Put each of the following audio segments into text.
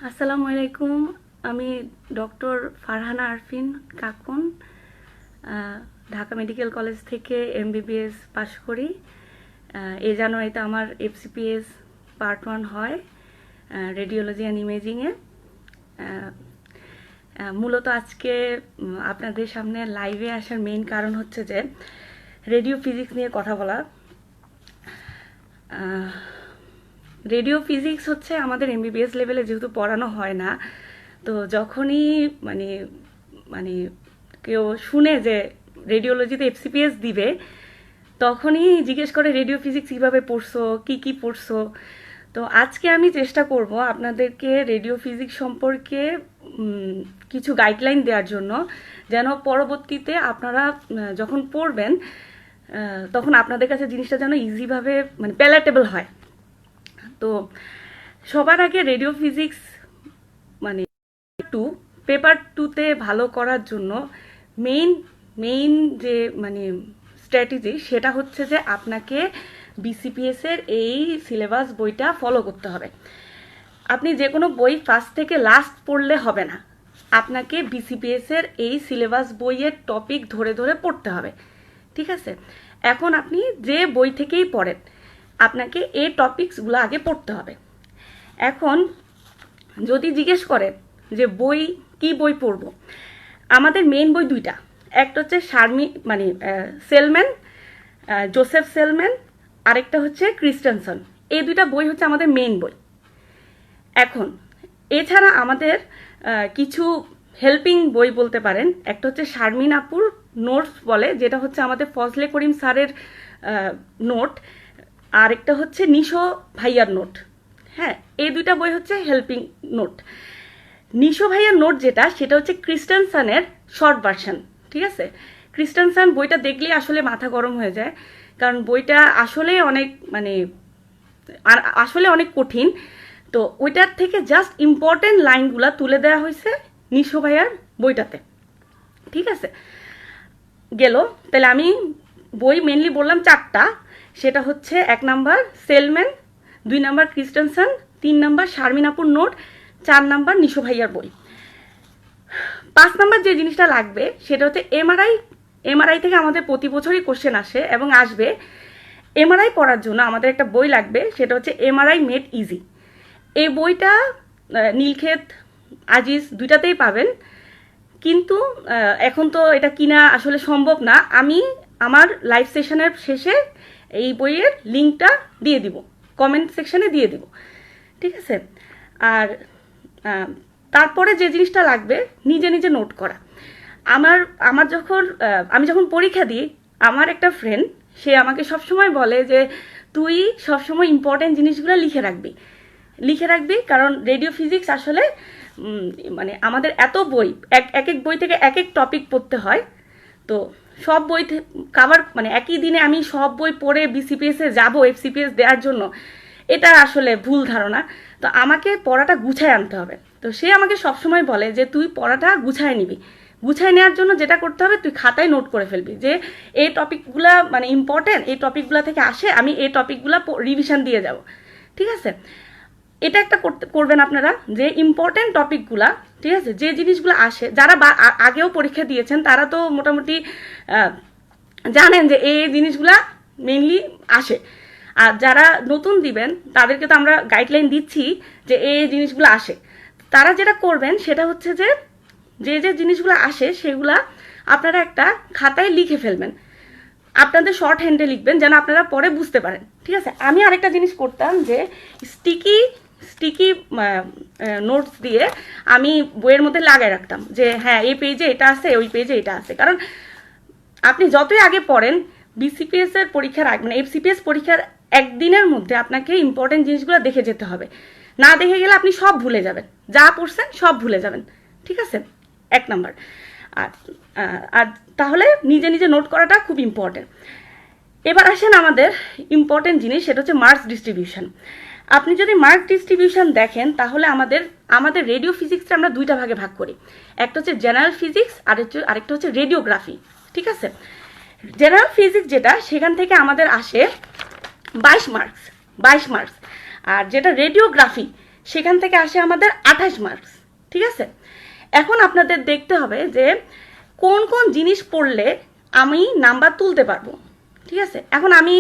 আসসালামু আলাইকুম। আমি doctor Farhana Arfin Kakon, Dhaka medical college থেকে এমবিবিএস পাশ করি। এই জানুয়ারিতে আমার এফসিপিএস পার্ট 1 হয় রেডিওলজি অ্যান্ড ইমেজিংয়ে। মূলত আজকে আপনাদের সামনে লাইভে আসার মেইন কারণ হচ্ছে যে রেডিও ফিজিক্স নিয়ে কথা বলা। রেডিও ফিজিক্স হচ্ছে আমাদের এমবিবিএস লেভেলে যেহেতু পড়ানো হয় না, তো যখনই মানে মানে কেউ শুনে যে রেডিওলজিতে এফসিপিএস দিবে তখনই জিজ্ঞেস করে রেডিও ফিজিক্স কীভাবে পড়ছো, কী পড়ছো। তো আজকে আমি চেষ্টা করব আপনাদেরকে রেডিও ফিজিক্স সম্পর্কে কিছু গাইডলাইন দেওয়ার জন্য, যেন পরবর্তীতে আপনারা যখন পড়বেন তখন আপনাদের কাছে জিনিসটা যেন ইজিভাবে প্যালেটেবল হয়। তো সবার আগে রেডিও ফিজিক্স পেপার 2তে ভালো করার জন্য মেইন যে স্ট্র্যাটেজি সেটা হচ্ছে যে আপনাকে বিসিপিএস এর এই সিলেবাস বইটা ফলো করতে হবে। আপনি যে কোনো বই ফার্স্ট থেকে লাস্ট পড়লে হবে না, আপনাকে বিসিপিএস এর এই সিলেবাস বইয়ের টপিক ধরে ধরে পড়তে হবে। ঠিক আছে, এখন আপনি যে বই থেকেই পড়েন আপনাকে এই টপিকসগুলো আগে পড়তে হবে। এখন যদি জিজ্ঞেস করেন যে কি বই পড়বো, আমাদের মেইন বই দুইটা, একটা হচ্ছে সেলম্যান, জোসেফ সেলম্যান, আরেকটা হচ্ছে ক্রিস্টেনসন। এই দুইটা বই হচ্ছে আমাদের মেইন বই। এখন এছাড়া আমাদের কিছু হেল্পিং বই বলতে পারেন। একটা হচ্ছে শারমিন আপুর নোটস বলে, যেটা হচ্ছে আমাদের ফজলে করিম স্যারের নোট, আর একটা হচ্ছে নিশো ভাইয়ার নোট। হ্যাঁ, এই দুইটা বই হচ্ছে হেল্পিং নোট। নিশো ভাইয়ার নোট যেটা, সেটা হচ্ছে ক্রিস্টেনসনের শর্ট ভার্সন। ঠিক আছে, ক্রিস্টেনসন বইটা দেখলেই আসলে মাথা গরম হয়ে যায়, কারণ বইটা আসলে অনেক কঠিন। তো ওইটার থেকে জাস্ট ইম্পর্টেন্ট লাইনগুলো তুলে দেওয়া হয়েছে নিশো ভাইয়ার বইটাতে। ঠিক আছে, গেল। তাহলে আমি বই মেনলি বললাম 4টা, সেটা হচ্ছে 1 number Selman, 2 number Christensen, 3 number Sharmin আপুর নোট, 4 নাম্বার নিশো ভাইয়ার বই। 5 নাম্বার যে জিনিসটা লাগবে সেটা হচ্ছে এমআরআই থেকে আমাদের প্রতি বছরই কোশ্চেন আসে এবং আসবে। এমআরআই পড়ার জন্য আমাদের একটা বই লাগবে, সেটা হচ্ছে এমআরআই মেড ইজি। এই বইটা নীলক্ষেত, আজিজ দুইটাতেই পাবেন, কিন্তু এখন তো এটা কিনা আসলে সম্ভব না। আমি আমার লাইভ সেশনের শেষে এই বইয়ের লিঙ্কটা দিয়ে দিব, কমেন্ট সেকশনে দিয়ে দিব। ঠিক আছে, আর তারপরে যে জিনিসটা লাগবে নিজে নিজে নোট করা। আমি যখন পরীক্ষা দিই, আমার একটা ফ্রেন্ড, সে আমাকে সবসময় বলে যে তুই সবসময় ইম্পর্টেন্ট জিনিসগুলো লিখে রাখবি, কারণ রেডিও ফিজিক্স আসলে আমাদের এত বই, এক এক বই থেকে এক এক টপিক পড়তে হয়। তো সব বই কাভার একই দিনে আমি সব বই পড়ে বিসিপিএসে যাবো এফসিপিএস দেওয়ার জন্য, এটা আসলে ভুল ধারণা। তো আমাকে পড়াটা গুছায় আনতে হবে। তো সে আমাকে সবসময় বলে যে তুই পড়াটা গুছায় নিবি, গুছায় নেওয়ার জন্য যেটা করতে হবে, তুই খাতায় নোট করে ফেলবি যে এই টপিকগুলা ইম্পর্টেন্ট, এই টপিকগুলা থেকে আসে, আমি এই টপিকগুলা রিভিশন দিয়ে যাব। ঠিক আছে, এটা একটা করবেন আপনারা, যে ইম্পর্টেন্ট টপিকগুলা, ঠিক আছে, যে জিনিসগুলো আসে, যারা আগেও পরীক্ষা দিয়েছেন তারা তো মোটামুটি জানেন যে এই জিনিসগুলা মেইনলি আসে। আর যারা নতুন দিবেন তাদেরকে তো আমরা গাইডলাইন দিচ্ছি যে এই জিনিসগুলো আসে। তারা যেটা করবেন সেটা হচ্ছে যে যে জিনিসগুলো আসে সেগুলা আপনারা একটা খাতায় লিখে ফেলবেন, আপনাদের শর্ট হ্যান্ডে লিখবেন যেন আপনারা পরে বুঝতে পারেন। ঠিক আছে, আমি আরেকটা জিনিস করতাম যে স্টিকি নোটস দিয়ে আমি বইয়ের মধ্যে লাগাই রাখতাম যে হ্যাঁ এই পেজে এটা আছে, ওই পেজে এটা আছে। কারণ আপনি যতই আগে পড়েন, বিসিপিএস এর পরীক্ষার আগে এফসিপিএস পরীক্ষার একদিনের মধ্যে আপনাকে ইম্পর্টেন্ট জিনিসগুলো দেখে যেতে হবে। না দেখে গেলে আপনি সব ভুলে যাবেন, যা পড়ছেন সব ভুলে যাবেন। ঠিক আছে, 1 নাম্বার। আর তাহলে নিজে নিজে নোট করাটা খুব ইম্পর্টেন্ট। এবার আসেন আমাদের ইম্পর্টেন্ট জিনিস, সেটা হচ্ছে মার্কস ডিস্ট্রিবিউশন। আপনি যদি মার্ক ডিস্ট্রিবিউশন দেখেন তাহলে আমাদের রেডিও ফিজিক্সটা আমরা 2টা ভাগে ভাগ করি। একটা হচ্ছে জেনারেল ফিজিক্স, আরেকটা হচ্ছে রেডিওগ্রাফি। ঠিক আছে, জেনারেল ফিজিক্স যেটা, সেখান থেকে আমাদের আসে 22 মার্কস। আর যেটা রেডিওগ্রাফি, সেখান থেকে আসে আমাদের 28 মার্কস, ঠিক আছে। এখন আপনাদের দেখতে হবে যে কোন কোন জিনিস পড়লে আমি নাম্বার তুলতে পারবো, ঠিক আছে। এখন আমি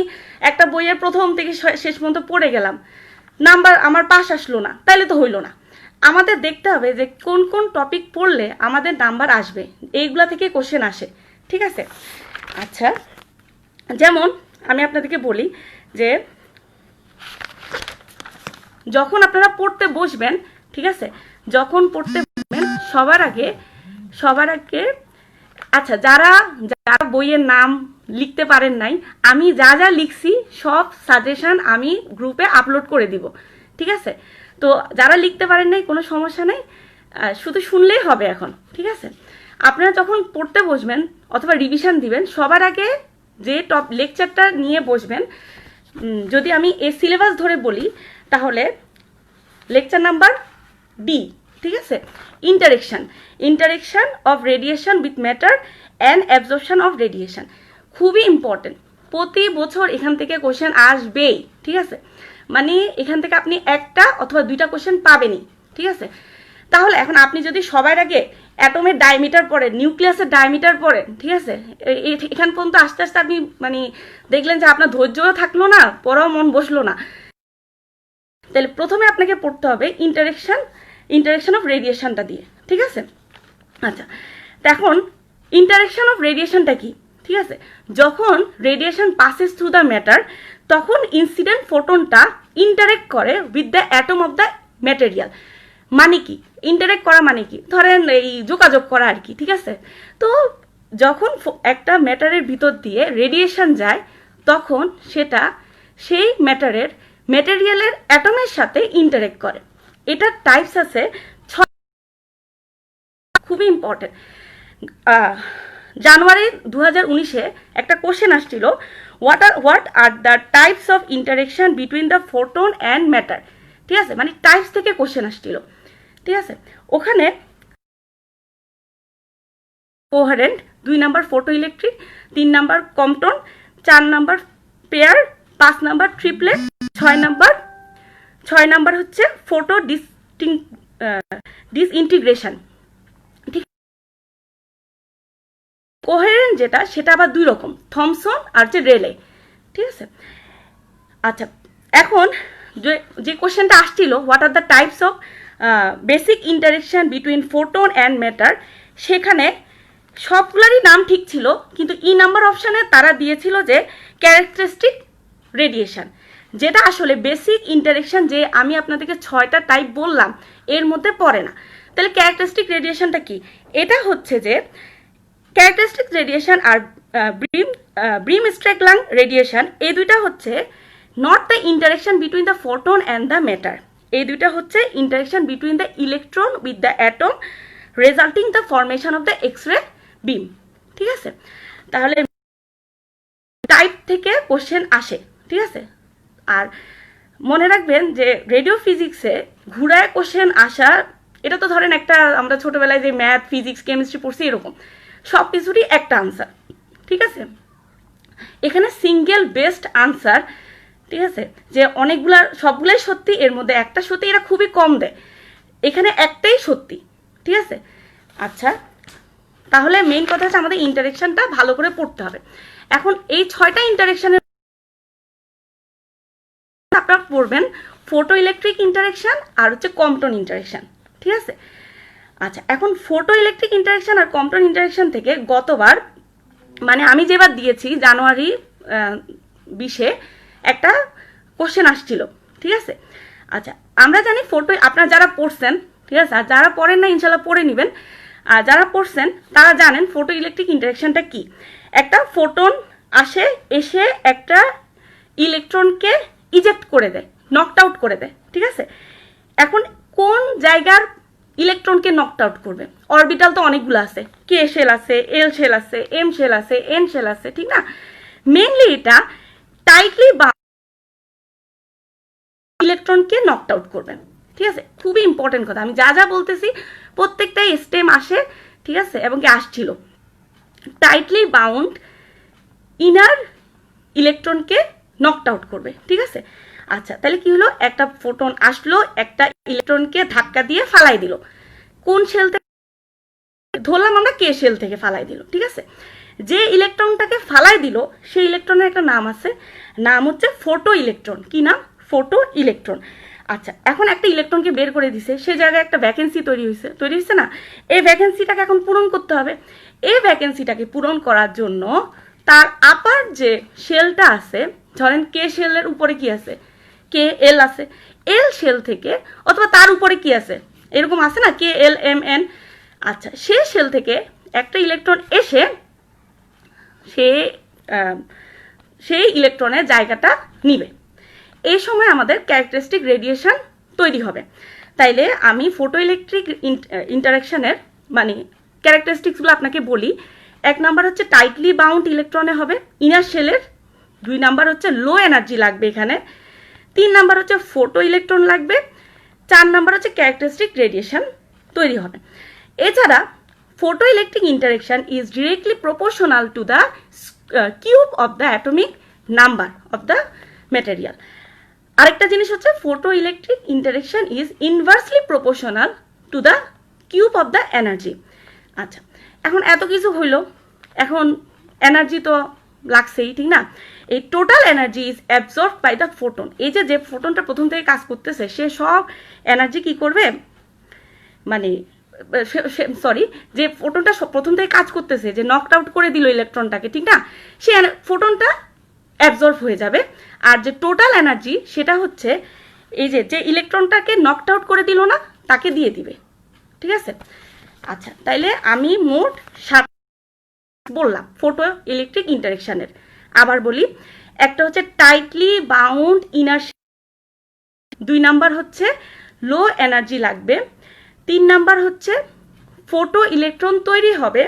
একটা বইয়ের প্রথম থেকে শেষ পর্যন্ত পড়ে গেলাম, নাম্বার আমার পাস আসলো না, তাইলে তো হইলো না। আমাদের দেখতে হবে যে কোন কোন টপিক পড়লে আমাদের নাম্বার আসবে, এইগুলা থেকে কোশ্চেন আসে, ঠিক আছে। আচ্ছা, যেমন আমি আপনাদেরকে বলি যে যখন আপনারা পড়তে বসবেন, ঠিক আছে, যখন পড়তে বসবেন সবার আগে আচ্ছা, যারা যারা বইয়ের নাম লিখতে পারেন নাই, আমি যা যা লিখছি সব সাজেশন আমি গ্রুপে আপলোড করে দিব, ঠিক আছে। তো যারা লিখতে পারেন নাই কোনো সমস্যা নেই, শুধু শুনলেই হবে এখন, ঠিক আছে। আপনারা যখন পড়তে বসবেন অথবা রিভিশন দিবেন, সবার আগে যে লেকচারটা নিয়ে বসবেন, যদি আমি এই সিলেবাস ধরে বলি তাহলে লেকচার নাম্বার ডি, ঠিক আছে, interaction of radiation with matter and absorption of radiation. খুবই ইম্পর্টেন্ট, প্রতি বছর এখান থেকে কোশ্চেন আসবেই, ঠিক আছে। মানে এখান থেকে আপনি একটা অথবা দুইটা কোশ্চেন পাবেনই, ঠিক আছে। তাহলে এখন আপনি যদি সবার আগে অ্যাটমের ডায়ামিটার পড়েন, নিউক্লিয়াসের ডায়ামিটার পড়েন, ঠিক আছে, এখান পর্যন্ত আস্তে আস্তে আপনি মানে দেখলেন যে আপনার ধৈর্যও থাকলো না, পড়াও মন বসলো না, তাহলে প্রথমে আপনাকে পড়তে হবে ইন্টারেকশন অফ রেডিয়েশনটা দিয়ে, ঠিক আছে। আচ্ছা, এখন ইন্টারেকশন অফ রেডিয়েশনটা কি, ঠিক আছে। যখন radiation passes through the matter, তখন ইনসিডেন্ট ফোটনটা ইন্টারেক্ট করে with the atom of the material. মানে কি ইন্টারেক্ট করা, মানে কি, ধরেন এই যোগাযোগ করা আর কি, ঠিক আছে। তো যখন একটা ম্যাটারের ভিতর দিয়ে রেডিয়েশন যায়, তখন সেটা সেই ম্যাটেরিয়ালের অ্যাটমের সাথে ইন্টারেক্ট করে। এটার টাইপস আছে, খুবই ইম্পর্টেন্ট। জানুয়ারি 2019-এ একটা কোশ্চেন আসছিল, what are the types of interaction between the photon and matter, ঠিক আছে। মানে টাইপস থেকে কোশ্চেন আসছিল, ঠিক আছে। ওখানে কোহারেন্ট, 2 number photo electric, 3 number Compton, 4 number pair, 5 number triplet, 6 number হচ্ছে ফোটো ডিসইন্টিগ্রেশন। ঠিক, কোহেরেন্ট যেটা, সেটা আবার 2 রকম, থমসন আর যে রেলে, ঠিক আছে। আচ্ছা, এখন যে কোশ্চেনটা আসছিল, what are the types of basic interaction between photon and matter, সেখানে সবগুলোরই নাম ঠিক ছিল, কিন্তু নাম্বার অপশানে তারা দিয়েছিল যে ক্যারেক্টারিস্টিক রেডিয়েশন, যেটা আসলে বেসিক ইন্টারেকশন যে আমি আপনাদেরকে 6টা টাইপ বললাম এর মধ্যে পড়ে না। তাহলে ক্যারেক্টারিস্টিক রেডিয়েশনটা কি? এটা হচ্ছে যে ক্যারেক্টারিস্টিক রেডিয়েশন আর ব্রিম স্ট্রেকলাং রেডিয়েশন, এই দুইটা হচ্ছে not the interaction between the photon and the matter, এই দুইটা হচ্ছে interaction between the electron with the atom resulting the formation of the X-ray beam, ঠিক আছে। তাহলে টাইপ থেকে কোশ্চেন আসে, ঠিক আছে। আর মনে রাখবেন যে রেডিও ফিজিক্সে ঘুরায় কোশ্চেন আসা, এটা তো ধরেন একটা আমরা ছোটবেলায় যে ম্যাথ, ফিজিক্স, কেমিস্ট্রি পড়ছি এরকম, সব কিছুরই একটা আনসার, ঠিক আছে। এখানে সিঙ্গেল বেস্ট আনসার, ঠিক আছে, যে সবগুলাই সত্যি, এর মধ্যে একটা সত্যি, এরা খুবই কম দেয়, এখানে একটাই সত্যি, ঠিক আছে। আচ্ছা, তাহলে মেইন কথা হচ্ছে আমাদের ইন্টারেকশনটা ভালো করে পড়তে হবে। এখন এই 6টা ইন্টারেকশনের আপনারা পড়বেন ফোটো ইলেকট্রিক ইন্টারেকশন আর হচ্ছে কম্পটন ইন্টারেকশন, ঠিক আছে। আচ্ছা, এখন ফোটো ইলেকট্রিক ইন্টারেকশন আর কম্পটন ইন্টারেকশন থেকে গতবার, মানে আমি যেবার দিয়েছি জানুয়ারি 20-এ একটা কোশ্চেন আসছিল, ঠিক আছে। আচ্ছা, আমরা জানি ফোটো, আপনারা যারা পড়ছেন, ঠিক আছে, আর যারা পড়েন না ইনশাল্লাহ পড়ে নেবেন, আর যারা পড়ছেন তারা জানেন ফোটো ইলেকট্রিক ইন্টারেকশনটা কি। একটা ফোটন এসে একটা ইলেকট্রনকে ইজেক্ট করে দেয়, নকড আউট করে দেয়, ঠিক আছে। এখন কোন জায়গার ইলেকট্রনকে নকড আউট করবে? অরবিটাল তো অনেকগুলো আছে, কে শেল আছে, এল শেল আছে, এম শেল আছে, এন শেল আছে, ঠিক না। মেইনলি এটা টাইটলি বা ইলেকট্রনকে নকড আউট করবেন, ঠিক আছে। খুবই ইম্পর্টেন্ট কথা, আমি যা যা বলতেছি প্রত্যেকটাই স্টেম আসে, ঠিক আছে, এবং কি আসছিল। টাইটলি বাউন্ড ইনার ইলেকট্রনকে নকড আউট করবে, ঠিক আছে। আচ্ছা, তাহলে কি হলো, একটা ফোটন আসলো, একটা ইলেকট্রনকে ধাক্কা দিয়ে ফালাই দিল। কোন শেল থেকে ধরলাম আমরা, কে শেল থেকে ফালাই দিল, ঠিক আছে। যে ইলেকট্রনটাকে ফালাই দিল সেই ইলেকট্রনের একটা নাম আছে, নাম হচ্ছে ফোটো ইলেকট্রন। কি নাম? Photo electron. আচ্ছা, এখন একটা ইলেকট্রনকে বের করে দিছে, সে জায়গায় একটা ভ্যাকেন্সি তৈরি হয়েছে না, এই ভ্যাকেন্সিটাকে এখন পূরণ করতে হবে। এই ভ্যাকেন্সিটাকে পূরণ করার জন্য তার আপার যে শেলটা আছে, ধরেন কে শেলের উপরে কি আছে, কে এল আছে, এল শেল থেকে অথবা তার উপরে কি আছে, এরকম আছে না, কে এল এম এন। আচ্ছা, সে শেল থেকে একটা ইলেকট্রন এসে সেই ইলেকট্রনের জায়গাটা নিবে। এই সময় আমাদের ক্যারেক্টারিস্টিক রেডিয়েশন তৈরি হবে। তাইলে আমি ফটো ইলেকট্রিক ইন্টারাকশনের মানে ক্যারেক্টারিস্টিক্সগুলো আপনাকে বলি। 1 নাম্বার হচ্ছে টাইটলি বাউন্ড ইলেকট্রনে হবে ইনার শেলের। 2 নাম্বার হচ্ছে লো এনার্জি লাগবে এখানে। 3 নাম্বার হচ্ছে ফোটো ইলেকট্রন লাগবে। 4 নাম্বার হচ্ছে ক্যারেক্টারিস্টিক রেডিয়েশন তৈরি হবে। এছাড়া photo electric interaction is directly proportional to the cube of the atomic number of the material. আরেকটা জিনিস হচ্ছে photo electric interaction is inversely proportional to the cube of the energy. আচ্ছা, এখন এত কিছু হইল, এখন এনার্জি তো লাগছেই, ঠিক না। এই total energy is absorb by the photon. এই যে ফোটনটা প্রথম থেকে কাজ করতেছে, সে সব এনার্জি কি করবে, মানে সরি, যে ফোটনটা প্রথম থেকে কাজ করতেছে, যে নকড আউট করে দিল ইলেকট্রনটাকে, ঠিক না, সে ফোটনটা অ্যাবজর্ব হয়ে যাবে। আর যে টোটাল এনার্জি সেটা হচ্ছে এই যে ইলেকট্রনটাকে নকড আউট করে দিল না, তাকে দিয়ে দিবে, ঠিক আছে। আচ্ছা, তাইলে আমি মোট 7 বললাম ফটো ইলেকট্রিক ইন্টারাকশনের। আবার বলি, একটা হচ্ছে টাইটলি বাউন্ড ইনার, 2 নাম্বার হচ্ছে লো এনার্জি লাগবে, 3 নাম্বার হচ্ছে ফোটো ইলেকট্রন তৈরি হবে,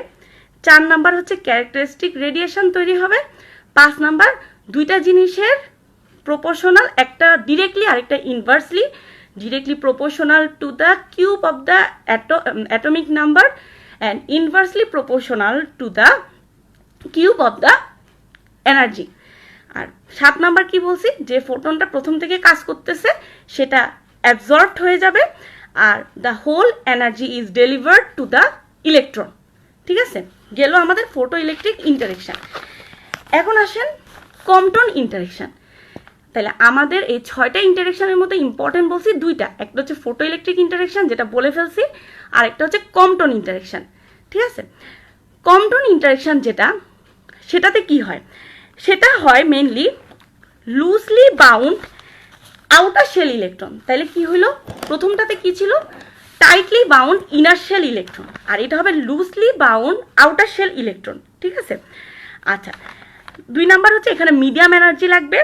4 নাম্বার হচ্ছে ক্যারেক্টারিস্টিক রেডিয়েশন তৈরি হবে, 5 নাম্বার দুইটা জিনিসের প্রপোর্শনাল, একটা ডিরেক্টলি আরেকটা inversely, directly proportional to the cube of the atomic number and inversely proportional to the cube of the energy. আর 7 নাম্বার কি বলছি, যে ফোটনটা প্রথম থেকে কাজ করতেছে সেটা অ্যাবজর্বড হয়ে যাবে আর the whole energy is delivered to the electron. ঠিক আছে, গেল আমাদের ফটো ইলেকট্রিক ইন্টারেকশন। এখন আসেন কম্পটন ইন্টারেকশন। তাহলে আমাদের এই 6টা ইন্টারেকশনের মধ্যে ইম্পর্টেন্ট বলছি 2টা, একটা হচ্ছে ফটো ইলেকট্রিক ইন্টারেকশন যেটা বলে ফেলছি, আর একটা হচ্ছে কম্পটন ইন্টারেকশন। ঠিক আছে, কম্পটন ইন্টারেকশন যেটা, সেটাতে কি হয়, সেটা হয় mainly loosely bound outer shell electron. তাহলে কি হলো, প্রথমটাতে কি ছিল, tightly bound inner shell electron, আর এটা হবে loosely bound outer shell electron. ঠিক আছে, আচ্ছা 2 নাম্বার হচ্ছে এখানে মিডিয়াম এনার্জি লাগবে।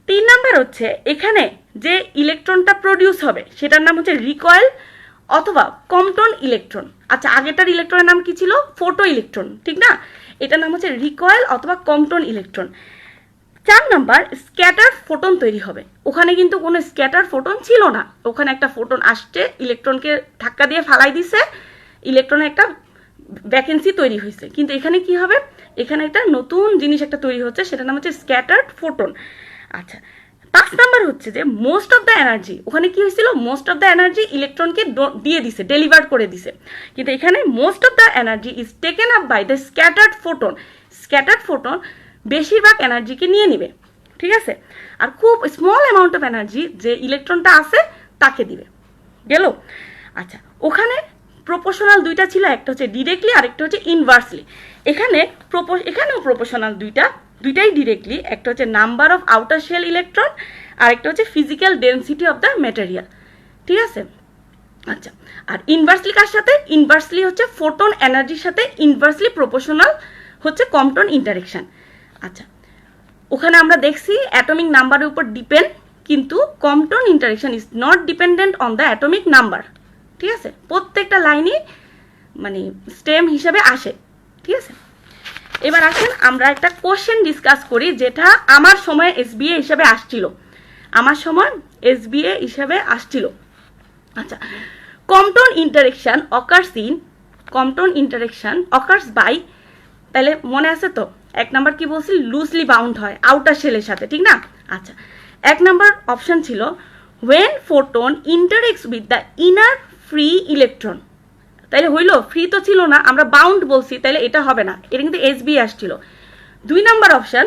3 নাম্বার হচ্ছে এখানে যে ইলেকট্রনটা প্রডিউস হবে সেটার নাম হচ্ছে রিকয়েল অথবা কম্পটন ইলেকট্রন। আচ্ছা, আগেরটার ইলেকট্রনের নাম কি ছিল, ফোটো ইলেকট্রন, ঠিক না, এটার নাম হচ্ছে রিকয়েল অথবা Compton electron. 4 number scatter photon তৈরি হবে। ওখানে কিন্তু কোনো স্ক্যাটার ফোটন ছিল না, ওখানে একটা ফোটন আসছে, ইলেকট্রনকে ধাক্কা দিয়ে ফালাই দিছে, ইলেকট্রনের একটা ভ্যাকেন্সি তৈরি হয়েছে। কিন্তু এখানে কি হবে, এখানে একটা নতুন জিনিস একটা তৈরি হচ্ছে, সেটার নাম হচ্ছে স্ক্যাটার্ড ফোটন। আচ্ছা, 5 নাম্বার হচ্ছে যে মোস্ট অফ দ্য এনার্জি, ওখানে কি হয়েছিল, মোস্ট অফ দ্য এনার্জি ইলেকট্রনকে দিয়ে দিছে, ডেলিভার করে দিছে, কিন্তু এখানে most of the energy is taken up by the scattered photon. Scattered photon বেশিরভাগ এনার্জিকে নিয়ে নিবে। ঠিক আছে, আর খুব স্মল অ্যামাউন্ট অফ এনার্জি যে ইলেকট্রনটা আছে তাকে দিবে। গেল, আচ্ছা ওখানে প্রপোর্শনাল 2টা ছিল, একটা হচ্ছে ডিরেক্টলি আর একটা হচ্ছে ইনভার্সলি। এখানেও প্রপোর্শনাল দুইটাই ডিরেক্টলি, একটা হচ্ছে number of outer shell electron আর একটা হচ্ছে physical density of the material. ঠিক আছে, আচ্ছা আর ইনভার্সলি কার সাথে, ইনভার্সলি হচ্ছে ফোটন এনার্জির সাথে ইনভার্সলি প্রপোর্শনাল হচ্ছে কম্পটন ইন্টারেকশন। আচ্ছা, ওখানে আমরা দেখছি অ্যাটমিক নাম্বারের উপর ডিপেন্ড, কিন্তু Compton interaction is not dependent on the atomic number. ঠিক আছে, প্রত্যেকটা লাইনই মানে স্টেম হিসাবে আসে। ঠিক আছে, এবার আসেন আমরা একটা কোশ্চেন ডিসকাস করি, যেটা আমার সময় এসবিএ হিসাবে আসছিল, আমার সময় এসবিএ হিসাবে আসছিল। আচ্ছা, কম্পটন ইন্টারেকশন অকার্স বাই, তাহলে মনে আছে তো 1 নাম্বার কি বলছি, লুজলি বাউন্ড হয় আউটার শেলের সাথে, ঠিক না। আচ্ছা, এক নাম্বার অপশন ছিল when photon interacts with the inner free electron, তাইলে হইলো ফ্রি তো ছিল না, আমরা বাউন্ড বলছি, তাইলে এটা হবে না, এটা কিন্তু এসবি আসছিল। 2 number option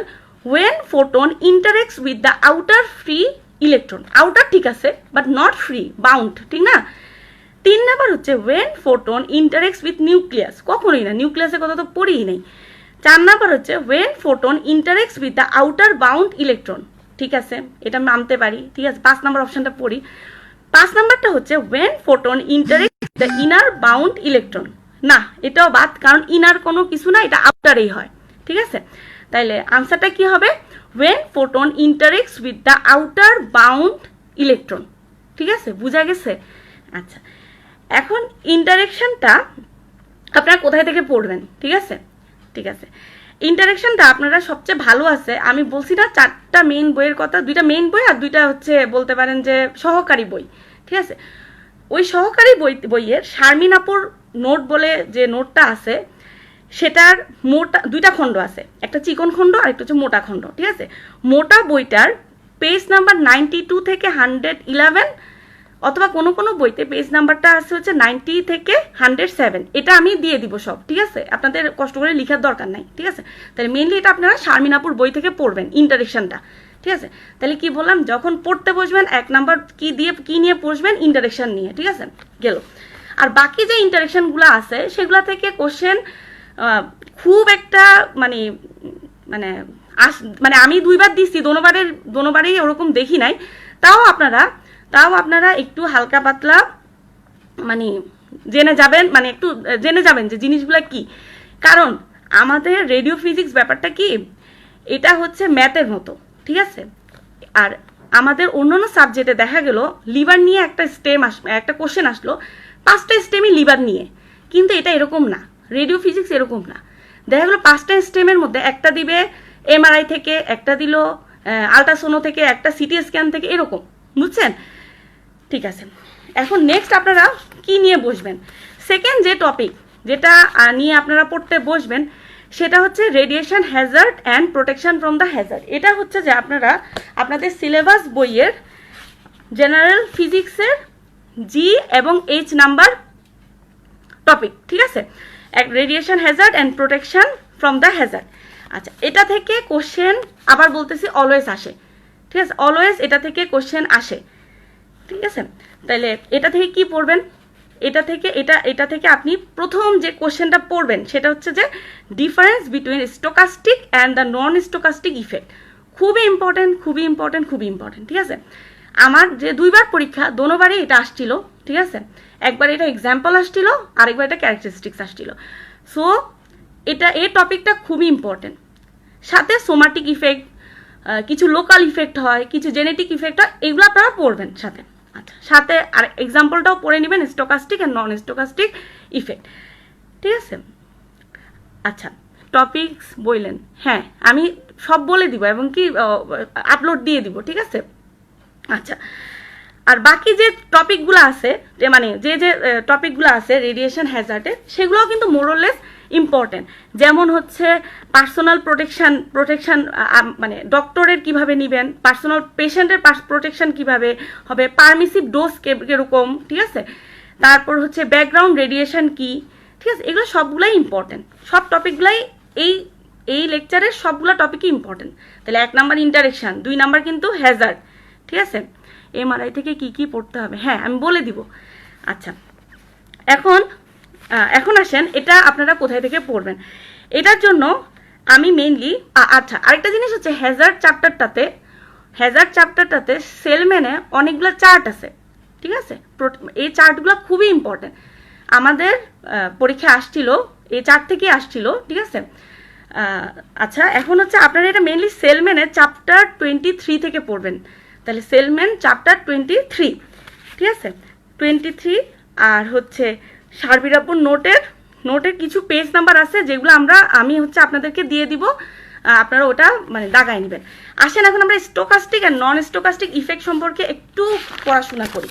when photon interacts with the outer free electron, outer ঠিক আছে বাট নট ফ্রি, বাউন্ড, ঠিক না। 3 নাম্বার হচ্ছে when photon interacts with nucleus, কখনোই না, নিউক্লিয়াসের কথা তো পড়িই নাই। 4 নাম্বার হচ্ছে when photon interacts with the outer bound electron, ঠিক আছে, এটা মানতে পারি, ঠিক আছে। 5 নাম্বার অপশনটা পড়ি। 5 নাম্বারটা হচ্ছে when photon interacts with the inner bound electron, না এটাও বাদ, কারণ ইনার কোনো কিছু না, এটা আউটারেই হয়, ঠিক আছে। তাইলে আনসারটা কি হবে when photon interacts with the outer bound electron, ঠিক আছে, বুঝা গেছে। আচ্ছা, এখন ইন্টারেকশনটা আপনারা কোথায় থেকে পড়বেন, ঠিক আছে, ঠিক আছে। ইন্টারেকশনটা আপনারা সবচেয়ে ভালো আছে, আমি বলছি না 4টা মেইন বইয়ের কথা, 2টা মেইন বই আর 2টা হচ্ছে বলতে পারেন যে সহকারী বই, ঠিক আছে। ওই সহকারী বইয়ের শারমিন আপুর নোট বলে যে নোটটা আছে, সেটার মোটা 2টা খণ্ড আছে, একটা চিকন খণ্ড আর একটা হচ্ছে মোটা খণ্ড, ঠিক আছে। মোটা বইটার পেজ নাম্বার 92 থেকে 111, অথবা কোনো কোনো বইতে পেজ নাম্বারটা আছে হচ্ছে 90 থেকে 107, এটা আমি দিয়ে দিব সব, ঠিক আছে, আপনাদের কষ্ট করে লেখার দরকার নাই, ঠিক আছে। তাহলে মেইনলি এটা আপনারা শারমিন আপুর বই থেকে পড়বেন ইন্টারেকশনটা, ঠিক আছে। তাহলে কি বললাম, যখন পড়তে বসবেন 1 নাম্বার কি নিয়ে বসবেন, ইন্টারেকশন নিয়ে, ঠিক আছে, গেল। আর বাকি যে ইন্টারেকশনগুলো আছে সেগুলো থেকে কোশ্চেন খুব একটা মানে মানে মানে আমি 2বার দিচ্ছি, দোনোবারেই ওরকম দেখি নাই, তাও আপনারা একটু হালকা পাতলা মানে জেনে যাবেন, মানে একটু জেনে যাবেন যে জিনিসগুলো কি। কারণ আমাদের রেডিও ফিজিক্স ব্যাপারটা কি, এটা হচ্ছে ম্যাথের মতো, ঠিক আছে। আর আমাদের অন্যান্য সাবজেক্টে দেখা গেল লিভার নিয়ে একটা কোশ্চেন আসলো, 5টা স্টেমই লিভার নিয়ে, কিন্তু এটা এরকম না, রেডিও ফিজিক্স এরকম না। দেখা গেলো 5টা স্টেমের মধ্যে একটা দিবে এমআরআই থেকে, একটা দিল আল্ট্রাসোনো থেকে, একটা সিটি স্ক্যান থেকে, এরকম, বুঝছেন, ঠিক আছে। এখন নেক্সট আপনারা কি নিয়ে বসবেন, সেকেন্ড যে টপিক যেটা নিয়ে আপনারা পড়তে বসবেন সেটা হচ্ছে radiation Hazard and protection from the Hazard. এটা হচ্ছে যে আপনারা আপনাদের সিলেবাস বইয়ের জেনারেল ফিজিক্সের জি এবং এইচ নাম্বার টপিক, ঠিক আছে, radiation Hazard and protection from the Hazard. আচ্ছা, এটা থেকে কোশ্চেন আবার বলতেছি অলওয়েজ আসে, ঠিক আছে, অলওয়েজ এটা থেকে কোশ্চেন আসে, ঠিক আছে। তাহলে এটা থেকে কি পড়বেন, এটা থেকে আপনি প্রথম যে কোশ্চেনটা পড়বেন সেটা হচ্ছে যে difference between stochastic and the non stochastic effect. খুবই ইম্পর্টেন্ট, ঠিক আছে। আমার যে 2বার পরীক্ষা দোনোবারই এটা আসছিল, ঠিক আছে, একবার এটা এক্সাম্পল আসছিল, আরেকবার এটা ক্যারেক্টারিস্টিক্স আসছিল। সো এই টপিকটা খুবই ইম্পর্টেন্ট। সাথে সোমাটিক ইফেক্ট, কিছু লোকাল ইফেক্ট হয়, কিছু জেনেটিক ইফেক্ট হয়, এগুলো আপনারা পড়বেন সাথে। আচ্ছা, সাথে আর এক্সাম্পলটাও পড়ে নেবেন, stochastic and non stochastic effect, ঠিক আছে। আচ্ছা, টপিকস বললেন, হ্যাঁ আমি সব বলে দিব এবং কি আপলোড দিয়ে দিব, ঠিক আছে। আচ্ছা, আর বাকি যে টপিকগুলো আছে, যে মানে যে টপিকগুলো আছে রেডিয়েশন হ্যাজার্ডে, সেগুলোও কিন্তু মোরলেস ইম্পর্টেন্ট। যেমন হচ্ছে পার্সোনাল প্রোটেকশন মানে ডক্টরের কিভাবে নেবেন, পার্সোনাল পেশেন্টের প্রোটেকশন কিভাবে হবে, পারমিসিভ ডোজ কিরকম, ঠিক আছে। তারপর হচ্ছে ব্যাকগ্রাউন্ড রেডিয়েশন কি, ঠিক আছে, এগুলো সবগুলাই ইম্পর্টেন্ট, সব টপিকগুলাই এই লেকচারের সবগুলো টপিকই ইম্পর্টেন্ট। তাহলে 1 নাম্বার ইন্টারেকশন, 2 নাম্বার কিন্তু হ্যাজার্ড, ঠিক আছে। এমআরআই থেকে কি কি পড়তে হবে হ্যাঁ আমি বলে দিব। আচ্ছা, এখন আসেন এটা আপনারা কোথায় থেকে পড়বেন। এটার জন্য আমি মেইনলি আচ্ছা আরেকটা জিনিস হচ্ছে হ্যাজার্ড চ্যাপ্টারটাতে সেলম্যানে অনেকগুলো চার্ট আছে, ঠিক আছে। এই চার্টগুলো খুবই ইম্পর্টেন্ট, আমাদের পরীক্ষা আসছিল এই চার্ট থেকে আসছিল, ঠিক আছে। আচ্ছা, এখন হচ্ছে আপনারা এটা মেইনলি সেলম্যানের চ্যাপ্টার 23 থেকে পড়বেন। তাহলে সেলম্যান চ্যাপ্টার 23, ঠিক আছে, 23। আর হচ্ছে শারমিন আপুর নোটের কিছু পেজ নাম্বার আছে যেগুলো আমি হচ্ছে আপনাদেরকে দিয়ে দিব, আপনারা ওটা মানে দাগায় নেবেন। আসেন এখন আমরা স্টোকাস্টিক আর নন স্টোকাস্টিক ইফেক্ট সম্পর্কে একটু পড়াশোনা করি।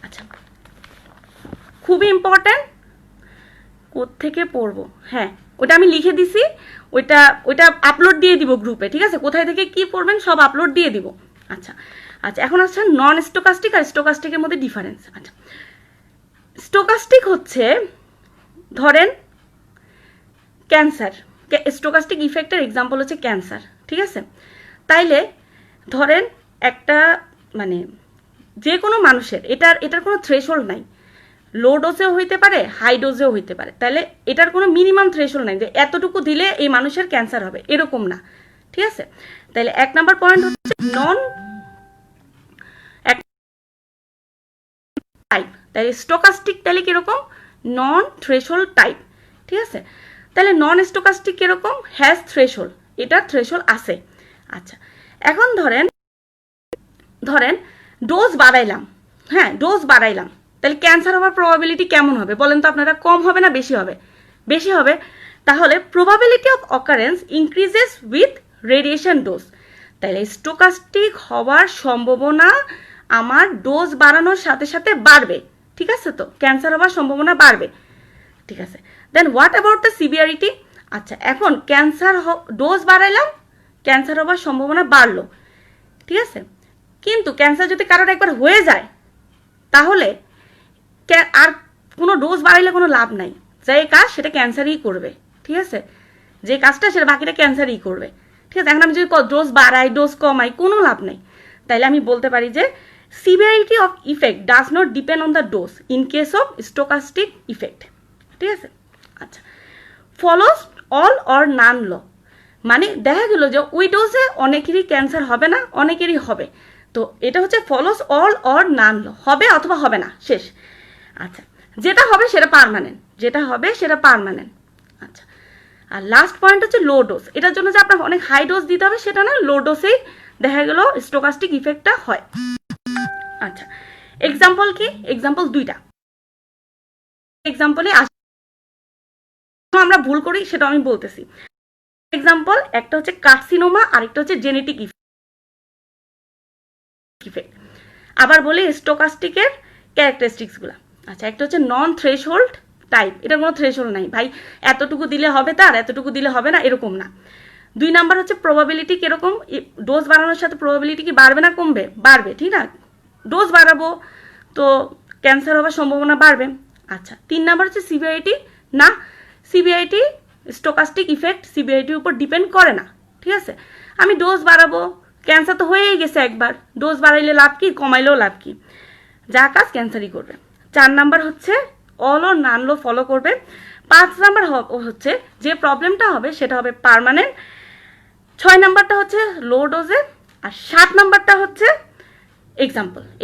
আচ্ছা, খুবই ইম্পর্টেন্ট, কোত্থেকে পড়বো, হ্যাঁ ওটা আমি লিখে দিছি, ওইটা ওইটা আপলোড দিয়ে দিব গ্রুপে, ঠিক আছে? কোথায় থেকে কি পড়বেন সব আপলোড দিয়ে দিব। আচ্ছা আচ্ছা, এখন আসছে নন স্টোকাস্টিক আর স্টোকাস্টিকের মধ্যে ডিফারেন্স। আচ্ছা, স্টোকাস্টিক হচ্ছে ধরেন ক্যান্সার, স্টোকাস্টিক ইফেক্টের এক্সাম্পল হচ্ছে ক্যান্সার, ঠিক আছে? তাইলে ধরেন একটা মানে যে কোনো মানুষের এটার কোনো থ্রেশহোল্ড নাই, লো ডোজেও হইতে পারে হাই ডোজেও হইতে পারে, তাহলে এটার কোনো মিনিমাম থ্রেশহোল্ড নাই যে এতটুকু দিলে এই মানুষের ক্যান্সার হবে, এরকম না, ঠিক আছে? তাহলে 1 নাম্বার পয়েন্ট হচ্ছে নন টাইপ, তাহলে স্টোকাস্টিক তাহলে কিরকম নন থ্রেশহোল্ড টাইপ, ঠিক আছে? তাহলে নন স্টোকাস্টিক কিরকম হ্যাজ থ্রেশহোল্ড, এটার থ্রেশহোল্ড আছে। আচ্ছা, এখন ধরেন ডোজ বাড়াইলাম, হ্যাঁ ডোজ বাড়াইলাম, তাহলে ক্যান্সার হওয়ার প্রবাবিলিটি কেমন হবে বলেন তো আপনারা? কম হবে না বেশি হবে? বেশি হবে। তাহলে probability of occurrence increases with radiation dose, তাহলে স্টোকাস্টিক হওয়ার সম্ভাবনা আমার ডোজ বাড়ানোর সাথে সাথে বাড়বে, ঠিক আছে? তো ক্যান্সার হওয়ার সম্ভাবনা বাড়বে, ঠিক আছে? দেন হোয়াট অ্যাবাউট দ্য সিভিয়ারিটি? আচ্ছা, এখন ক্যান্সার ডোজ বাড়াইলাম, ক্যান্সার হওয়ার সম্ভাবনা বাড়লো, ঠিক আছে? কিন্তু ক্যান্সার যদি কারোর একবার হয়ে যায় তাহলে আর কোনো ডোজ বাড়াইলে কোনো লাভ নাই, যে কাজ সেটা ক্যান্সারই করবে, ঠিক আছে? যে কাজটা সেটা বাকিটা ক্যান্সারই করবে, ঠিক আছে? এখন আমি যদি ডোজ বাড়াই ডোজ কমাই কোনো লাভ নেই। তাইলে আমি বলতে পারি যে severity of effect does not depend on the dose in case of stochastic effect, ঠিক আছে? আচ্ছা, ফলোস অল অর নান ল, মানে দেখা গেল যে ওই ডোজে অনেকেরই ক্যান্সার হবে না, অনেকেরই হবে, তো এটা হচ্ছে ফলোস অল অর নান ল, হবে অথবা হবে না, শেষ। আচ্ছা, যেটা হবে সেটা পার্মানেন্ট, যেটা হবে সেটা পার্মানেন্ট। আচ্ছা, আর লাস্ট পয়েন্ট হচ্ছে লো ডোজ, এটার জন্য যে আপনার অনেক হাই ডোজ দিতে হবে সেটা না, লো ডোজেই দেখা গেল স্টোকাস্টিক ইফেক্টটা হয়। আচ্ছা, এক্সাম্পল কি? এক্সাম্পল দুইটা এক্সাম্পলে আমরা ভুল করি সেটা আমি বলতেছি। এক্সাম্পল একটা হচ্ছে কার্সিনোমা আর একটা হচ্ছে জেনেটিক ইফেক্ট। আবার বলি স্টোকাস্টিকের ক্যারেক্টারিস্টিক্সগুলো। আচ্ছা, একটা হচ্ছে নন থ্রেশহোল্ড টাইপ, এটার কোনো থ্রেশহোল্ড নাই, ভাই এতটুকু দিলে হবে তার এতটুকু দিলে হবে না, এরকম না। 2 নাম্বার হচ্ছে প্রবাবিলিটি কিরকম, ডোজ বাড়ানোর সাথে প্রবাবিলিটি কি বাড়বে না কমবে? বাড়বে, ঠিক না? ডোজ বাড়াবো তো ক্যান্সার হওয়ার সম্ভাবনা বাড়বে। আচ্ছা, 3 নাম্বার হচ্ছে সিভিয়ারিটি, না সিভিয়ারিটি স্টোকাস্টিক ইফেক্ট সিভিয়ারিটির উপর ডিপেন্ড করে না, ঠিক আছে? আমি ডোজ বাড়াবো, ক্যান্সার তো হয়েই গেছে একবার, ডোজ বাড়াইলে লাভ কি, কমাইলেও লাভ কি, যা কাজ ক্যান্সারই করবে। 4 নাম্বার হচ্ছে অল ও নান লো ফলো করবে। 5 নাম্বার হচ্ছে যে প্রবলেমটা হবে সেটা হবে পার্মানেন্ট। 6 নাম্বারটা হচ্ছে লো ডোজে, আর 7 নাম্বারটা হচ্ছে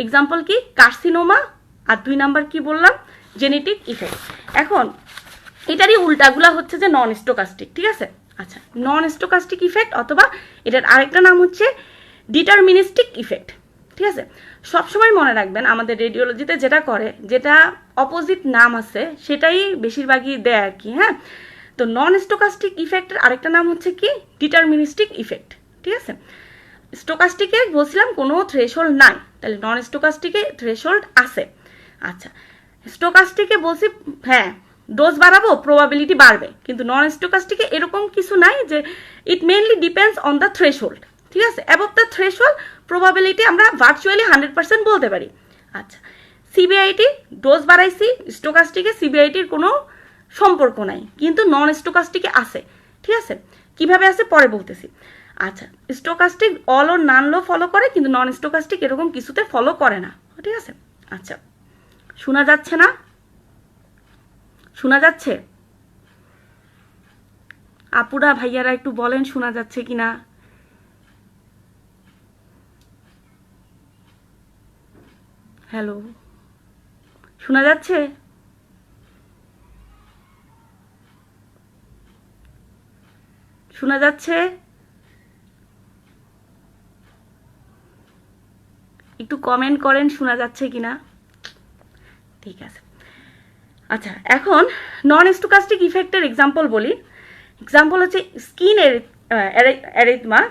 এক্সাম্পল কি কার্সিনোমা, আর 2 নাম্বার কি বললাম জেনেটিক ইফেক্ট। এখন এটারই উল্টাগুলা হচ্ছে যে নন স্টোকাস্টিক, ঠিক আছে? আচ্ছা, নন স্টোকাস্টিক ইফেক্ট অথবা এটার আরেকটা নাম হচ্ছে ডিটারমিনিস্টিক ইফেক্ট, ঠিক আছে? সবসময় মনে রাখবেন আমাদের রেডিওলজিতে যেটা করে, যেটা অপোজিট নাম আছে সেটাই বেশিরভাগই দেয় আর কি, হ্যাঁ? তো নন স্টোকাস্টিক ইফেক্টের আরেকটা নাম হচ্ছে কি ডিটারমিনিস্টিক ইফেক্ট, ঠিক আছে? স্টোকাস্টিকে বলছিলাম কোনো থ্রেশহোল্ড নাই, তাহলে নন স্টোকাস্টিকে থ্রেশহোল্ড আছে। আচ্ছা, স্টোকাস্টিকে বলছি হ্যাঁ ডোজ বাড়াবো প্রবাবিলিটি বাড়বে, কিন্তু নন স্টোকাস্টিকে এরকম কিছু নাই যে it mainly depends on the threshold, ঠিক আছে? অ্যাবভ দ্য থ্রেশহোল্ড প্রবাবিলিটি আমরা ভার্চুয়ালি 100% বলতে পারি। আচ্ছা, সিবিআইটি ডোজ বাড়াইছি, স্টোকাস্টিকে সিবিআইটির কোনো সম্পর্ক নাই, কিন্তু নন স্টোকাস্টিকে আছে, ঠিক আছে? কিভাবে আছে পরে বলতেছি। আচ্ছা, স্টোকাস্টিক অল ও নান লো ফলো করে, কিন্তু নন স্টোকাস্টিক এরকম কিছুতে ফলো করে না, ঠিক আছে? আচ্ছা, শোনা যাচ্ছে না? শোনা যাচ্ছে? আপুরা ভাইয়ারা একটু বলেন শোনা যাচ্ছে কিনা। হ্যালো, শোনা যাচ্ছে? শোনা যাচ্ছে? একটু কমেন্ট করেন শোনা যাচ্ছে কিনা। ঠিক আছে। আচ্ছা, এখন নন স্টোকাস্টিক ইফেক্টের এক্সাম্পল বলি। এক্সাম্পল হচ্ছে skin erythema,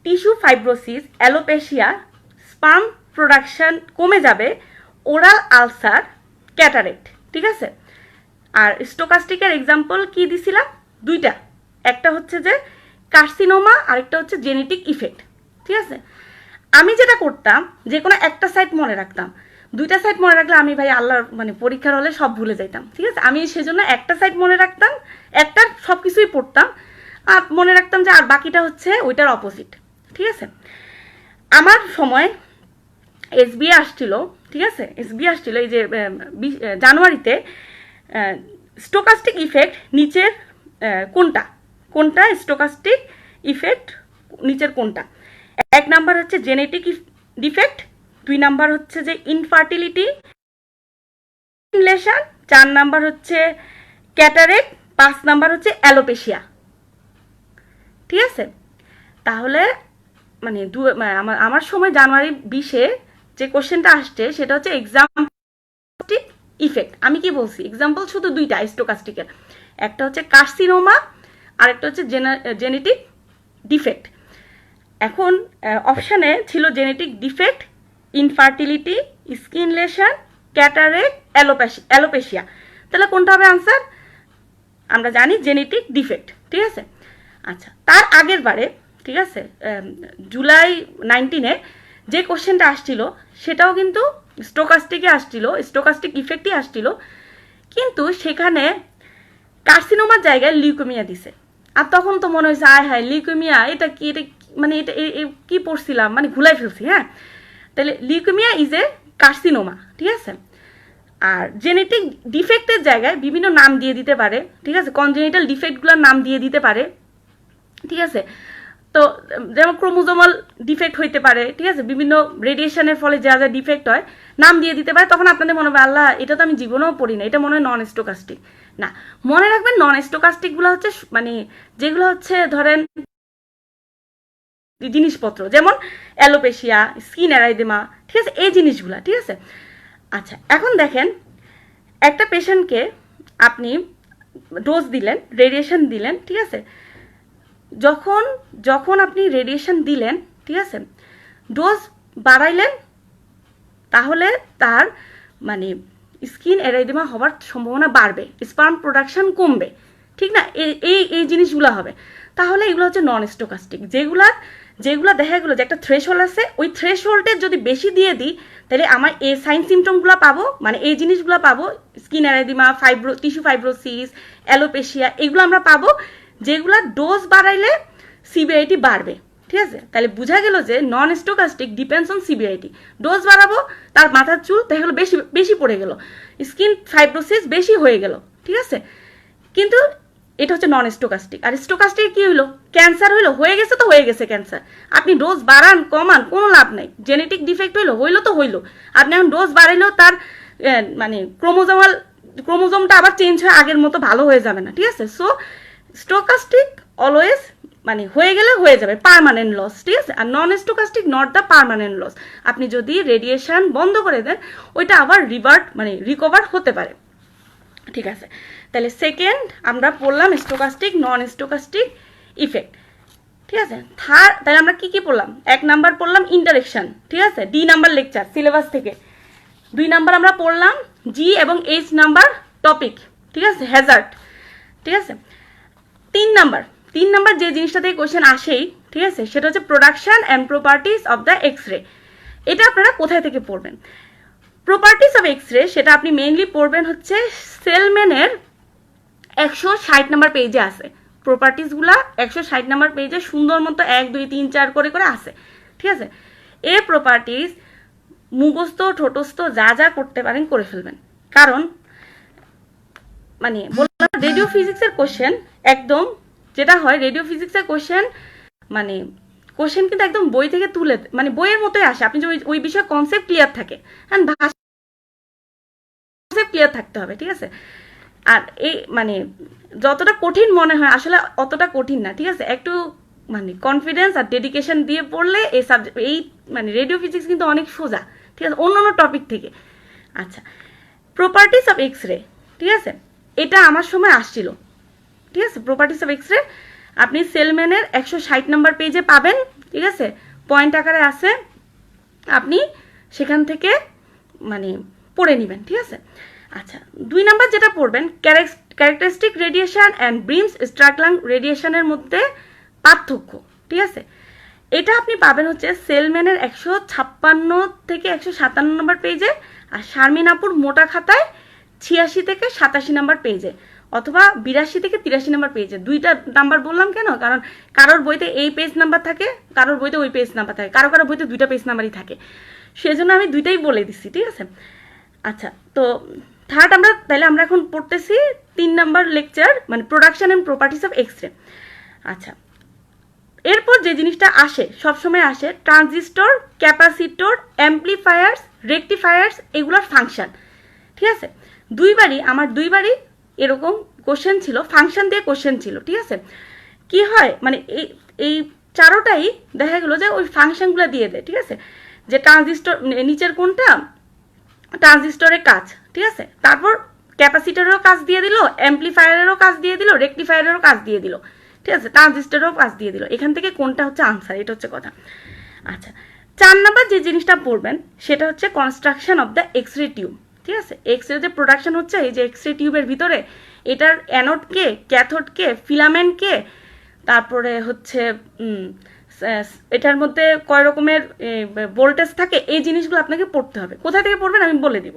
tissue fibrosis, alopecia, sperm production কমে যাবে, ওরাল আলসার, ক্যাটারেক্ট, ঠিক আছে? আর স্টোকাস্টিকের এক্সাম্পল কি দিছিলাম? দুইটা, একটা হচ্ছে যে কার্সিনোমা, আরেকটা হচ্ছে জেনেটিক ইফেক্ট। ঠিক আছে, আমি যেটা করতাম যে কোনো একটা সাইড মনে রাখতাম, দুইটা সাইড মনে রাখলে আমি ভাই আল্লাহর মানে পরীক্ষার হলে সব ভুলে যাইতাম। ঠিক আছে, আমি সেজন্য একটা সাইড মনে রাখতাম, একটা সব কিছুই পড়তাম আর মনে রাখতাম যে আর বাকিটা হচ্ছে ওইটার অপোজিট। ঠিক আছে, আমার সময় এসবিএ আসছিল। ঠিক আছে, এসবিএ আসছিল এই যে জানুয়ারিতে। স্টোকাস্টিক ইফেক্ট নিচের কোনটা কোনটা স্টোকাস্টিক ইফেক্ট নিচের কোনটা? এক নাম্বার হচ্ছে জেনেটিক ডিফেক্ট, 2 নাম্বার হচ্ছে যে ইনফার্টিলিটি, 4 নাম্বার হচ্ছে ক্যাটারেক্ট, 5 নাম্বার হচ্ছে অ্যালোপেশিয়া। ঠিক আছে, তাহলে মানে আমার সময় জানুয়ারি 20-এ যে কোশ্চেনটা আসছে সেটা হচ্ছে এক্সাম্পল ইফেক্ট। আমি কি বলছি, এক্সাম্পল শুধু দুইটা স্টোকাস্টিকের, একটা হচ্ছে কার্সিনোমা আর একটা হচ্ছে জেনেটিক ডিফেক্ট। এখন অপশানে ছিল genetic defect, infertility, skin lesion, cataract, alopecia. তাহলে কোনটা হবে আনসার? আমরা জানি জেনেটিক ডিফেক্ট। ঠিক আছে, আচ্ছা তার আগের বারে, ঠিক আছে, জুলাই 19-এ যে কোশ্চেনটা আসছিল সেটাও কিন্তু স্টোকাস্টিকে আসছিল, স্টোকাস্টিক ইফেক্টই আসছিল, কিন্তু সেখানে কার্সিনোমার জায়গায় লিউকেমিয়া দিছে। আর তখন তো মনে হয়েছে আয় হায় লিউকেমিয়া, এটা কি, এটা মানে এটা কি পড়ছিলাম, মানে ভুলাই ফেলছি। হ্যাঁ, তাহলে লিউকেমিয়া ইজ এ কার্সিনোমা। ঠিক আছে, আর জেনেটিক ডিফেক্টের জায়গায় বিভিন্ন নাম দিয়ে দিতে পারে। ঠিক আছে, কনজেনিটাল ডিফেক্টগুলোর নাম দিয়ে দিতে পারে। ঠিক আছে, তো যেমন ক্রোমোজোমাল ডিফেক্ট হইতে পারে। ঠিক আছে, বিভিন্ন রেডিয়েশনের ফলে যা যা ডিফেক্ট হয় নাম দিয়ে দিতে পারে। তখন আপনাদের মনে হবে আল্লাহ এটা তো আমি জীবনেও পড়ি না, এটা মনে হয় নন স্টোকাস্টিক। না, মনে রাখবেন নন স্টোকাস্টিকগুলো হচ্ছে মানে যেগুলো হচ্ছে ধরেন জিনিসপত্র, যেমন অ্যালোপেশিয়া, স্কিন এরাইদেমা। ঠিক আছে, এই জিনিসগুলা। ঠিক আছে, আচ্ছা এখন দেখেন একটা পেশেন্টকে আপনি ডোজ দিলেন, রেডিয়েশন দিলেন। ঠিক আছে, যখন যখন আপনি রেডিয়েশন দিলেন, ঠিক আছে, ডোজ বাড়াইলেন, তাহলে তার মানে স্কিন এরাইদেমা হওয়ার সম্ভাবনা বাড়বে, স্পার্ম প্রোডাকশন কমবে। ঠিক না, এই এই জিনিসগুলো হবে। তাহলে এগুলো হচ্ছে নন স্টোকাস্টিক, যেগুলা দেখা গেলো যে একটা থ্রেশহোল্ড আছে, ওই থ্রেশহোল্ডের যদি বেশি দিয়ে দিই তাহলে আমার এই সাইন সিমটমগুলো পাবো, মানে এই জিনিসগুলো পাবো, স্কিন এরাইদেমা, টিস্যু ফাইব্রোসিস, অ্যালোপেশিয়া, এগুলো আমরা পাবো, যেগুলা ডোজ বাড়াইলে সিভিআরিটি বাড়বে। ঠিক আছে, তাহলে বোঝা গেল যে নন স্টোকাস্টিক ডিপেন্ডস অন সিভিআরিটি। ডোজ বাড়াবো, তার মাথার চুল দেখা গেলো বেশি বেশি পড়ে গেল, স্কিন ফাইব্রোসিস বেশি হয়ে গেল। ঠিক আছে, কিন্তু এটা হচ্ছে নন স্টোকাস্টিক। আর স্টোকাস্টিক কি হইলো, ক্যান্সার হইলো, হয়ে গেছে তো হয়ে গেছে ক্যান্সার, আপনি ডোজ বাড়ান কমান কোনো লাভ নাই। জেনেটিক ডিফেক্ট হইলো তো হইলো, আপনি এখন ডোজ বাড়াইলেও তার মানে ক্রোমোজোমটা আবার চেঞ্জ হয়ে আগের মতো ভালো হয়ে যাবে না। ঠিক আছে, সো স্টোকাস্টিক অলওয়েজ মানে হয়ে গেলে হয়ে যাবে পার্মানেন্ট লস। ঠিক আছে, আর non stochastic not the permanent loss. আপনি যদি রেডিয়েশন বন্ধ করে দেন ওইটা আবার রিকভার হতে পারে। ঠিক আছে, তাহলে সেকেন্ড আমরা পড়লাম স্টোকাস্টিক, নন স্টোকাস্টিক ইফেক্ট। ঠিক আছে, থার্ড তাহলে আমরা কি কি পড়লাম? 1 নাম্বার পড়লাম ইন্টারেকশন। ঠিক আছে, ডি নাম্বার লেকচার সিলেবাস থেকে। 2 নাম্বার আমরা পড়লাম জি এবং এইচ নাম্বার টপিক। ঠিক আছে, হ্যাজার্ড। ঠিক আছে, 3 নাম্বার যে জিনিসটা থেকে কোশ্চেন আসেই, ঠিক আছে, সেটা হচ্ছে production and properties of the X-ray. এটা আপনারা কোথায় থেকে পড়বেন? প্রপার্টিস অফ এক্স-রে সেটা আপনি মেইনলি পড়বেন হচ্ছে সেলম্যানের 160 নাম্বার পেজে আছে। প্রপার্টিসগুলা 160 নাম্বার পেজে সুন্দর মতো 1 2 3 4 করে করে আছে। ঠিক আছে, এই প্রপার্টিস মুখস্থ ঠোঁটস্থ যা যা করতে পারেন করে ফেলবেন, কারণ মানে বললাম রেডিও ফিজিক্সের কোশ্চেন একদম যেটা হয়, রেডিও ফিজিক্সের কোশ্চেন মানে কোশ্চেন কিন্তু একদম বই থেকে তুলে মানে বইয়ের মতোই আসে, আপনি যে ওই বিষয়ে কনসেপ্ট ক্লিয়ার থাকে, হ্যাঁ ভাষা ক্লিয়ার থাকতে হবে। ঠিক আছে, আর এই মানে যতটা কঠিন মনে হয় আসলে অতটা কঠিন না। ঠিক আছে, একটু মানে কনফিডেন্স আর ডেডিকেশন দিয়ে পড়লে এই সাবজেক্ট এই মানে রেডিও ফিজিক্স কিন্তু অনেক সোজা। ঠিক আছে, অন্য টপিক থেকে। আচ্ছা, প্রপার্টিস অফ এক্স-রে। ঠিক আছে, এটা আমার সময় আসছিল। ঠিক আছে, প্রপার্টিস অফ এক্স-রে আপনি সেলম্যানের 160 নাম্বার পেজে পাবেন। ঠিক আছে, পয়েন্ট আকারে আছে, আপনি সেখান থেকে মানে পড়ে নেবেন। ঠিক আছে, আচ্ছা 2 নাম্বার যেটা পড়বেন ক্যারেক্টারিস্টিক রেডিয়েশন অ্যান্ড ব্রিমস স্ট্রাকলাং রেডিয়েশনের মধ্যে পার্থক্য, ঠিক আছে। এটা আপনি পাবেন হচ্ছে সেলম্যানের 156 থেকে 157 নম্বর পেজে, আর শারমিন আপুর মোটা খাতায় 86 থেকে 87 নম্বর পেজে, অথবা 82 থেকে 83 নম্বর পেজে। দুইটা নাম্বার বললাম কেন, কারণ কারোর বইতে এই পেজ নাম্বার থাকে, কারোর বইতে ওই পেজ নাম্বার থাকে, কারো বইতে দুইটা পেজ নাম্বারই থাকে, সেজন্য আমি দুইটাই বলে দিচ্ছি, ঠিক আছে। আচ্ছা, তো থার্ড আমরা এখন পড়তেছি 3 নাম্বার লেকচার, মানে production and properties of X-ray. আচ্ছা, এরপর যে জিনিসটা আসে, সবসময় আসে, ট্রানজিস্টর, ক্যাপাসিটর, অ্যাম্পলিফায়ার্স, রেকটিফায়ার্স, এগুলোর ফাংশন, ঠিক আছে। আমার দুইবারই এরকম কোশ্চেন ছিল, ফাংশন দিয়ে কোশ্চেন ছিল, ঠিক আছে। কি হয়, মানে এই চারোটাই দেখা গেলো যে ওই ফাংশনগুলো দিয়ে দেয়, ঠিক আছে। যে ট্রানজিস্টর নিচের কোনটা, ট্রানজিস্টরের কাজ, ঠিক আছে। তারপর ক্যাপাসিটরেরও কাজ দিয়ে দিল, অ্যাম্পলিফায়ারেরও কাজ দিয়ে দিল, রেকটিফায়ারেরও কাজ দিয়ে দিল, ঠিক আছে, ট্রানজিস্টরেরও কাজ দিয়ে দিল। এখান থেকে কোনটা হচ্ছে আনসার, এটা হচ্ছে কথা। আচ্ছা, 4 নাম্বার যে জিনিসটা পড়বেন সেটা হচ্ছে construction of the X-ray tube, ঠিক আছে। এক্সরে যে প্রোডাকশন হচ্ছে, এই যে এক্সরে টিউবের ভিতরে, এটার অ্যানোডকে, ক্যাথোডকে, ফিলামেন্টকে, তারপরে হচ্ছে এটার মধ্যে কয় রকমের ভোল্টেজ থাকে, এই জিনিসগুলো আপনাকে পড়তে হবে। কোথা থেকে পড়বেন আমি বলে দিব।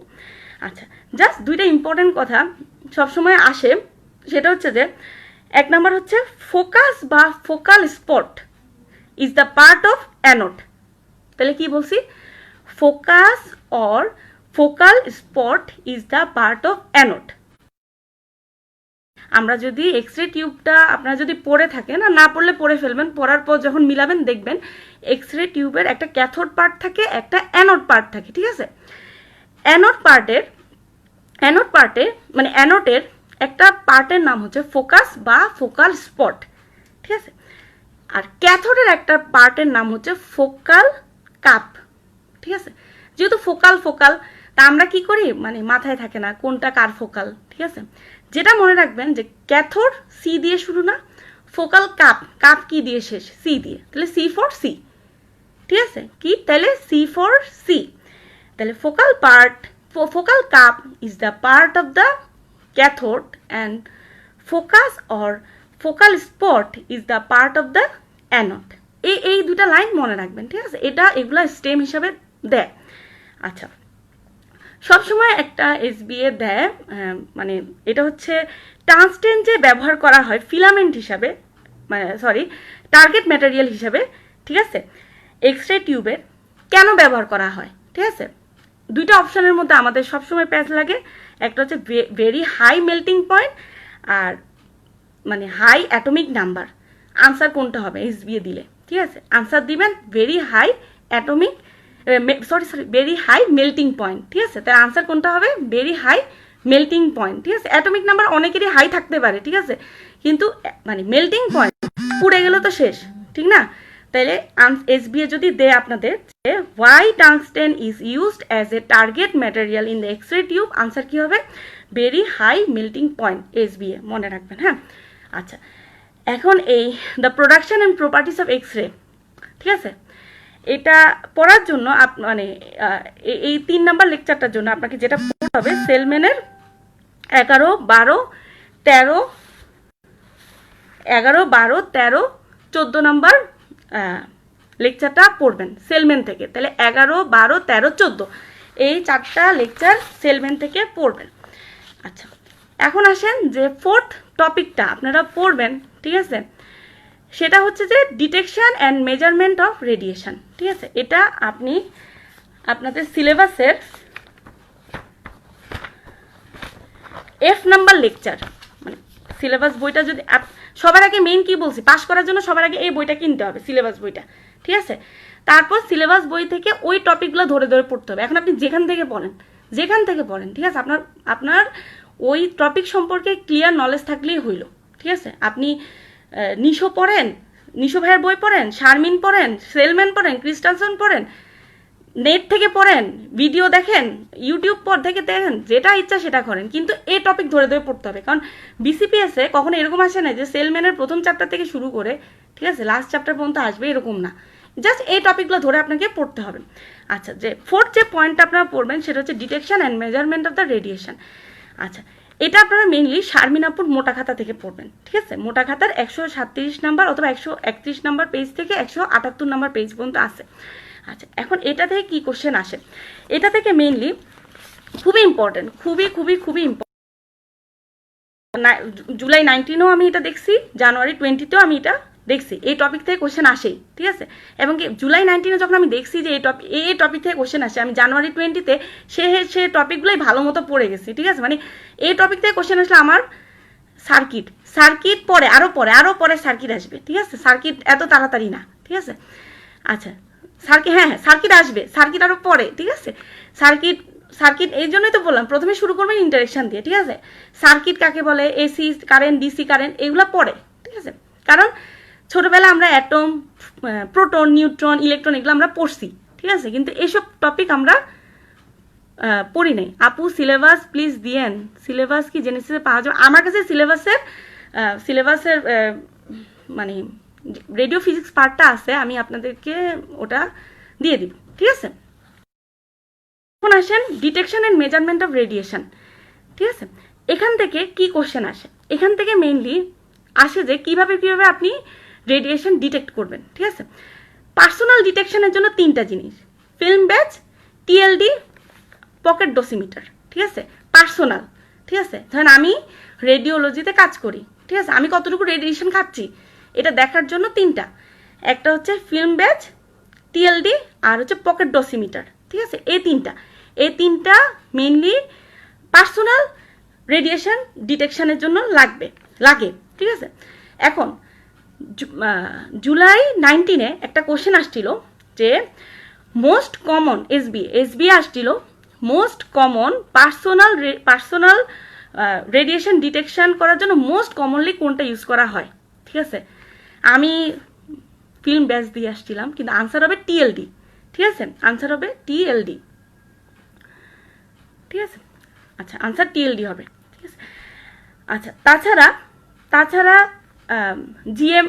আচ্ছা, জাস্ট দুইটা ইম্পর্টেন্ট কথা সবসময় আসে, সেটা হচ্ছে যে 1 নাম্বার হচ্ছে ফোকাস বা focal spot is the part of anode. তাহলে কি বলছি, focus or focal spot is the part of anode. আমরা যদি এক্সরে টিউবটা আপনারা যদি পড়ে থাকেন, আর না পড়লে পড়ে ফেলবেন, পড়ার পর যখন মিলাবেন দেখবেন এক্সরে টিউবের একটা ক্যাথোড পার্ট থাকে, একটা অ্যানোড পার্ট থাকে, ঠিক আছে। অ্যানোড পার্টে মানে অ্যানোডের একটা পার্টের নাম হচ্ছে ফোকাস বা ফোকাল স্পট, ঠিক আছে। আর ক্যাথোডের একটা পার্টের নাম হচ্ছে ফোকাল কাপ, ঠিক আছে। যেহেতু ফোকাল তা আমরা কি করি, মানে মাথায় থাকে না কোনটা কার ফোকাল, ঠিক আছে। যেটা মনে রাখবেন যে ক্যাথোড সি দিয়ে শুরু না, ফোকাল কাপ কি দিয়ে শেষ, সি দিয়ে, তাহলে সি ফর সি, ঠিক আছে। কি তাহলে সি ফর সি, তাহলে focal cup is the part of the cathode and focus or focal spot is the part of the anode. এই দুটা লাইন মনে রাখবেন, ঠিক আছে। এগুলা স্টেম হিসাবে দেয়। আচ্ছা, সবসময় একটা এসবিএ দেয়, মানে এটা হচ্ছে টাংস্টেন যে ব্যবহার করা হয় ফিলামেন্ট হিসাবে, মানে টার্গেট ম্যাটেরিয়াল হিসাবে, ঠিক আছে, এক্সরে টিউবের কেন ব্যবহার করা হয়, ঠিক আছে। দুইটা অপশনের মধ্যে আমাদের সবসময় প্যাচ লাগে, একটা হচ্ছে ভেরি হাই মেল্টিং পয়েন্ট আর মানে হাই অ্যাটমিক নাম্বার। আনসার কোনটা হবে এসবিএ দিলে, ঠিক আছে, আনসার দিবেন very high atomic very high melting point, ঠিক আছে। তার আনসার কোনটা হবে ভেরি হাই মেল্টিং পয়েন্ট, ঠিক আছে। অ্যাটমিক নাম্বার অনেকেরই হাই থাকতে পারে, ঠিক আছে, কিন্তু মানে মেল্টিং পয়েন্ট পুড়ে গেলে তো শেষ, ঠিক না। তাহলে এসবিএ যদি দেয় আপনাদের যে why tungsten is used as a target material in the X-ray tube, answer কি হবে very high melting point, SBA মনে রাখবেন, হ্যাঁ। আচ্ছা, এখন এই the production and properties of X-ray, ঠিক আছে, এটা পড়ার জন্য মানে এই 3 নাম্বার লেকচারটার জন্য আপনাকে যেটা পড়তে হবে, সেলম্যানের 11, 12, 13, 14 নাম্বার লেকচারটা পড়বেন সেলম্যান থেকে। তাহলে 11, 12, 13, 14 এই 4টা লেকচার সেলম্যান থেকে পড়বেন। আচ্ছা, এখন আসেন যে 4th টপিকটা আপনারা পড়বেন, ঠিক আছে, সেটা হচ্ছে যে detection and measurement of radiation, ঠিক আছে। এটা আপনি আপনাদের সিলেবাসের F নাম্বার লেকচার, মানে সিলেবাস বইটা যদি সবার আগে মেইন কি বলছি, পাস করার জন্য সবার আগে এই বইটা কিনতে হবে, সিলেবাস বইটা, ঠিক আছে। তারপর সিলেবাস বই থেকে ওই টপিকগুলো ধরে ধরে পড়তে হবে। এখন আপনি যেখান থেকে পড়েন, ঠিক আছে, আপনার ওই টপিক সম্পর্কে ক্লিয়ার নলেজ থাকলেই হইল, ঠিক আছে। আপনি নিশো পড়েন, নিশো ভাইয়ের বই পড়েন, শারমিন পড়েন, সেলম্যান পড়েন, ক্রিস্টানসন পড়েন, নেট থেকে পড়েন, ভিডিও দেখেন, ইউটিউব থেকে দেখেন, যেটা ইচ্ছা সেটা করেন, কিন্তু এই টপিক ধরে ধরে পড়তে হবে। কারণ বিসিপিএসে কখনো এরকম আসে না যে সেলম্যানের প্রথম চ্যাপ্টার থেকে শুরু করে, ঠিক আছে, লাস্ট চ্যাপ্টার পর্যন্ত আসবে, এরকম না। জাস্ট এই টপিকগুলো ধরে আপনাকে পড়তে হবে। আচ্ছা, যে 4th যে পয়েন্টটা আপনারা পড়বেন সেটা হচ্ছে detection and measurement of the radiation. আচ্ছা, এটা আপনারা মেইনলি শারমিন আপুর মোটা খাতা থেকে পড়বেন, ঠিক আছে? মোটা খাতার 137 নাম্বার অথবা 131 নাম্বার পেজ থেকে 178 নাম্বার পেজ পর্যন্ত আছে। আচ্ছা, এখন এটা থেকে কি কোশ্চেন আসে? এটা থেকে মেইনলি খুবই ইম্পর্টেন্ট, খুবই খুবই খুবই ইম্পর্টেন্ট। জুলাই 19-এও আমি এটা দেখছি, জানুয়ারি 20-তেও আমি এটা দেখছি, এই টপিক থেকে কোশ্চেন আসেই, ঠিক আছে? এবং কি জুলাই 19-এ যখন আমি দেখছি যে এই টপিক থেকে কোশ্চেন আসে, আমি জানুয়ারি 20-তে সে টপিকগুলোই ভালো মতো পড়ে গেছি, ঠিক আছে? মানে এই টপিক থেকে কোশ্চেন আসলে আমার সার্কিট পরে আরও পরে সার্কিট আসবে, ঠিক আছে? সার্কিট এত তাড়াতাড়ি না, ঠিক আছে? আচ্ছা, সার্কিট আসবে, সার্কিট আরও পরে, ঠিক আছে? সার্কিট এই জন্যই তো বললাম প্রথমে শুরু করবেন ইন্টারেকশন দিয়ে, ঠিক আছে? সার্কিট কাকে বলে, এসি কারেন্ট, ডিসি কারেন্ট, এগুলো পড়ে, ঠিক আছে? কারণ ছোটবেলা আমরা অ্যাটম, প্রোটন, নিউট্রন, ইলেকট্রন এগুলো আমরা পড়ছি, ঠিক আছে? কিন্তু এইসব টপিক আমরা পড়ি নাই। আপু সিলেবাস প্লিজ দিয়েন, সিলেবাস কি জেনেসিসে পাওয়া যাবে? আমার কাছে সিলেবাসের মানে রেডিও ফিজিক্স পার্টটা আছে, আমি আপনাদেরকে ওটা দিয়ে দিব, ঠিক আছে? এখন আসেন detection and measurement of radiation, ঠিক আছে? এখান থেকে কি কোশ্চেন আসে? এখান থেকে মেইনলি আসে যে কিভাবে আপনি রেডিয়েশন ডিটেক্ট করবেন, ঠিক আছে? পার্সোনাল ডিটেকশনের জন্য 3টা জিনিস, film batch, TLD, pocket dosimeter, ঠিক আছে? পার্সোনাল, ঠিক আছে? ধরেন আমি রেডিওলজিতে কাজ করি, ঠিক আছে? আমি কতটুকু রেডিয়েশন খাচ্ছি এটা দেখার জন্য 3টা, একটা হচ্ছে ফিল্ম ব্যাচ, টিএলডি আর হচ্ছে পকেট ডোসিমিটার, ঠিক আছে? এই তিনটা মেইনলি পার্সোনাল রেডিয়েশন ডিটেকশনের জন্য লাগে, ঠিক আছে? এখন জুলাই 19-এ একটা কোশ্চেন আসছিল যে মোস্ট কমন এসবি আসছিল most common personal radiation detection করার জন্য মোস্ট কমনলি কোনটা ইউজ করা হয়, ঠিক আছে? আমি ফিল্ম ব্যাচ দিয়ে আসছিলাম, কিন্তু আনসার হবে টিএলডি, ঠিক আছে? আনসার হবে টিএলডি, ঠিক আছে? আচ্ছা, আনসার টিএলডি হবে, ঠিক আছে? আচ্ছা, তাছাড়া জিএম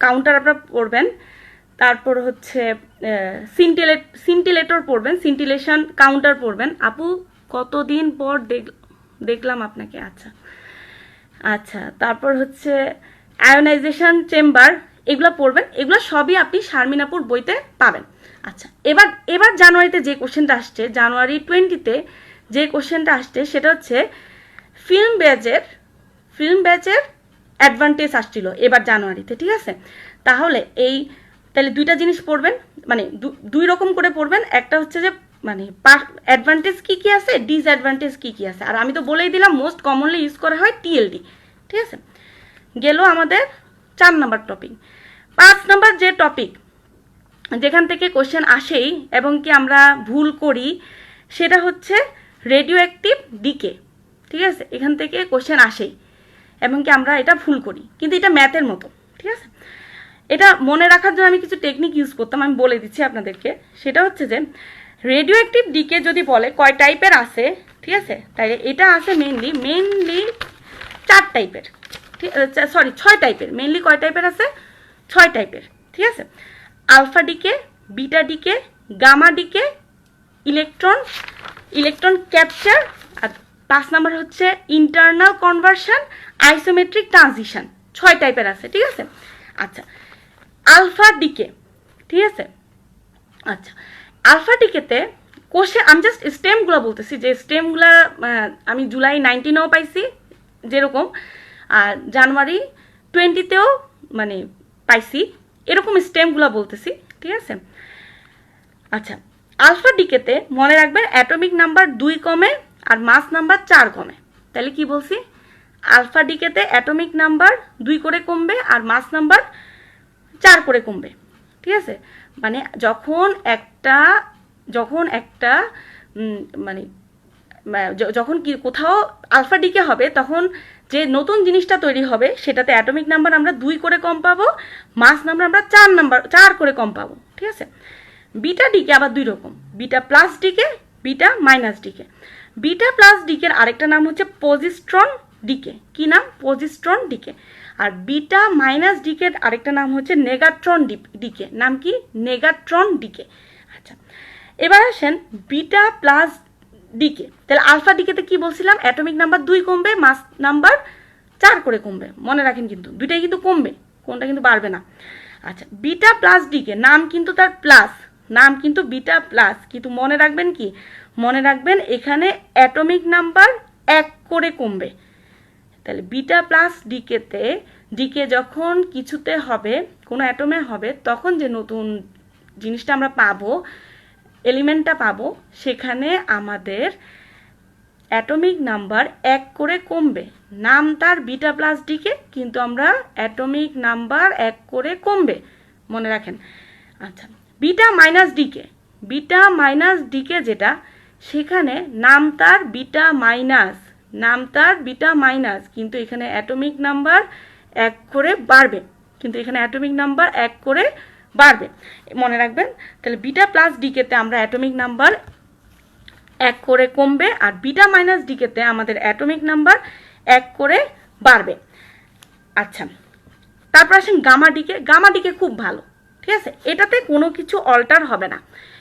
কাউন্টার আপনারা পড়বেন, তারপর হচ্ছে সিন্টিলেটর পড়বেন, সিন্টিলেশন কাউন্টার পড়বেন। আপু কতদিন পর দেখলাম আপনাকে। আচ্ছা, তারপর হচ্ছে আয়োনাইজেশন চেম্বার, এগুলো পড়বেন। এগুলো সবই আপনি শারমিন আপুর বইতে পাবেন। আচ্ছা, এবার জানুয়ারিতে যে কোশ্চেনটা আসছে, জানুয়ারি 20-তে যে কোশ্চেনটা আসছে সেটা হচ্ছে ফিল্ম ব্যাচের অ্যাডভান্টেজ আসছিল এবার জানুয়ারিতে, ঠিক আছে? তাহলে 2টা জিনিস পড়বেন, মানে 2 রকম করে পড়বেন। একটা হচ্ছে যে মানে অ্যাডভান্টেজ কি আছে, ডিসঅ্যাডভান্টেজ কি আছে। আর আমি তো বলেই দিলাম মোস্ট কমনলি ইউজ করা হয় টিএলডি, ঠিক আছে? গেল আমাদের 4 নাম্বার টপিক। 5 নাম্বার যে টপিক যেখান থেকে কোশ্চেন আসেই এবং কি আমরা ভুল করি সেটা হচ্ছে রেডিও অ্যাক্টিভ ডিকে, ঠিক আছে? এখান থেকে কোশ্চেন আসেই এবং কি আমরা এটা ভুল করি, কিন্তু এটা ম্যাথের মতো, ঠিক আছে? এটা মনে রাখার জন্য আমি কিছু টেকনিক ইউজ করতাম, আমি বলে দিচ্ছি আপনাদেরকে। সেটা হচ্ছে যে রেডিও অ্যাক্টিভ ডিকে যদি বলে কয় টাইপের আছে, ঠিক আছে? তাই এটা আছে মেইনলি 4 টাইপের, ঠিক আছে? 6 টাইপের। মেইনলি কয় টাইপের আছে? 6 টাইপের, ঠিক আছে? Alpha decay, beta decay, gamma decay, electron capture, আর 5 নাম্বার হচ্ছে ইন্টারনাল কনভার্সন, আইসোমেট্রিক ট্রানজিশন। 6 টাইপের আছে, ঠিক আছে? আচ্ছা, আলফা ডিকে, ঠিক আছে? আচ্ছা, আলফা ডিকেতে কোশ্চেন, আমি জাস্ট স্টেমগুলো বলতেছি, যে স্টেমগুলো আমি জুলাই 19-এও পাইছি যেরকম, আর জানুয়ারি 20-তেও মানে পাইছি, এরকম স্টেমগুলো বলতেছি, ঠিক আছে? আচ্ছা, আলফা ডিকেতে মনে রাখবেন অ্যাটমিক নাম্বার 2 কমে আর মাস নাম্বার 4 কমে। তাহলে কি বলছি? আলফা ডিকেতে অ্যাটমিক নাম্বার 2 করে কমবে আর মাস নাম্বার 4 করে কমবে, ঠিক আছে? মানে যখন একটা মানে যখন কি কোথাও আলফা ডিকে হবে, তখন যে নতুন জিনিসটা তৈরি হবে সেটাতে অ্যাটমিক নাম্বার আমরা 2 করে কম পাবো, মাস নাম্বার আমরা 4 করে কম পাবো, ঠিক আছে? বিটা ডিকে আবার 2 রকম, beta plus decay, beta minus decay. Beta plus ডিকের আরেকটা নাম হচ্ছে পজিস্ট্রন ডিকে। কি নাম? Positron decay. আর বিটা মাইনাস ডিকের আরেকটা নাম হচ্ছে নেগাট্রন ডিকে। নাম কি? Negatron decay. আচ্ছা, এবার আসেন বিটা প্লাস ডিকে। তাহলে আলফা ডিকেতে কি বলছিলাম, অ্যাটমিক নাম্বার 2 কমবে, মাস নাম্বার 4 করে কমবে, মনে রাখেন কিন্তু দুইটাই কিন্তু কমবে, কোনটা কিন্তু বাড়বে না। আচ্ছা, বিটা প্লাস ডিকে, নাম কিন্তু তার প্লাস, নাম কিন্তু বিটা প্লাস, কিন্তু মনে রাখবেন কি, মনে রাখবেন এখানে অ্যাটমিক নাম্বার 1 করে কমবে। তাহলে বিটা প্লাস ডিকেতে, ডিকে যখন কিছুতে হবে, কোনো অ্যাটমে হবে, তখন যে নতুন জিনিসটা আমরা পাবো, এলিমেন্টটা পাবো, সেখানে আমাদের অ্যাটমিক নাম্বার 1 করে কমবে। নাম তার বিটা প্লাস ডিকে, কিন্তু আমরা অ্যাটমিক নাম্বার 1 করে কমবে, মনে রাখেন। আচ্ছা, beta minus decay, beta minus decay যেটা, সেখানে নাম তার বিটা মাইনাস, নাম তার বিটা মাইনাস, কিন্তু এখানে অ্যাটমিক নাম্বার 1 করে বাড়বে, কিন্তু এখানে অ্যাটমিক নাম্বার 1 করে বাড়বে, মনে রাখবেন। তাহলে বিটা প্লাস ডিকেতে আমরা অ্যাটমিক নাম্বার 1 করে কমবে, আর বিটা মাইনাস ডিকেতে আমাদের অ্যাটমিক নাম্বার 1 করে বাড়বে। আচ্ছা, তারপর আসেন গামা ডিকে। গামা ডিকে খুব ভালো, ঠিক আছে, এটাতে কোনো কিছু অল্টার হবে না,